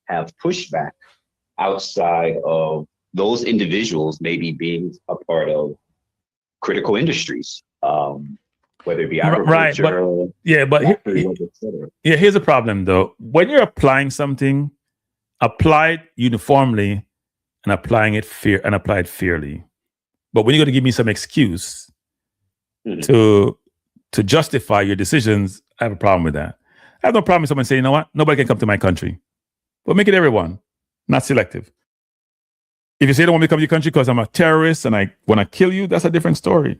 have pushback outside of those individuals maybe being a part of critical industries, whether it be agriculture, right? But here's the problem though. When you're applying something, apply it uniformly and apply it fairly. But when you're going to give me some excuse to justify your decisions, I have a problem with that. I have no problem with someone saying, you know what, nobody can come to my country. But make it everyone, not selective. If you say you don't want me to come to your country because I'm a terrorist and I want to kill you, that's a different story.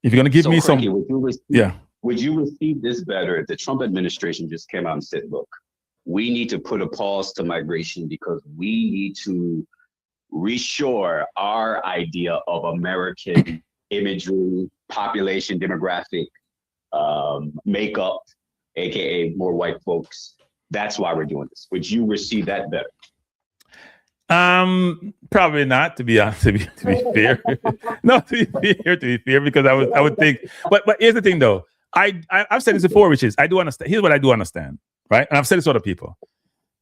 If you're going to give me Frankie, would you receive this better if the Trump administration just came out and said, look, we need to put a pause to migration because we need to reshore our idea of American imagery, population, demographic, makeup, aka more white folks. That's why we're doing this. Would you receive that better? Probably not, to be honest, to be fair. No, to be fair, because I would think, but here's the thing though. I've said this before, which is I do understand. Here's what I do understand, right? And I've said this to other people.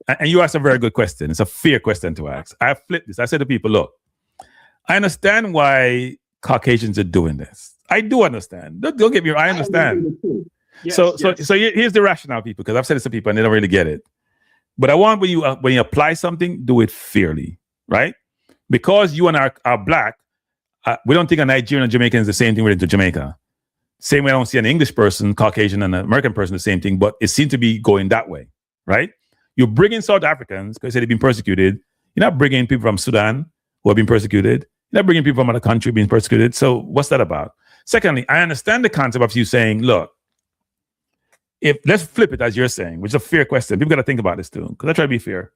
And you asked a very good question. It's a fair question to ask. I flipped this. I said to people, look, I understand why Caucasians are doing this. I do understand. Don't get me wrong. I understand. Yes, So yes. here's the rationale, people, because I've said this to people and they don't really get it. But I want when you apply something, do it fairly, right? Because you and I are black, we don't think a Nigerian and Jamaican is the same thing related to Jamaica. Same way I don't see an English person, Caucasian, and an American person the same thing, but it seems to be going that way, right? You bring in South Africans because they've been persecuted. You're not bringing people from Sudan who have been persecuted. You're not bringing people from other countries being persecuted. So what's that about? Secondly, I understand the concept of you saying, look, let's flip it as you're saying, which is a fair question. People got to think about this too, because I try to be fair.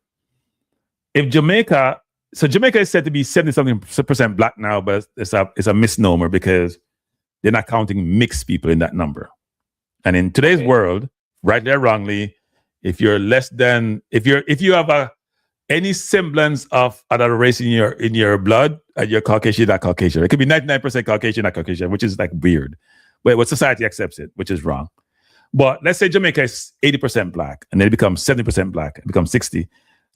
If Jamaica is said to be 70-something% black now, but it's a misnomer because they're not counting mixed people in that number. And in today's world, rightly or wrongly, if you're if you have any semblance of another race in your blood, you're Caucasian, you're not Caucasian. It could be 99% Caucasian, not Caucasian, which is like weird. But society accepts it, which is wrong. But let's say Jamaica is 80% black, and then it becomes 70% black, it becomes 60.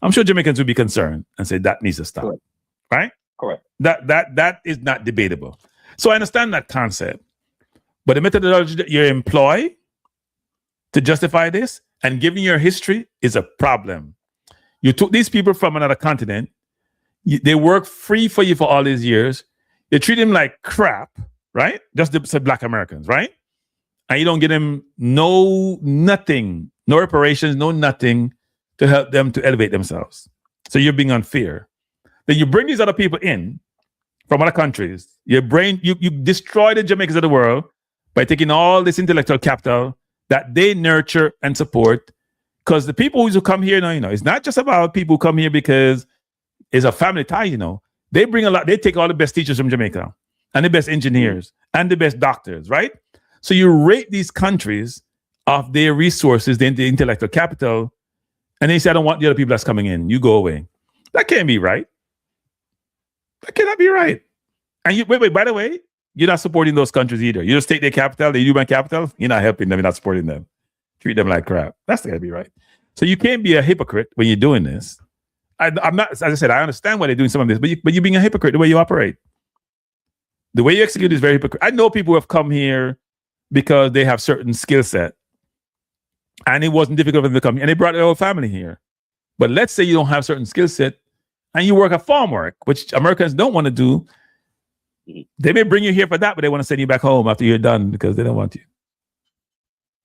I'm sure Jamaicans would be concerned and say that needs to stop. Correct. Right? Correct. That is not debatable. So I understand that concept, but the methodology that you employ to justify this and giving your history is a problem. You took these people from another continent. They work free for you for all these years. You treat them like crap, right? Just the black Americans, right? And you don't give them nothing, no reparations, no nothing to help them to elevate themselves. So you're being unfair. Then you bring these other people in from other countries. You destroy the Jamaicans of the world by taking all this intellectual capital that they nurture and support. Because the people who come here now, it's not just about people who come here because it's a family tie, They bring a lot, they take all the best teachers from Jamaica and the best engineers and the best doctors, right? So you rate these countries of their resources, the intellectual capital, and they say, I don't want the other people that's coming in. You go away. That can't be right. That cannot be right. And wait, by the way, you're not supporting those countries either. You just take their capital, the human capital, you're not helping them, you're not supporting them. Treat them like crap. That's gotta be right. So you can't be a hypocrite when you're doing this. I'm not, as I said, I understand why they're doing some of this, but you're being a hypocrite the way you operate. The way you execute is very hypocrite. I know people who have come here because they have certain skill set. And it wasn't difficult for them to come here. And they brought their whole family here. But let's say you don't have certain skill set and you work at farm work, which Americans don't want to do. They may bring you here for that, but they want to send you back home after you're done because they don't want you.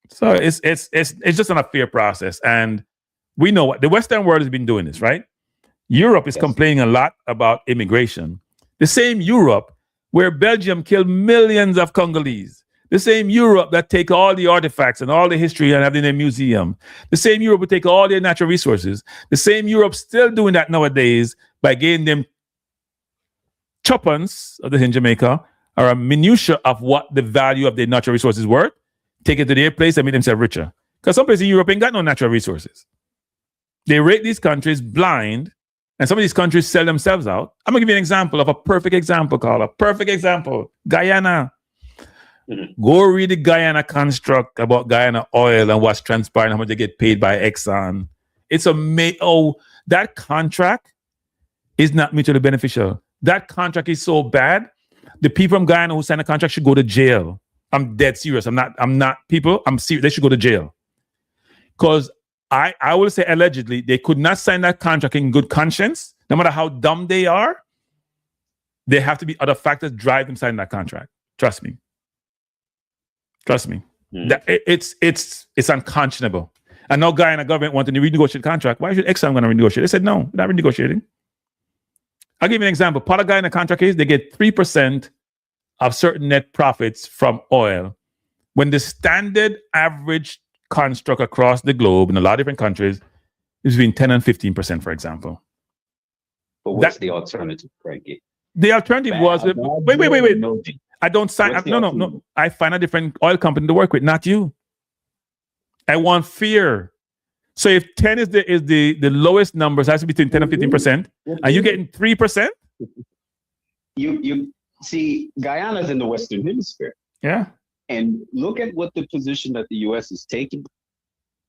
So it's just an unfair process. And we know what the Western world has been doing this, right? Europe is complaining a lot about immigration. The same Europe where Belgium killed millions of Congolese. The same Europe that take all the artifacts and all the history and have it in a museum. The same Europe would take all their natural resources. The same Europe still doing that nowadays by getting them tuppence of this in Jamaica or a minutia of what the value of their natural resources were. Take it to their place and make themselves richer. Because some places in Europe ain't got no natural resources. They rate these countries blind, and some of these countries sell themselves out. I'm going to give you an example of a perfect example, Carla. Perfect example. Guyana. Go read the Guyana construct about Guyana oil and what's transpiring, how much they get paid by Exxon. It's that contract is not mutually beneficial. That contract is so bad. The people from Guyana who signed the contract should go to jail. I'm dead serious. I'm not people. I'm serious. They should go to jail. Because I will say allegedly, they could not sign that contract in good conscience. No matter how dumb they are, there have to be other factors drive them signing that contract. Trust me. That it's unconscionable. And no guy in the government wanted to renegotiate the contract. Why should Exxon going to renegotiate? They said, no, we're not renegotiating. I'll give you an example. Part of guy in the contract is they get 3% of certain net profits from oil. When the standard average construct across the globe in a lot of different countries is between 10 and 15%, for example. But what's the alternative, Frankie? The alternative was, wait. I don't sign. No. I find a different oil company to work with, not you. I want fear. So if 10 is the lowest numbers, has to be between 10 and 15%, and you're getting 3%. You see, Guyana's in the Western Hemisphere. Yeah. And look at what the position that the U.S. is taking.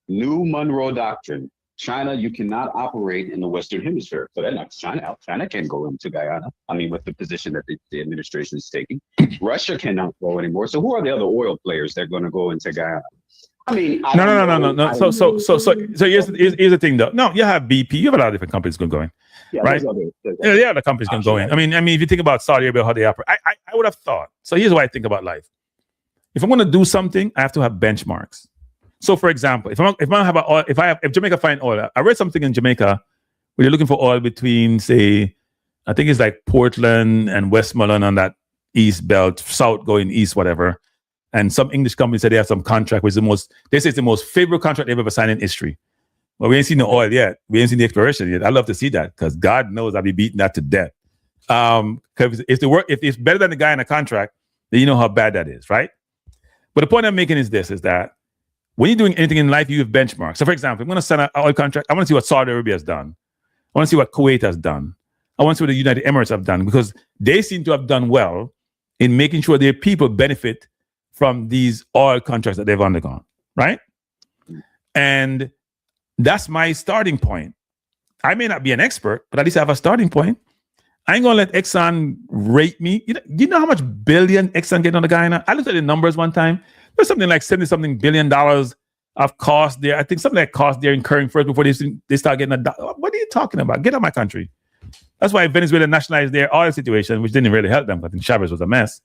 New Monroe Doctrine. China, you cannot operate in the Western Hemisphere. So that knocks China out. China can't go into Guyana. I mean, with the position that the administration is taking. Russia cannot go anymore. So who are the other oil players that are going to go into Guyana? I mean, no. So here's the thing, though. No, you have BP. You have a lot of different companies going. Yeah, right? Yeah, the companies can go in. I mean, if you think about Saudi Arabia, how they operate, I would have thought. So here's what I think about life. If I'm going to do something, I have to have benchmarks. So, for example, if Jamaica find oil, I read something in Jamaica where they're looking for oil between, say, I think it's like Portland and Westmoreland on that east belt, south going east, whatever. And some English companies said they have some contract, which they say it's the most favorable contract they've ever signed in history. Well, we ain't seen the oil yet. We ain't seen the exploration yet. I'd love to see that because God knows I'll be beating that to death. Because if it's better than the guy in a contract, then you know how bad that is, right? But the point I'm making is that when you're doing anything in life, you have benchmarks. So, for example, I'm going to sign an oil contract. I want to see what Saudi Arabia has done. I want to see what Kuwait has done. I want to see what the United Emirates have done because they seem to have done well in making sure their people benefit from these oil contracts that they've undergone, right? And that's my starting point. I may not be an expert, but at least I have a starting point. I ain't going to let Exxon rate me. You know how much billion Exxon get on the Guyana? I looked at the numbers one time. There's something like $70-something billion of cost there. I think something like cost they're incurring first before they start getting What are you talking about? Get out of my country. That's why Venezuela nationalized their oil situation, which didn't really help them. I think Chavez was a mess.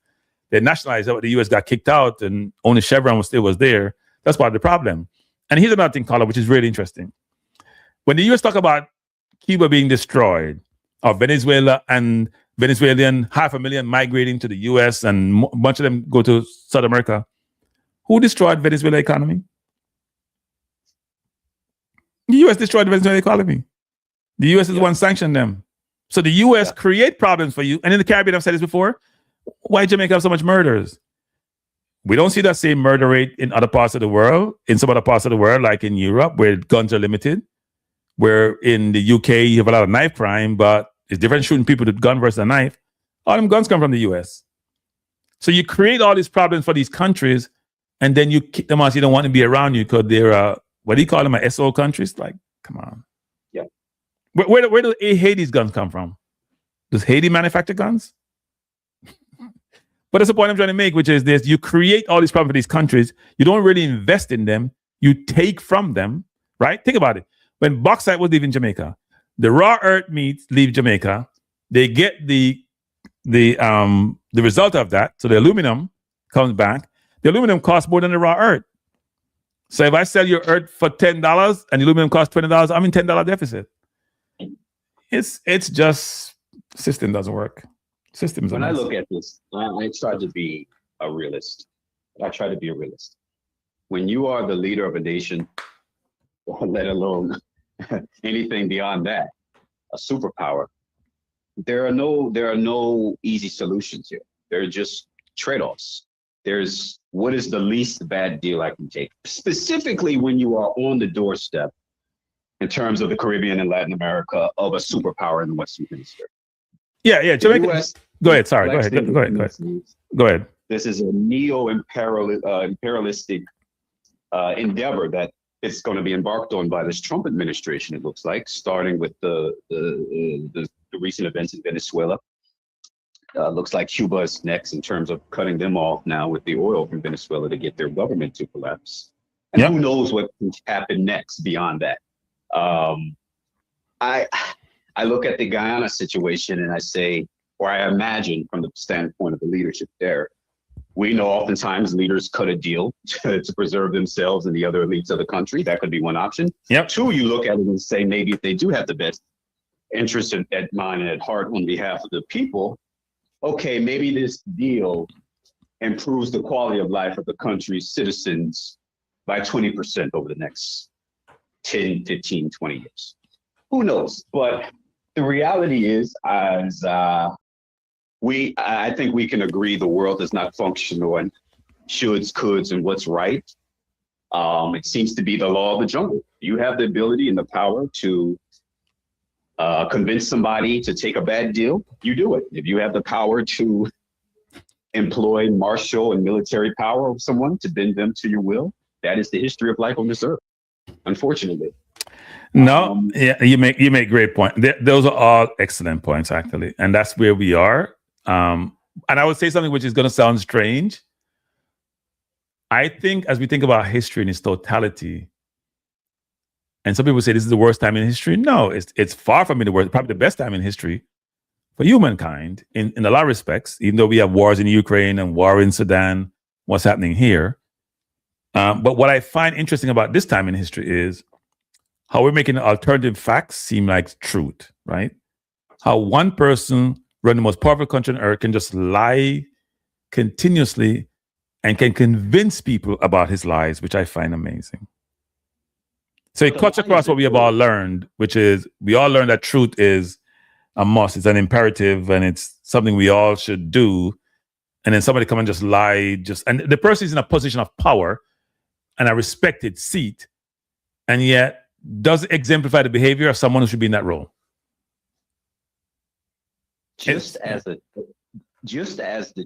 They nationalized it. The U.S. got kicked out and only Chevron was there. That's part of the problem. And here's another thing, Carla, which is really interesting. When the U.S. talk about Cuba being destroyed, or Venezuela and Venezuelan 500,000 migrating to the U.S. and a bunch of them go to South America, who destroyed Venezuela economy? The U.S. destroyed the Venezuela economy. The U.S. is the one sanctioned them. So the U.S. create problems for you. And in the Caribbean, I've said this before, why Jamaica have so much murders? We don't see that same murder rate in other parts of the world, in some other parts of the world, like in Europe, where guns are limited, where in the UK, you have a lot of knife crime, but it's different shooting people with a gun versus a knife. All them guns come from the US. So you create all these problems for these countries, and then you kick them out. So you don't want to be around you because they're, what do you call them, SO countries? Like, come on. Yeah. Where do Haiti's guns come from? Does Haiti manufacture guns? But that's the point I'm trying to make, which is this. You create all these problems for these countries. You don't really invest in them. You take from them, right? Think about it. When bauxite was leaving Jamaica, the raw earth meats leave Jamaica. They get the result of that. So the aluminum comes back. The aluminum costs more than the raw earth. So if I sell your earth for $10 and the aluminum costs $20, I'm in $10 deficit. It's just system doesn't work. Systems. When I look at this, I try to be a realist. When you are the leader of a nation, let alone anything beyond that, a superpower, there are no easy solutions here. There are just trade-offs. There's what is the least bad deal I can take, specifically when you are on the doorstep in terms of the Caribbean and Latin America of a superpower in the Western Hemisphere. Yeah. Jamaica. Go ahead. Sorry. Go ahead. This is a neo-imperialistic endeavor that it's going to be embarked on by this Trump administration, it looks like, starting with the recent events in Venezuela. Looks like Cuba is next in terms of cutting them off now with the oil from Venezuela to get their government to collapse. And who knows what can happen next beyond that. I look at the Guyana situation and I say, or I imagine from the standpoint of the leadership there, we know oftentimes leaders cut a deal to preserve themselves and the other elites of the country. That could be one option. Yep. Two, you look at it and say, maybe if they do have the best interest at mind and at heart on behalf of the people, okay, maybe this deal improves the quality of life of the country's citizens by 20% over the next 10, 15, 20 years. Who knows? But the reality is, as I think we can agree the world does not function on shoulds, coulds, and what's right. It seems to be the law of the jungle. You have the ability and the power to convince somebody to take a bad deal, you do it. If you have the power to employ martial and military power of someone to bend them to your will, that is the history of life on this earth, unfortunately. No, yeah, you make great point. Those are all excellent points, actually, and that's where we are. And I would say something which is going to sound strange. I think as we think about history in its totality, and some people say this is the worst time in history. No, it's far from being the worst, probably the best time in history for humankind in a lot of respects, even though we have wars in Ukraine and war in Sudan, what's happening here. But what I find interesting about this time in history is how we're making alternative facts seem like truth, right? How one person running the most powerful country on earth can just lie continuously and can convince people about his lies, which I find amazing. So it cuts across what we have all learned, which is we all learned that truth is a must, it's an imperative, and it's something we all should do. And then somebody come and just lie, and the person is in a position of power and a respected seat, and yet does exemplify the behavior of someone who should be in that role. Just as the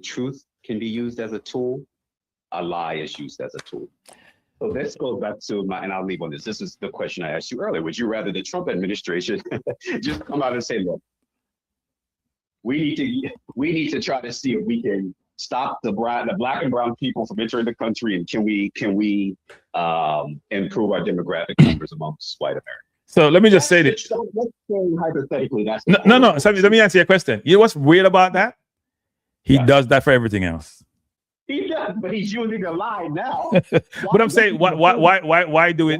truth can be used as a tool, a lie is used as a tool. So this goes back to and I'll leave on this. This is the question I asked you earlier. Would you rather the Trump administration just come out and say, look, we need to try to see if we can stop the black and brown people from entering the country, and can we improve our demographic numbers amongst white Americans? So let me just say this. Let's say hypothetically, that's no. So let me answer your question. You know what's weird about that? He does that for everything else. He does, but he's using a lie now. But I'm saying, why do it?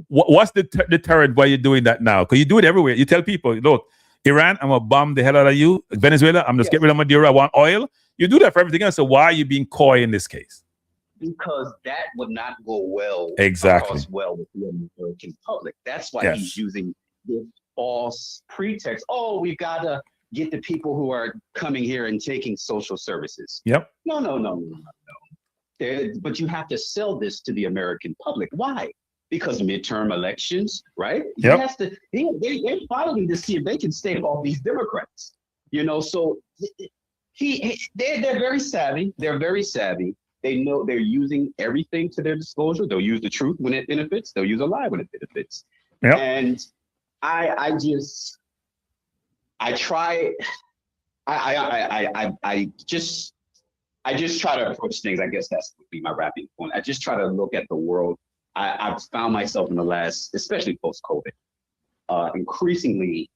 What's the deterrent why you're doing that now? Because you do it everywhere. You tell people, look, Iran, I'm gonna bomb the hell out of you. Venezuela, I'm just getting rid of Maduro. I want oil. You do that for everything else. So why are you being coy in this case? Because that would not go well. Exactly. Well with the American public. That's why he's using this false pretext. Oh, we've got to get the people who are coming here and taking social services. Yep. No. But you have to sell this to the American public. Why? Because midterm elections, right? Yep. They're fighting to see if they can stave off these Democrats. So they're very savvy. They're very savvy. They know they're using everything to their disclosure. They'll use the truth when it benefits. They'll use a lie when it benefits. Yep. And I just try to approach things. I guess that's would be my wrapping point. I just try to look at the world. I've found myself in the last, especially post-COVID, increasingly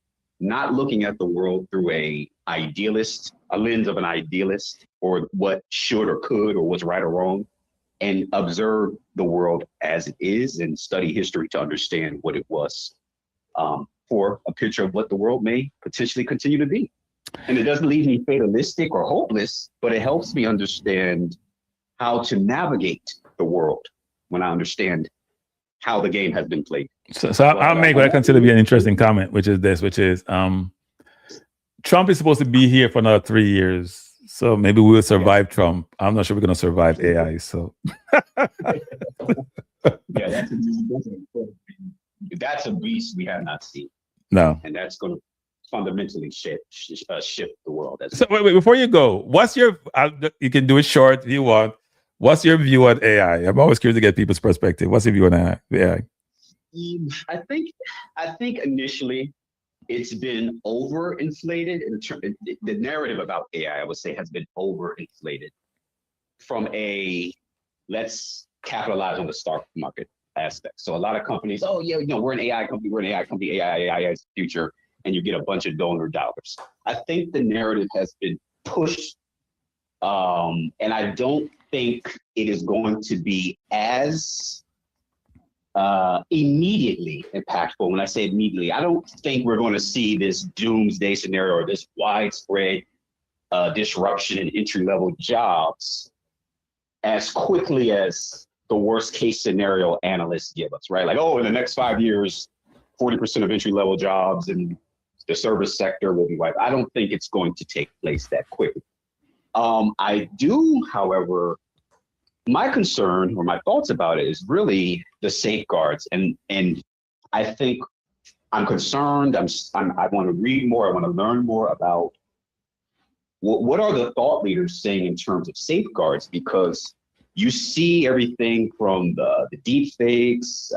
not looking at the world through a lens of an idealist, or what should or could or what's right or wrong, and observe the world as it is and study history to understand what it was, for a picture of what the world may potentially continue to be. And it doesn't leave me fatalistic or hopeless, but it helps me understand how to navigate the world when I understand how the game has been played. So I'll make what I consider to be an interesting comment, which is Trump is supposed to be here for another 3 years. So maybe we'll survive Trump. I'm not sure we're going to survive AI. So that's a beast we have not seen. No. And that's going to fundamentally shift the world. So wait, before you go, what's your, you can do it short if you want. What's your view on AI? I'm always curious to get people's perspective. What's your view on AI? I think initially it's been overinflated. The narrative about AI, I would say, has been overinflated from a let's capitalize on the stock market aspect. So a lot of companies, we're an AI company, AI is the future, and you get a bunch of donor dollars. I think the narrative has been pushed, and I don't think it is going to be as immediately impactful. When I say immediately, I don't think we're going to see this doomsday scenario or this widespread disruption in entry-level jobs as quickly as the worst case scenario analysts give us, right? Like, in the next 5 years, 40% of entry-level jobs and the service sector will be wiped. I don't think it's going to take place that quickly. I do, however, my concern or my thoughts about it is really the safeguards. And I think I'm concerned. I want to read more. I want to learn more about what are the thought leaders saying in terms of safeguards, because you see everything from the deep fakes.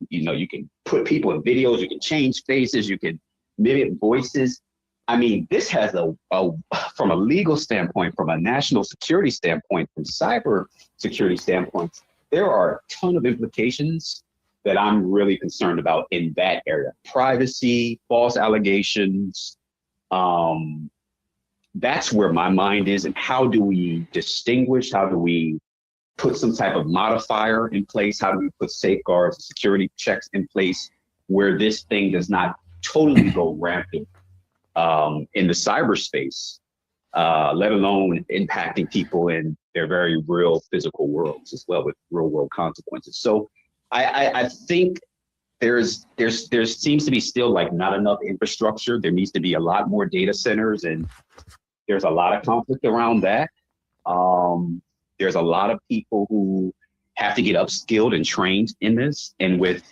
You can put people in videos, you can change faces, you can mimic voices. I mean, this has from a legal standpoint, from a national security standpoint, from cyber security standpoint, there are a ton of implications that I'm really concerned about in that area. Privacy, false allegations. That's where my mind is. And how do we distinguish? How do we put some type of modifier in place? How do we put safeguards, security checks in place where this thing does not totally go rampant in the cyberspace, let alone impacting people in their very real physical worlds as well, with real world consequences. So I think there seems to be still like not enough infrastructure. There needs to be a lot more data centers, and there's a lot of conflict around that. There's a lot of people who have to get upskilled and trained in this. And with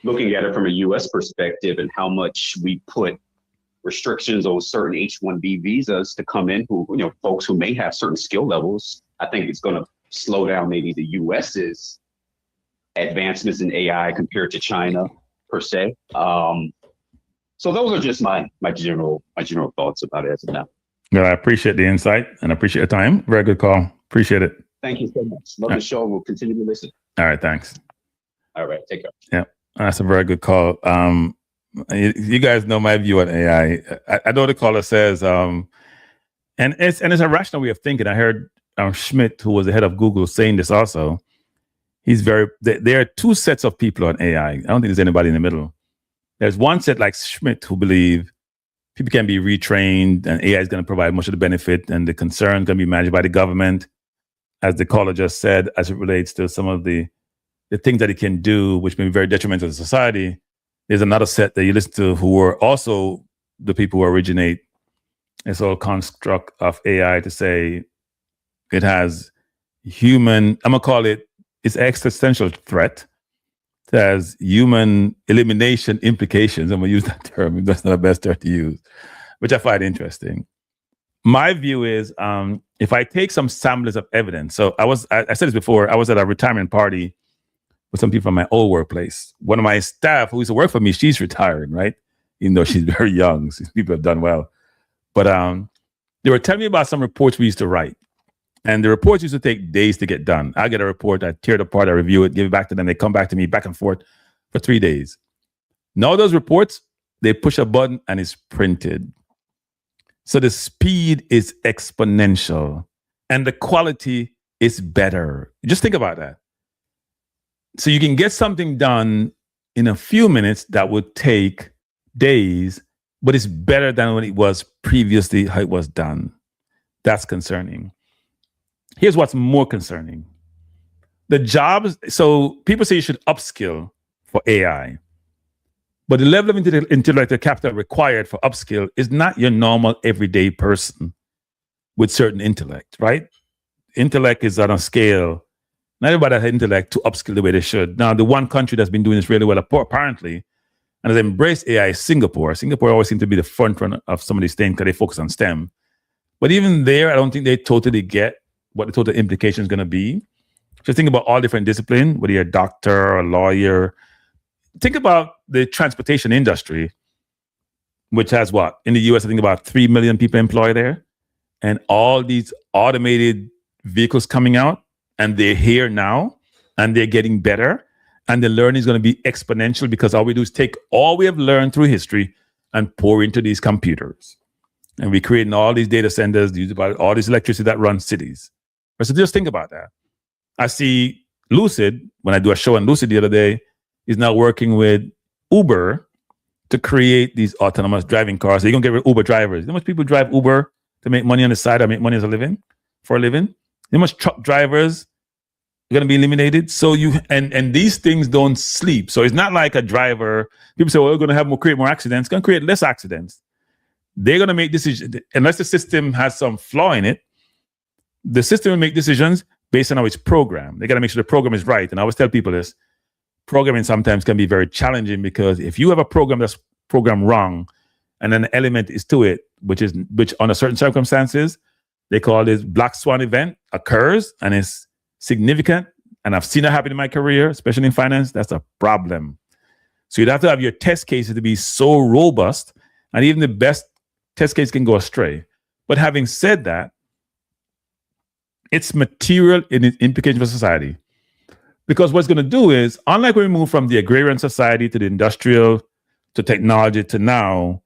looking at it from a US perspective and how much we put restrictions on certain H-1B visas to come in, who, folks who may have certain skill levels, I think it's going to slow down maybe the US's advancements in AI compared to China per se. So those are just my general thoughts about it as of now. No, I appreciate the insight and I appreciate the time. Very good call. Appreciate it. Thank you so much. Love the show. We'll continue to listen. All right. Thanks. All right. Take care. Yeah, that's a very good call. You guys know my view on AI. I know the caller says, and it's a rational way of thinking. I heard Schmidt, who was the head of Google, saying this also. There are two sets of people on AI. I don't think there's anybody in the middle. There's one set like Schmidt who believe people can be retrained and AI is going to provide much of the benefit, and the concern can be managed by the government, as the caller just said, as it relates to some of the things that it can do, which may be very detrimental to society. There's another set that you listen to who are also the people who originate this whole construct of AI to say it has human, I'm going to call it, it's existential threat. It has human elimination implications. I'm going to use that term. That's not the best term to use, which I find interesting. My view is if I take some samples of evidence. So I said this before, I was at a retirement party with some people from my old workplace. One of my staff who used to work for me, she's retired, right? Even though she's very young. People have done well. But they were telling me about some reports we used to write. And the reports used to take days to get done. I get a report, I tear it apart, I review it, give it back to them. They come back to me back and forth for 3 days. Now those reports, they push a button and it's printed. So the speed is exponential and the quality is better. Just think about that. So you can get something done in a few minutes that would take days, but it's better than when it was previously, how it was done. That's concerning. Here's what's more concerning. The jobs, so people say you should upskill for AI, but the level of intellectual capital required for upskill is not your normal everyday person with certain intellect, right? Intellect is on a scale. Not everybody has intellect to upskill the way they should. Now, the one country that's been doing this really well, apparently, and has embraced AI is Singapore. Singapore always seems to be the front runner of some of these things because they focus on STEM. But even there, I don't think they totally get what the total implication is going to be. Just think about all different disciplines, whether you're a doctor or a lawyer. Think about the transportation industry, which has what? In the US, I think about 3 million people employed there. And all these automated vehicles coming out, and they're here now, and they're getting better. And the learning is going to be exponential because all we do is take all we have learned through history and pour into these computers. And we're creating all these data centers, use about all this electricity that runs cities. So just think about that. I see Lucid, when I do a show on Lucid the other day, is now working with Uber to create these autonomous driving cars. So you're going to get rid of Uber drivers. How much people drive Uber to make money on the side or make money as a living, for a living? How much truck drivers going to be eliminated. So and these things don't sleep. So it's not like a driver. People say, well, we're going to create more accidents. It's going to create less accidents. They're going to make decisions unless the system has some flaw in it. The system will make decisions based on how it's programmed. They got to make sure the program is right. And I always tell people this: programming sometimes can be very challenging, because if you have a program that's programmed wrong, and an element is to it, which under certain circumstances, they call this black swan event, occurs and is significant. And I've seen it happen in my career, especially in finance. That's a problem. So you'd have to have your test cases to be so robust, and even the best test case can go astray. But having said that, it's material in its implication for society. Because what's going to do is, unlike when we move from the agrarian society to the industrial to technology to now,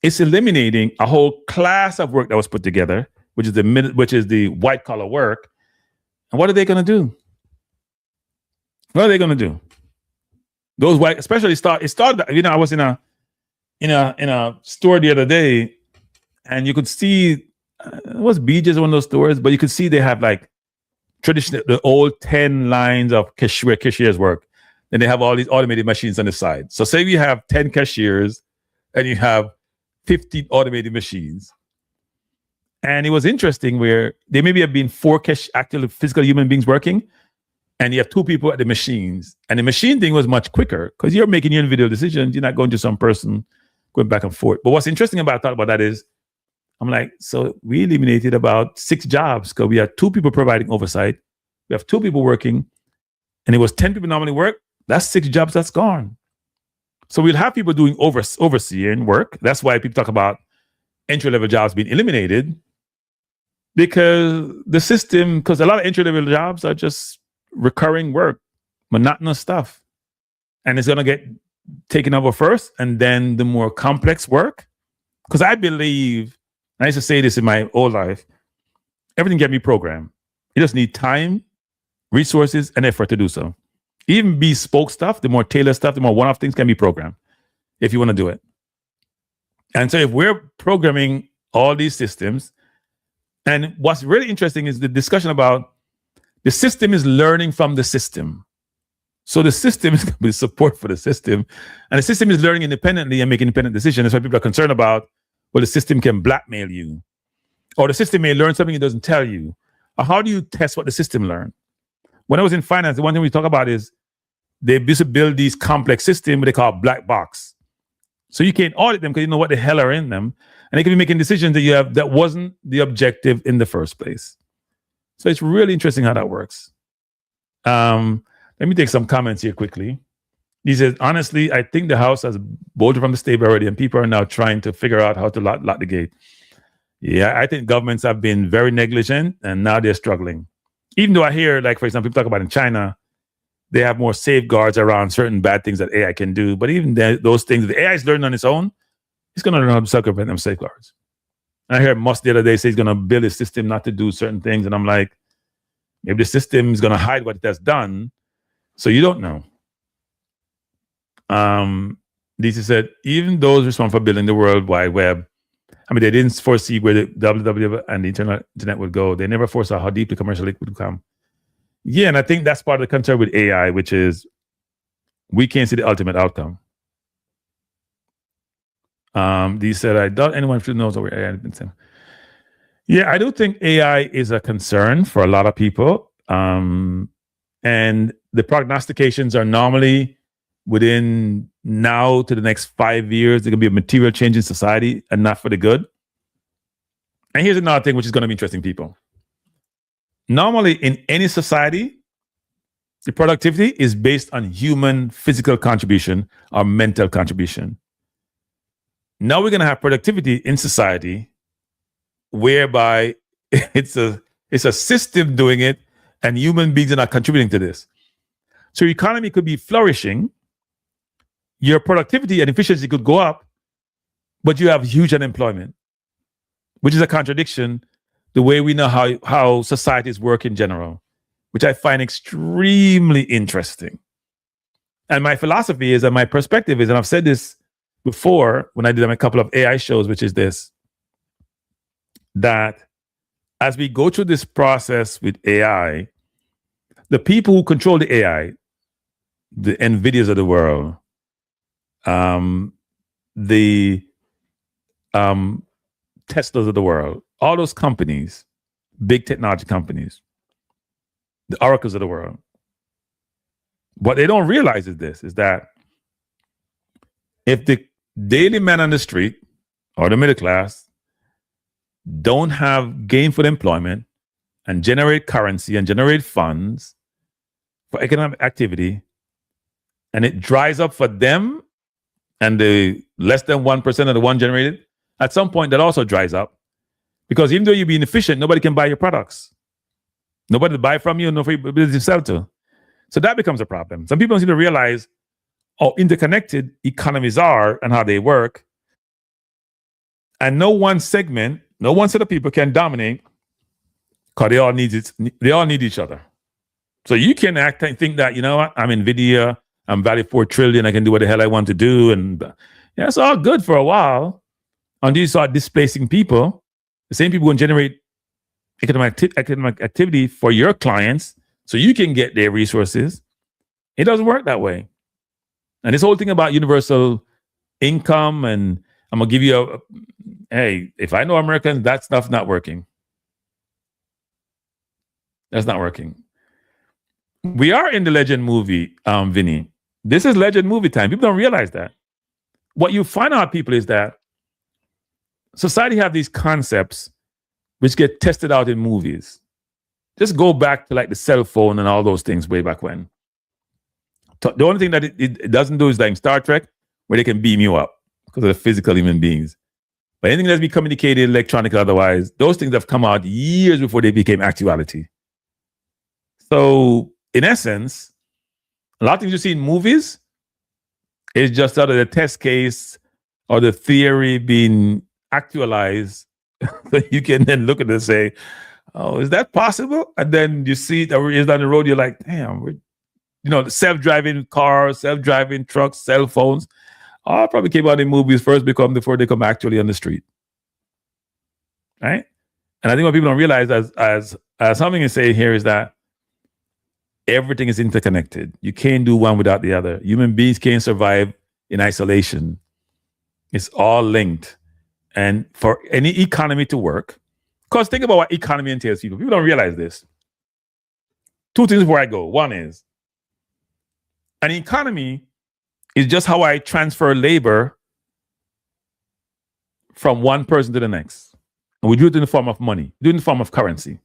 it's eliminating a whole class of work that was put together, which is the white collar work. And what are they going to do? What are they going to do? Those white, especially it started. I was in a store the other day, and you could see it was BJ's, one of those stores, but you could see they have like traditional, the old 10 lines of where cashiers work. Then they have all these automated machines on the side. So say you have 10 cashiers and you have 15 automated machines. And it was interesting where there maybe have been 4 actual physical human beings working, and you have 2 people at the machines. And the machine thing was much quicker because you're making your individual decisions. You're not going to some person going back and forth. But what's interesting about that is, I'm like, so we eliminated about 6 jobs because we had 2 people providing oversight. We have 2 people working, and it was 10 people normally work. That's 6 jobs that's gone. So we'll have people doing overseeing work. That's why people talk about entry-level jobs being eliminated, because a lot of entry-level jobs are just recurring work, monotonous stuff. And it's going to get taken over first, and then the more complex work. Because I believe, and I used to say this in my old life, everything can be programmed. You just need time, resources, and effort to do so. Even bespoke stuff, the more tailored stuff, the more one-off things can be programmed if you want to do it. And so if we're programming all these systems, and what's really interesting is the discussion about the system is learning from the system. So the system is going to be support for the system, and the system is learning independently and making independent decisions. That's why people are concerned about, well, the system can blackmail you, or the system may learn something it doesn't tell you. Or how do you test what the system learned? When I was in finance, the one thing we talk about is they used to build these complex systems they call black box. So you can't audit them because you know what the hell are in them, and they can be making decisions that wasn't the objective in the first place. So it's really interesting how that works. Let me take some comments here quickly. He says, honestly, I think the house has bolted from the stable already, and people are now trying to figure out how to lock the gate. Yeah, I think governments have been very negligent, and now they're struggling. Even though I hear, like, for example, people talk about in China, they have more safeguards around certain bad things that AI can do. But even those things, the AI is learning on its own, it's going to learn how to circumvent them safeguards. And I heard Musk the other day say he's going to build a system not to do certain things. And I'm like, maybe the system is going to hide what it has done, so you don't know. DC said, even those responsible for building the World Wide Web, I mean, they didn't foresee where the WWW and the internet would go. They never foresaw how deeply commercial it would become. Yeah, and I think that's part of the concern with AI, which is we can't see the ultimate outcome. DC said, I doubt anyone knows where AI has been sent. Yeah, I do think AI is a concern for a lot of people. And the prognostications are normally within now to the next 5 years, there can be a material change in society and not for the good. And here's another thing which is going to be interesting, people. Normally in any society, the productivity is based on human physical contribution or mental contribution. Now we're going to have productivity in society whereby it's a system doing it and human beings are not contributing to this. So your economy could be flourishing, your productivity and efficiency could go up, but you have huge unemployment, which is a contradiction the way we know how societies work in general, which I find extremely interesting. And my philosophy is, and my perspective is, and I've said this before when I did a couple of AI shows, which is this, that as we go through this process with AI, the people who control the AI, the NVIDIAs of the world, the Teslas of the world, all those companies, big technology companies, the Oracles of the world. What they don't realize is that if the daily man on the street or the middle class don't have gainful employment and generate currency and generate funds for economic activity, and it dries up for them and the less than 1% of the one generated, at some point that also dries up. Because even though you're being efficient, nobody can buy your products. Nobody to buy from you, nobody to sell to. So that becomes a problem. Some people don't seem to realize how interconnected economies are and how they work. And no one segment, no one set of people can dominate because they all need each other. So you can act and think that, you know what, I'm NVIDIA, I'm valued $4 trillion, I can do what the hell I want to do. And yeah, it's all good for a while until you start displacing people. The same people will generate economic activity for your clients so you can get their resources. It doesn't work that way. And this whole thing about universal income, and I'm going to give you hey, if I know Americans, that stuff's not working. That's not working. We are in the legend movie, Vinny. This is legend movie time. People don't realize that. What you find out, people, is that society have these concepts which get tested out in movies. Just go back to like the cell phone and all those things way back when. The only thing that it doesn't do is like Star Trek, where they can beam you up because of the physical human beings. But anything that's been communicated electronically otherwise, those things have come out years before they became actuality. So in essence, a lot of things you see in movies is just out of the test case or the theory being actualized. So you can then look at it and say, oh, is that possible? And then you see it down the road, you're like, damn, self-driving cars, self-driving trucks, cell phones, all probably came out in movies first before they come actually on the street. Right? And I think what people don't realize, as something you say here, is that everything is interconnected. You can't do one without the other. Human beings can't survive in isolation. It's all linked. And for any economy to work, because think about what economy entails, people. People don't realize this. Two things before I go. One is, an economy is just how I transfer labor from one person to the next. And we do it in the form of money, do it in the form of currency.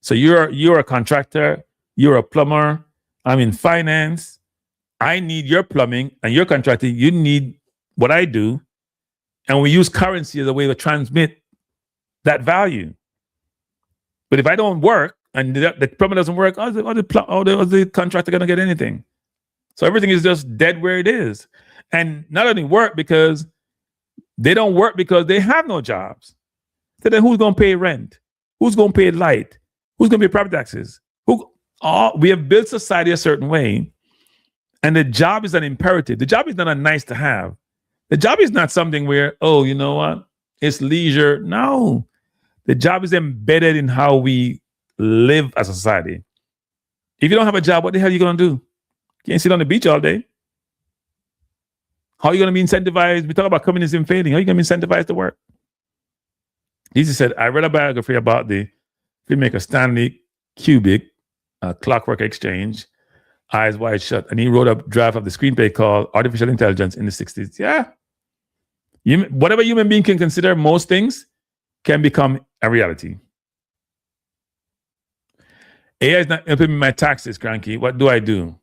So you're a contractor, you're a plumber, I'm in finance, I need your plumbing, and you're contracting, you need what I do. And we use currency as a way to transmit that value. But if I don't work and the plumber doesn't work, how's the contractor going to get anything? So everything is just dead where it is. And not only work because they don't work because they have no jobs. So then who's going to pay rent? Who's going to pay light? Who's going to pay property taxes? We have built society a certain way. And the job is an imperative. The job is not a nice to have. The job is not something where, oh, you know what? It's leisure. No. The job is embedded in how we live as a society. If you don't have a job, what the hell are you going to do? You can't sit on the beach all day. How are you going to be incentivized? We talk about communism failing. How are you going to be incentivized to work? Jesus said, I read a biography about the filmmaker Stanley Kubrick, Clockwork Exchange, Eyes Wide Shut, and he wrote a draft of the screenplay called Artificial Intelligence in the 60s. Yeah. Whatever human being can consider, most things can become a reality. AI is not helping me my taxes, Cranky. What do I do?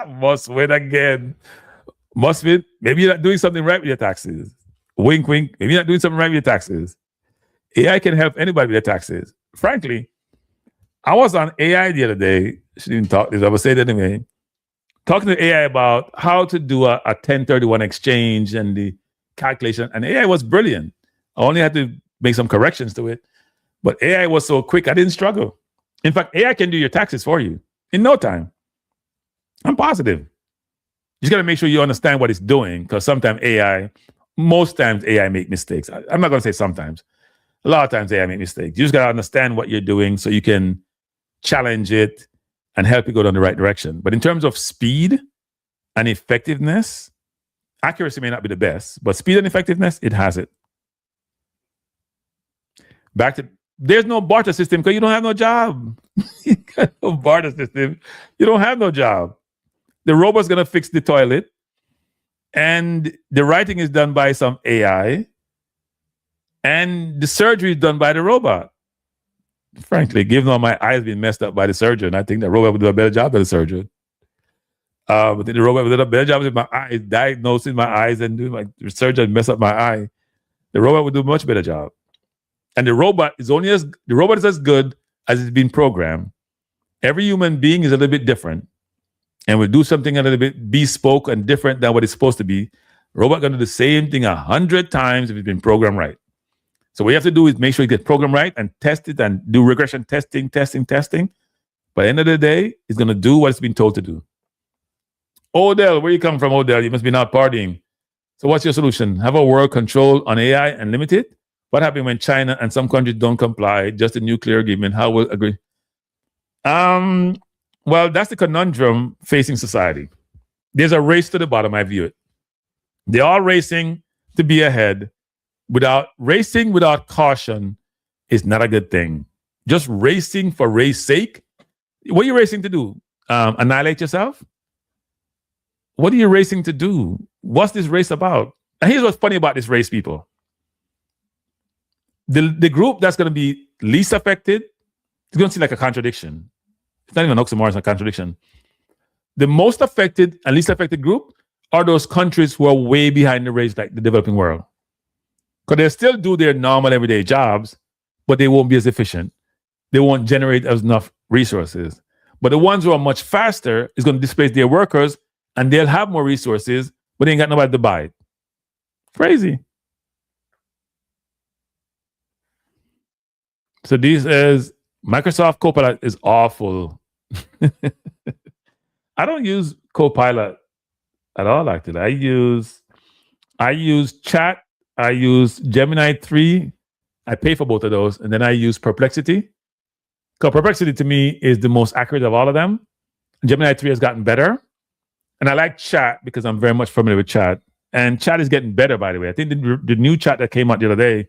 Must win again. Must win. Maybe you're not doing something right with your taxes. Wink, wink. Maybe you're not doing something right with your taxes. AI can help anybody with their taxes. Frankly, I was on AI the other day. Shouldn't even talk this. I will say that anyway. Talking to AI about how to do a 1031 exchange and the calculation. And AI was brilliant. I only had to make some corrections to it. But AI was so quick, I didn't struggle. In fact, AI can do your taxes for you in no time. I'm positive. You just got to make sure you understand what it's doing, because most times AI make mistakes. I'm not going to say sometimes. A lot of times AI make mistakes. You just got to understand what you're doing so you can challenge it, and help you go down the right direction. But in terms of speed and effectiveness, accuracy may not be the best, but speed and effectiveness, it has it. There's no barter system because you don't have no job. You got no barter system. You don't have no job. The robot's going to fix the toilet, and the writing is done by some AI, and the surgery is done by the robot. Frankly, given all my eyes being messed up by the surgeon, I think the robot would do a better job than the surgeon. But the robot would do a better job with my eyes, diagnosing my eyes and doing my surgeon mess up my eye. The robot would do a much better job. And the robot is as good as it's been programmed. Every human being is a little bit different and will do something a little bit bespoke and different than what it's supposed to be. Robot gonna do the same thing 100 times if it's been programmed right. So what you have to do is make sure you get programmed right and test it and do regression testing. By the end of the day, it's gonna do what it's been told to do. Odell, where you come from, Odell? You must be not partying. So what's your solution? Have a world control on AI and limit it? What happens when China and some countries don't comply? Just a nuclear agreement. How will agree? Well, that's the conundrum facing society. There's a race to the bottom, I view it. They're all racing to be ahead. Racing without caution is not a good thing. Just racing for race sake. What are you racing to do? Annihilate yourself? What are you racing to do? What's this race about? And here's what's funny about this race, people. The group that's going to be least affected, it's going to seem like a contradiction. It's not even an oxymoron, it's a contradiction. The most affected and least affected group are those countries who are way behind the race, like the developing world. Because they'll still do their normal everyday jobs, but they won't be as efficient. They won't generate as enough resources. But the ones who are much faster is going to displace their workers, and they'll have more resources, but they ain't got nobody to buy it. Crazy. So this is Microsoft Copilot is awful. I don't use Copilot at all, actually. I use Chat, I use Gemini 3. I pay for both of those, and then I use Perplexity. Because Perplexity to me is the most accurate of all of them. Gemini 3 has gotten better. And I like Chat because I'm very much familiar with Chat. And Chat is getting better, by the way. I think the new Chat that came out the other day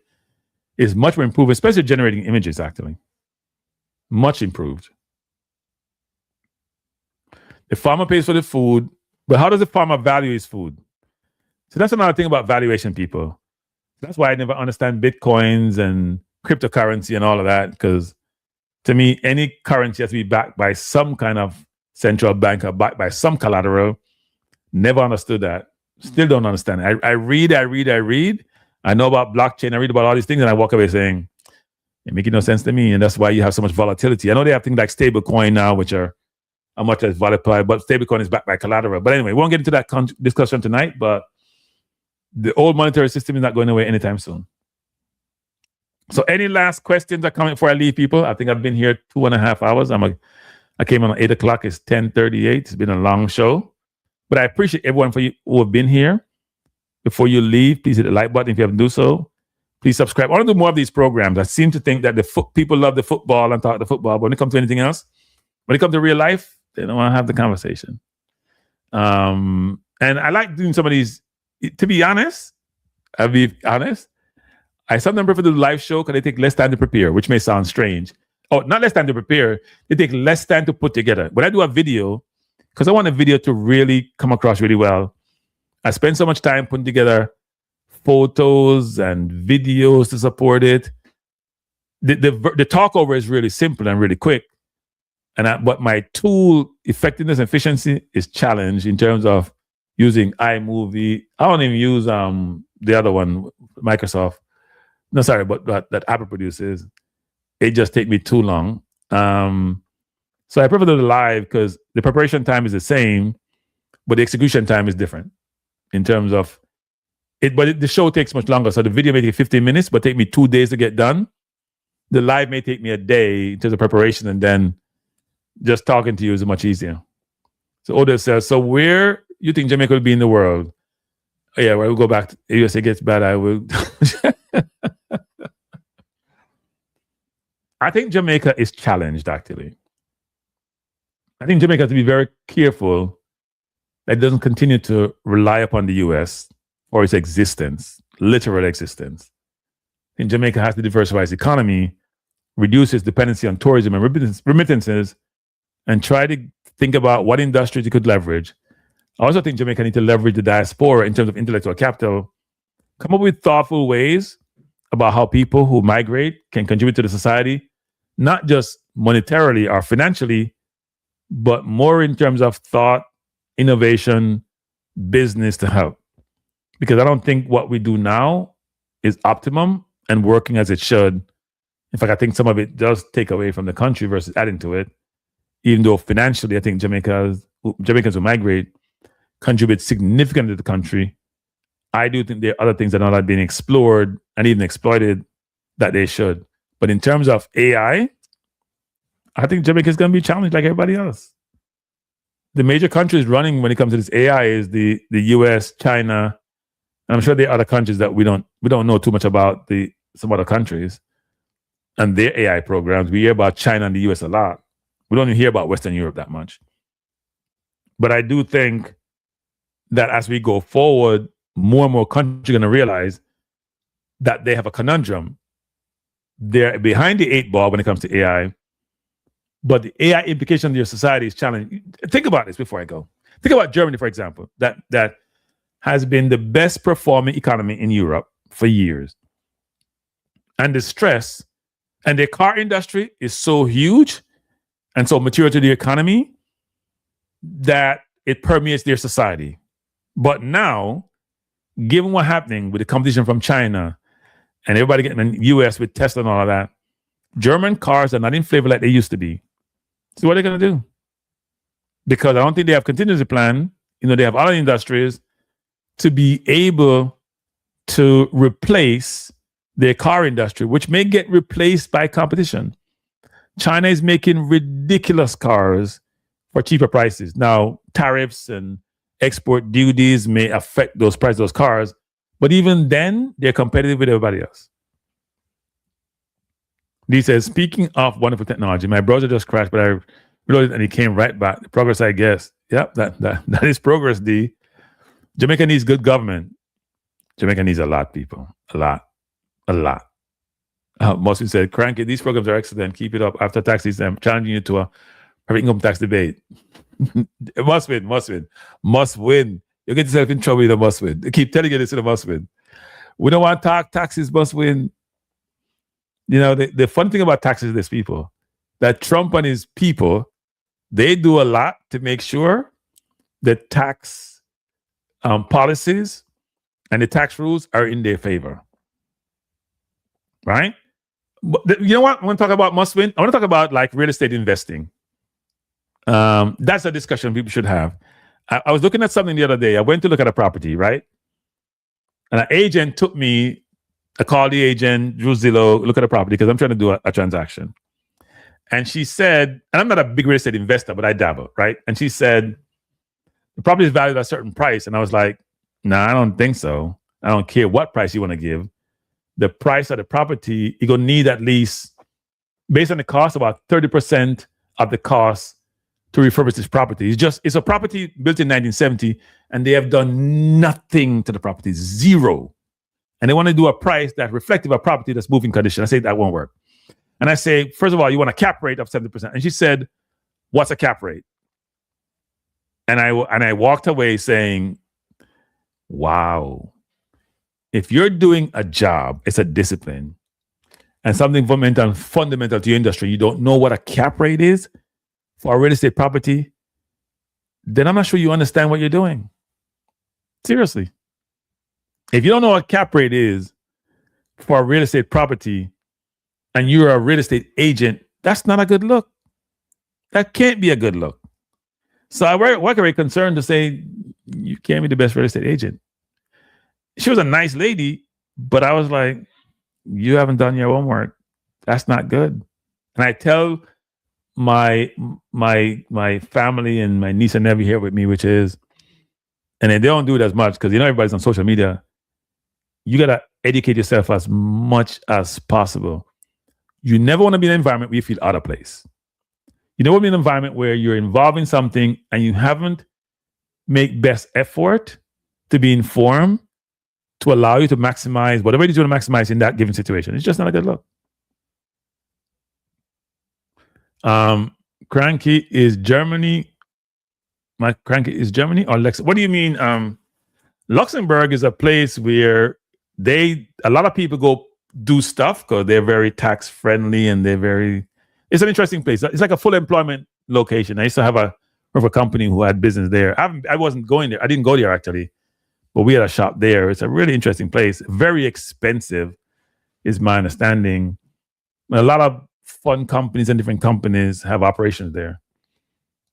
is much more improved, especially generating images, actually. Much improved. The farmer pays for the food, but how does the farmer value his food? So that's another thing about valuation, people. That's why I never understand Bitcoins and cryptocurrency and all of that, because to me, any currency has to be backed by some kind of central bank or backed by some collateral. Never understood that. Still don't understand it. I read. I know about blockchain. I read about all these things, and I walk away saying, it making no sense to me. And that's why you have so much volatility. I know they have things like stablecoin now, which are much as volatile, but stablecoin is backed by collateral. But anyway, we won't get into that discussion tonight, but the old monetary system is not going away anytime soon. So any last questions are coming before I leave, people? I think I've been here 2.5 hours. I came on at 8 o'clock. It's 10:38. It's been a long show. But I appreciate everyone who have been here. Before you leave, please hit the like button if you haven't done so. Please subscribe. I want to do more of these programs. I seem to think that people love the football and talk the football, but when it comes to anything else, when it comes to real life, they don't want to have the conversation. And I like doing some of these. To be honest, I sometimes prefer to do the live show because they take less time to prepare, which may sound strange. Oh, not less time to prepare. They take less time to put together. When I do a video, because I want a video to really come across really well, I spend so much time putting together photos and videos to support it. The talk over is really simple and really quick. But my tool effectiveness and efficiency is challenged in terms of using iMovie. I don't even use the other one, Microsoft. No, sorry, but that Apple produces. It just takes me too long. So I prefer to do live because the preparation time is the same, but the execution time is different in terms of it. But the show takes much longer. So the video may take 15 minutes, but take me 2 days to get done. The live may take me a day in terms of preparation, and then just talking to you is much easier. So Oda says, so where you think Jamaica will be in the world? Oh, yeah, we'll go back to USA gets bad. I will. I think Jamaica is challenged, actually. I think Jamaica has to be very careful that it doesn't continue to rely upon the U.S. for its existence, literal existence. I think Jamaica has to diversify its economy, reduce its dependency on tourism and remittances, and try to think about what industries it could leverage. I also think Jamaica needs to leverage the diaspora in terms of intellectual capital, come up with thoughtful ways about how people who migrate can contribute to the society, not just monetarily or financially, but more in terms of thought, innovation, business to help. Because I don't think what we do now is optimum and working as it should. In fact, I think some of it does take away from the country versus adding to it. Even though financially, I think Jamaicans who migrate contribute significantly to the country. I do think there are other things that are not being explored and even exploited that they should. But in terms of AI, I think Jamaica is going to be challenged like everybody else. The major countries running when it comes to this AI is the US, China, and I'm sure there are other countries that we don't know too much about, some other countries and their AI programs. We hear about China and the US a lot. We don't even hear about Western Europe that much. But I do think that as we go forward, more and more countries are going to realize that they have a conundrum. They're behind the 8 ball when it comes to AI, but the AI implication of your society is challenging. Think about this before I go. Think about Germany, for example, that has been the best performing economy in Europe for years. And the stress and their car industry is so huge and so material to the economy that it permeates their society. But now, given what's happening with the competition from China and everybody getting in the US with Tesla and all of that, German cars are not in favor like they used to be. So what are they going to do? Because I don't think they have contingency plan. They have other industries to be able to replace their car industry, which may get replaced by competition. China is making ridiculous cars for cheaper prices. Now, tariffs and export duties may affect those prices of those cars, but even then, they're competitive with everybody else. He says, speaking of wonderful technology, my browser just crashed, but I reloaded and it came right back. The progress, I guess. Yep, that is progress, D. Jamaica needs good government. Jamaica needs a lot, people. A lot. Mostly said, Cranky, these programs are excellent. Keep it up. After tax season, I'm challenging you to a private income tax debate. It must win. You get yourself in trouble with a must win. They keep telling you this is a must win. We don't want to talk taxes, must win. The fun thing about taxes is this, people, that Trump and his people, they do a lot to make sure that tax policies and the tax rules are in their favor. Right? But you know what? I want to talk about must win. I want to talk about like real estate investing. That's a discussion people should have. I was looking at something the other day. I went to look at a property, right? And an agent took me, I called the agent, drew Zillow, look at a property because I'm trying to do a transaction. And she said, and I'm not a big real estate investor, but I dabble, right? And she said, the property is valued at a certain price. And I was like, nah, I don't think so. I don't care what price you want to give. The price of the property, you're going to need at least, based on the cost, about 30% of the cost to refurbish this property. It's a property built in 1970, and they have done nothing to the property, zero. And they want to do a price that's reflective of property that's moving condition. I say that won't work. And I say, first of all, you want a cap rate of 70%. And she said, what's a cap rate? And I walked away saying, wow, if you're doing a job, it's a discipline and something fundamental to your industry, you don't know what a cap rate is for a real estate property, then I'm not sure you understand what you're doing. Seriously. If you don't know what cap rate is for a real estate property and you're a real estate agent, that's not a good look. That can't be a good look. So I was very concerned to say, you can't be the best real estate agent. She was a nice lady, but I was like, you haven't done your homework. That's not good. And I tell my family and my niece and nephew here with me, which is, and they don't do it as much because everybody's on social media. You got to educate yourself as much as possible. You never want to be in an environment where you feel out of place. You don't want to be in an environment where you're involved in something and you haven't made best effort to be informed to allow you to maximize whatever it is you want to maximize in that given situation. It's just not a good look. Cranky is Germany. My Cranky is Germany or Lex? What do you mean? Luxembourg is a place where a lot of people go do stuff because they're very tax friendly and it's an interesting place. It's like a full employment location. I used to have a company who had business there. I wasn't going there. I didn't go there actually, but we had a shop there. It's a really interesting place. Very expensive is my understanding. A lot of fun companies and different companies have operations there.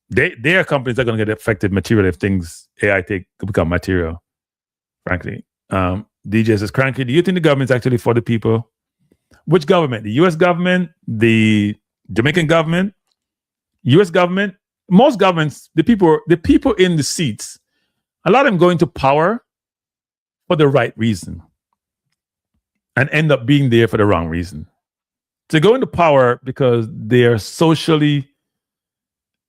Their companies are going to get affected materially if things AI become material, frankly. DJ says, Cranky, do you think the government is actually for the people? Which government? The US government, the Jamaican government, US government? Most governments, the people in the seats, a lot of them go into power for the right reason and end up being there for the wrong reason. To go into power because they're socially,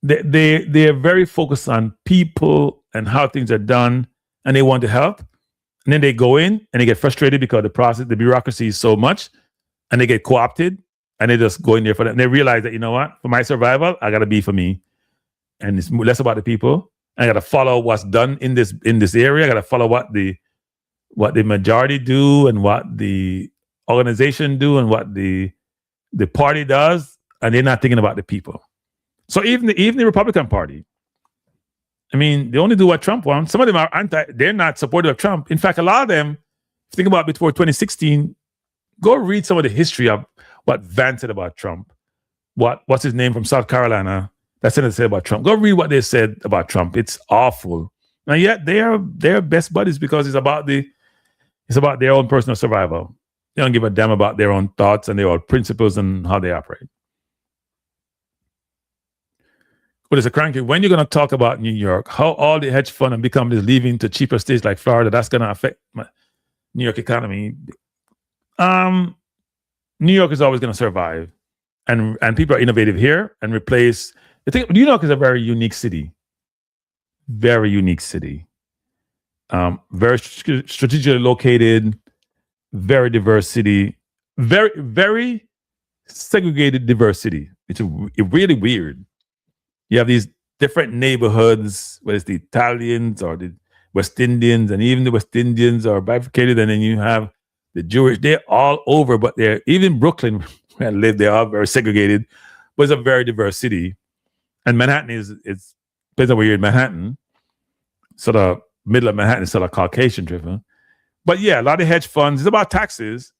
they're very focused on people and how things are done, and they want to help. And then they go in and they get frustrated because the bureaucracy is so much, and they get co-opted, and they just go in there for that. And they realize that, you know what, for my survival, I got to be for me. And it's less about the people. I got to follow what's done in this area. I got to follow what the majority do and what the organization do and what the party does, and they're not thinking about the people. So even the Republican Party, I mean, they only do what Trump wants. Some of them are they're not supportive of Trump. In fact, a lot of them, if you think about before 2016, go read some of the history of what Vance said about Trump. What's his name from South Carolina? That's what they said about Trump. Go read what they said about Trump. It's awful. And yet they're best buddies because it's about their own personal survival. They don't give a damn about their own thoughts and their own principles and how they operate. But it's a Cranky. When you're going to talk about New York, how all the hedge fund and big companies leaving to cheaper states like Florida, that's going to affect New York economy. New York is always going to survive, and people are innovative here and replace. I think New York is a very unique city. Very unique city. Very strategically located, very diverse city, very, very segregated diversity. It's really weird. You have these different neighborhoods, whether it's the Italians or the West Indians, and even the West Indians are bifurcated, and then you have the Jewish. They're all over, but even Brooklyn, where I live, they're all very segregated, but it's a very diverse city. And Manhattan depends on where you're in Manhattan, sort of middle of Manhattan is sort of Caucasian driven. But yeah, a lot of hedge funds, it's about taxes.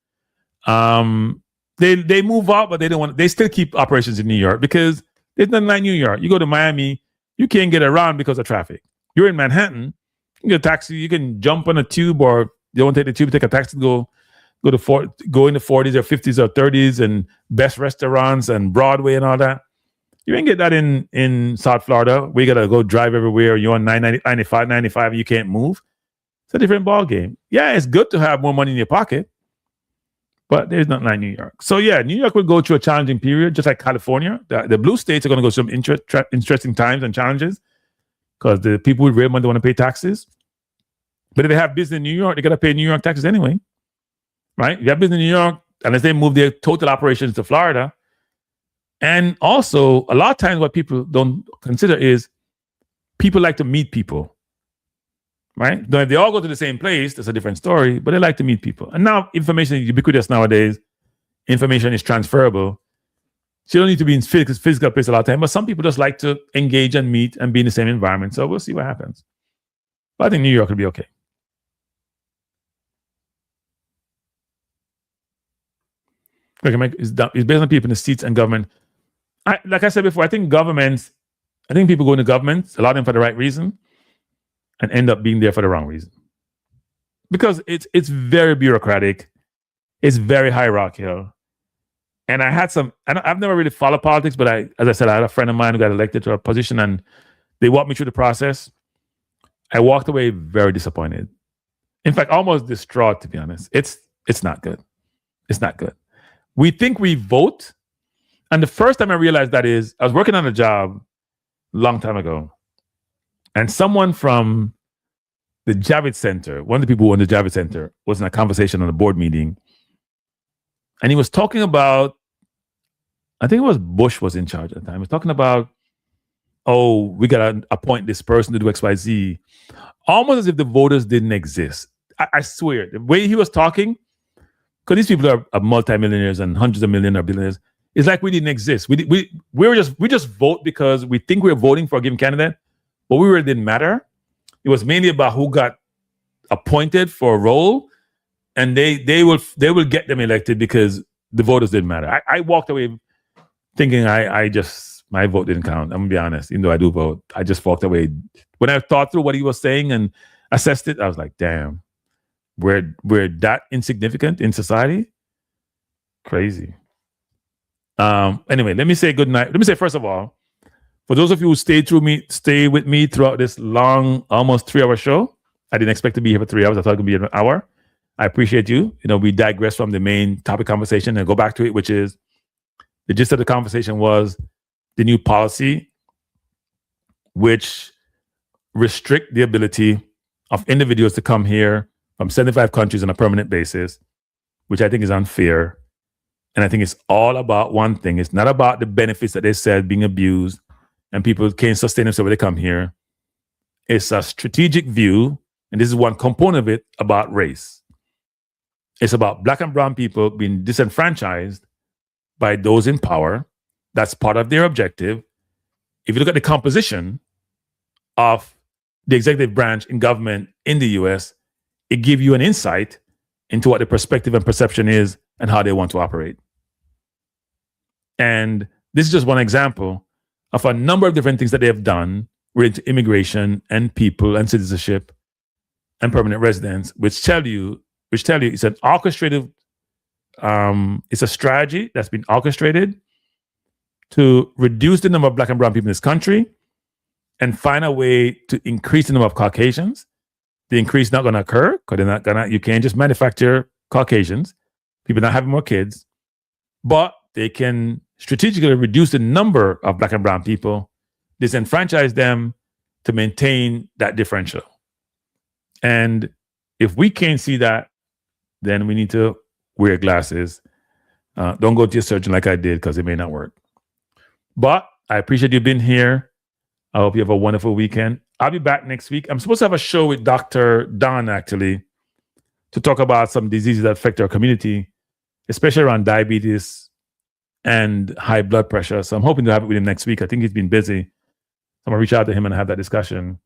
They move out, but they still keep operations in New York because there's nothing like New York. You go to Miami, you can't get around because of traffic. You're in Manhattan, you get a taxi, you can jump on a tube, or you don't take the tube, take a taxi, go in the 40s or 50s or 30s, and best restaurants and Broadway and all that. You ain't get that in South Florida. We got to go drive everywhere. You're on 95, and you can't move. It's a different ball game. Yeah, it's good to have more money in your pocket, but there's nothing like New York. So yeah, New York will go through a challenging period, just like California. The blue states are going to go through some interesting times and challenges because the people with real money don't want to pay taxes. But if they have business in New York, they got to pay New York taxes anyway, right? If you have business in New York, unless they move their total operations to Florida. And also, a lot of times what people don't consider is people like to meet people, right? Now, if they all go to the same place, that's a different story, but they like to meet people. And now information is ubiquitous nowadays. Information is transferable. So you don't need to be in physical place a lot of time, but some people just like to engage and meet and be in the same environment. So we'll see what happens. But I think New York will be okay. It's based on people in the seats and government. Like I said before, I think people go into governments, a lot of them for the right reason, and end up being there for the wrong reason. Because it's very bureaucratic, it's very hierarchical. And I've never really followed politics, but as I said, I had a friend of mine who got elected to a position, and they walked me through the process. I walked away very disappointed. In fact, almost distraught, to be honest. It's not good. It's not good. We think we vote And the first time I realized that is, I was working on a job a long time ago, and someone from the Javits Center, one of the people who owned the Javits Center, was in a conversation on a board meeting, and he was talking about, I think it was Bush was in charge at the time. He was talking about, oh, we got to appoint this person to do X, Y, Z, almost as if the voters didn't exist. I swear, the way he was talking, because these people are multimillionaires and hundreds of millions or billionaires, it's like we didn't exist. We just vote because we think we're voting for a given candidate, but we really didn't matter. It was mainly about who got appointed for a role, and they will get them elected because the voters didn't matter. I walked away thinking my vote didn't count. I'm gonna be honest, even though I do vote, I just walked away. When I thought through what he was saying and assessed it, I was like, damn, we're that insignificant in society? Crazy. Anyway, let me say good night. Let me say, first of all, for those of you who stay with me throughout this long, almost 3-hour show. I didn't expect to be here for 3 hours. I thought it would be an hour. I appreciate you. We digress from the main topic conversation and go back to it, which is the gist of the conversation was the new policy, which restrict the ability of individuals to come here from 75 countries on a permanent basis, which I think is unfair. And I think it's all about one thing. It's not about the benefits that they said being abused and people can't sustain themselves when they come here. It's a strategic view, and this is one component of it, about race. It's about Black and brown people being disenfranchised by those in power. That's part of their objective. If you look at the composition of the executive branch in government in the US, it gives you an insight into what the perspective and perception is and how they want to operate. And this is just one example of a number of different things that they have done related to immigration and people and citizenship and permanent residence, which tell you it's an orchestrated, it's a strategy that's been orchestrated to reduce the number of Black and brown people in this country and find a way to increase the number of Caucasians. The increase is not going to occur because you can't just manufacture Caucasians, people not having more kids, but they can strategically reduce the number of Black and brown people, disenfranchise them to maintain that differential. And if we can't see that, then we need to wear glasses. Don't go to your surgeon like I did because it may not work. But I appreciate you being here. I hope you have a wonderful weekend. I'll be back next week. I'm supposed to have a show with Dr. Don, actually, to talk about some diseases that affect our community, especially around diabetes and high blood pressure. So I'm hoping to have it with him next week. I think he's been busy. I'm going to reach out to him and have that discussion.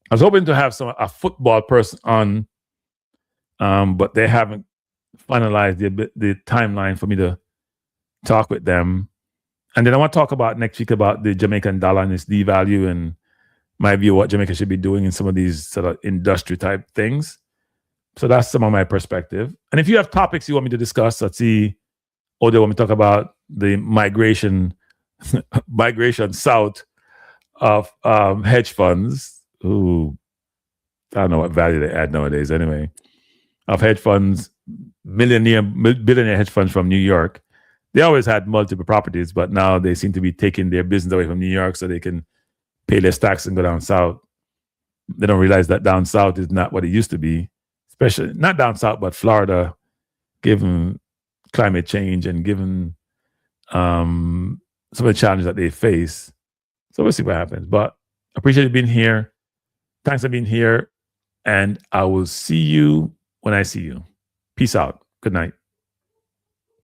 I was hoping to have a football person on, but they haven't finalized the timeline for me to talk with them. And then I want to talk about next week about the Jamaican dollar and its devalue and my view of what Jamaica should be doing in some of these sort of industry type things. So that's some of my perspective. And if you have topics you want me to discuss, let's see, or they want me to talk about the migration south of hedge funds, who I don't know what value they add nowadays anyway, of hedge funds, billionaire hedge funds from New York. They always had multiple properties, but now they seem to be taking their business away from New York so they can pay less tax and go down south. They don't realize that down south is not what it used to be, especially not down south, but Florida, given climate change and given some of the challenges that they face. So we'll see what happens. But I appreciate you being here. Thanks for being here. And I will see you when I see you. Peace out. Good night.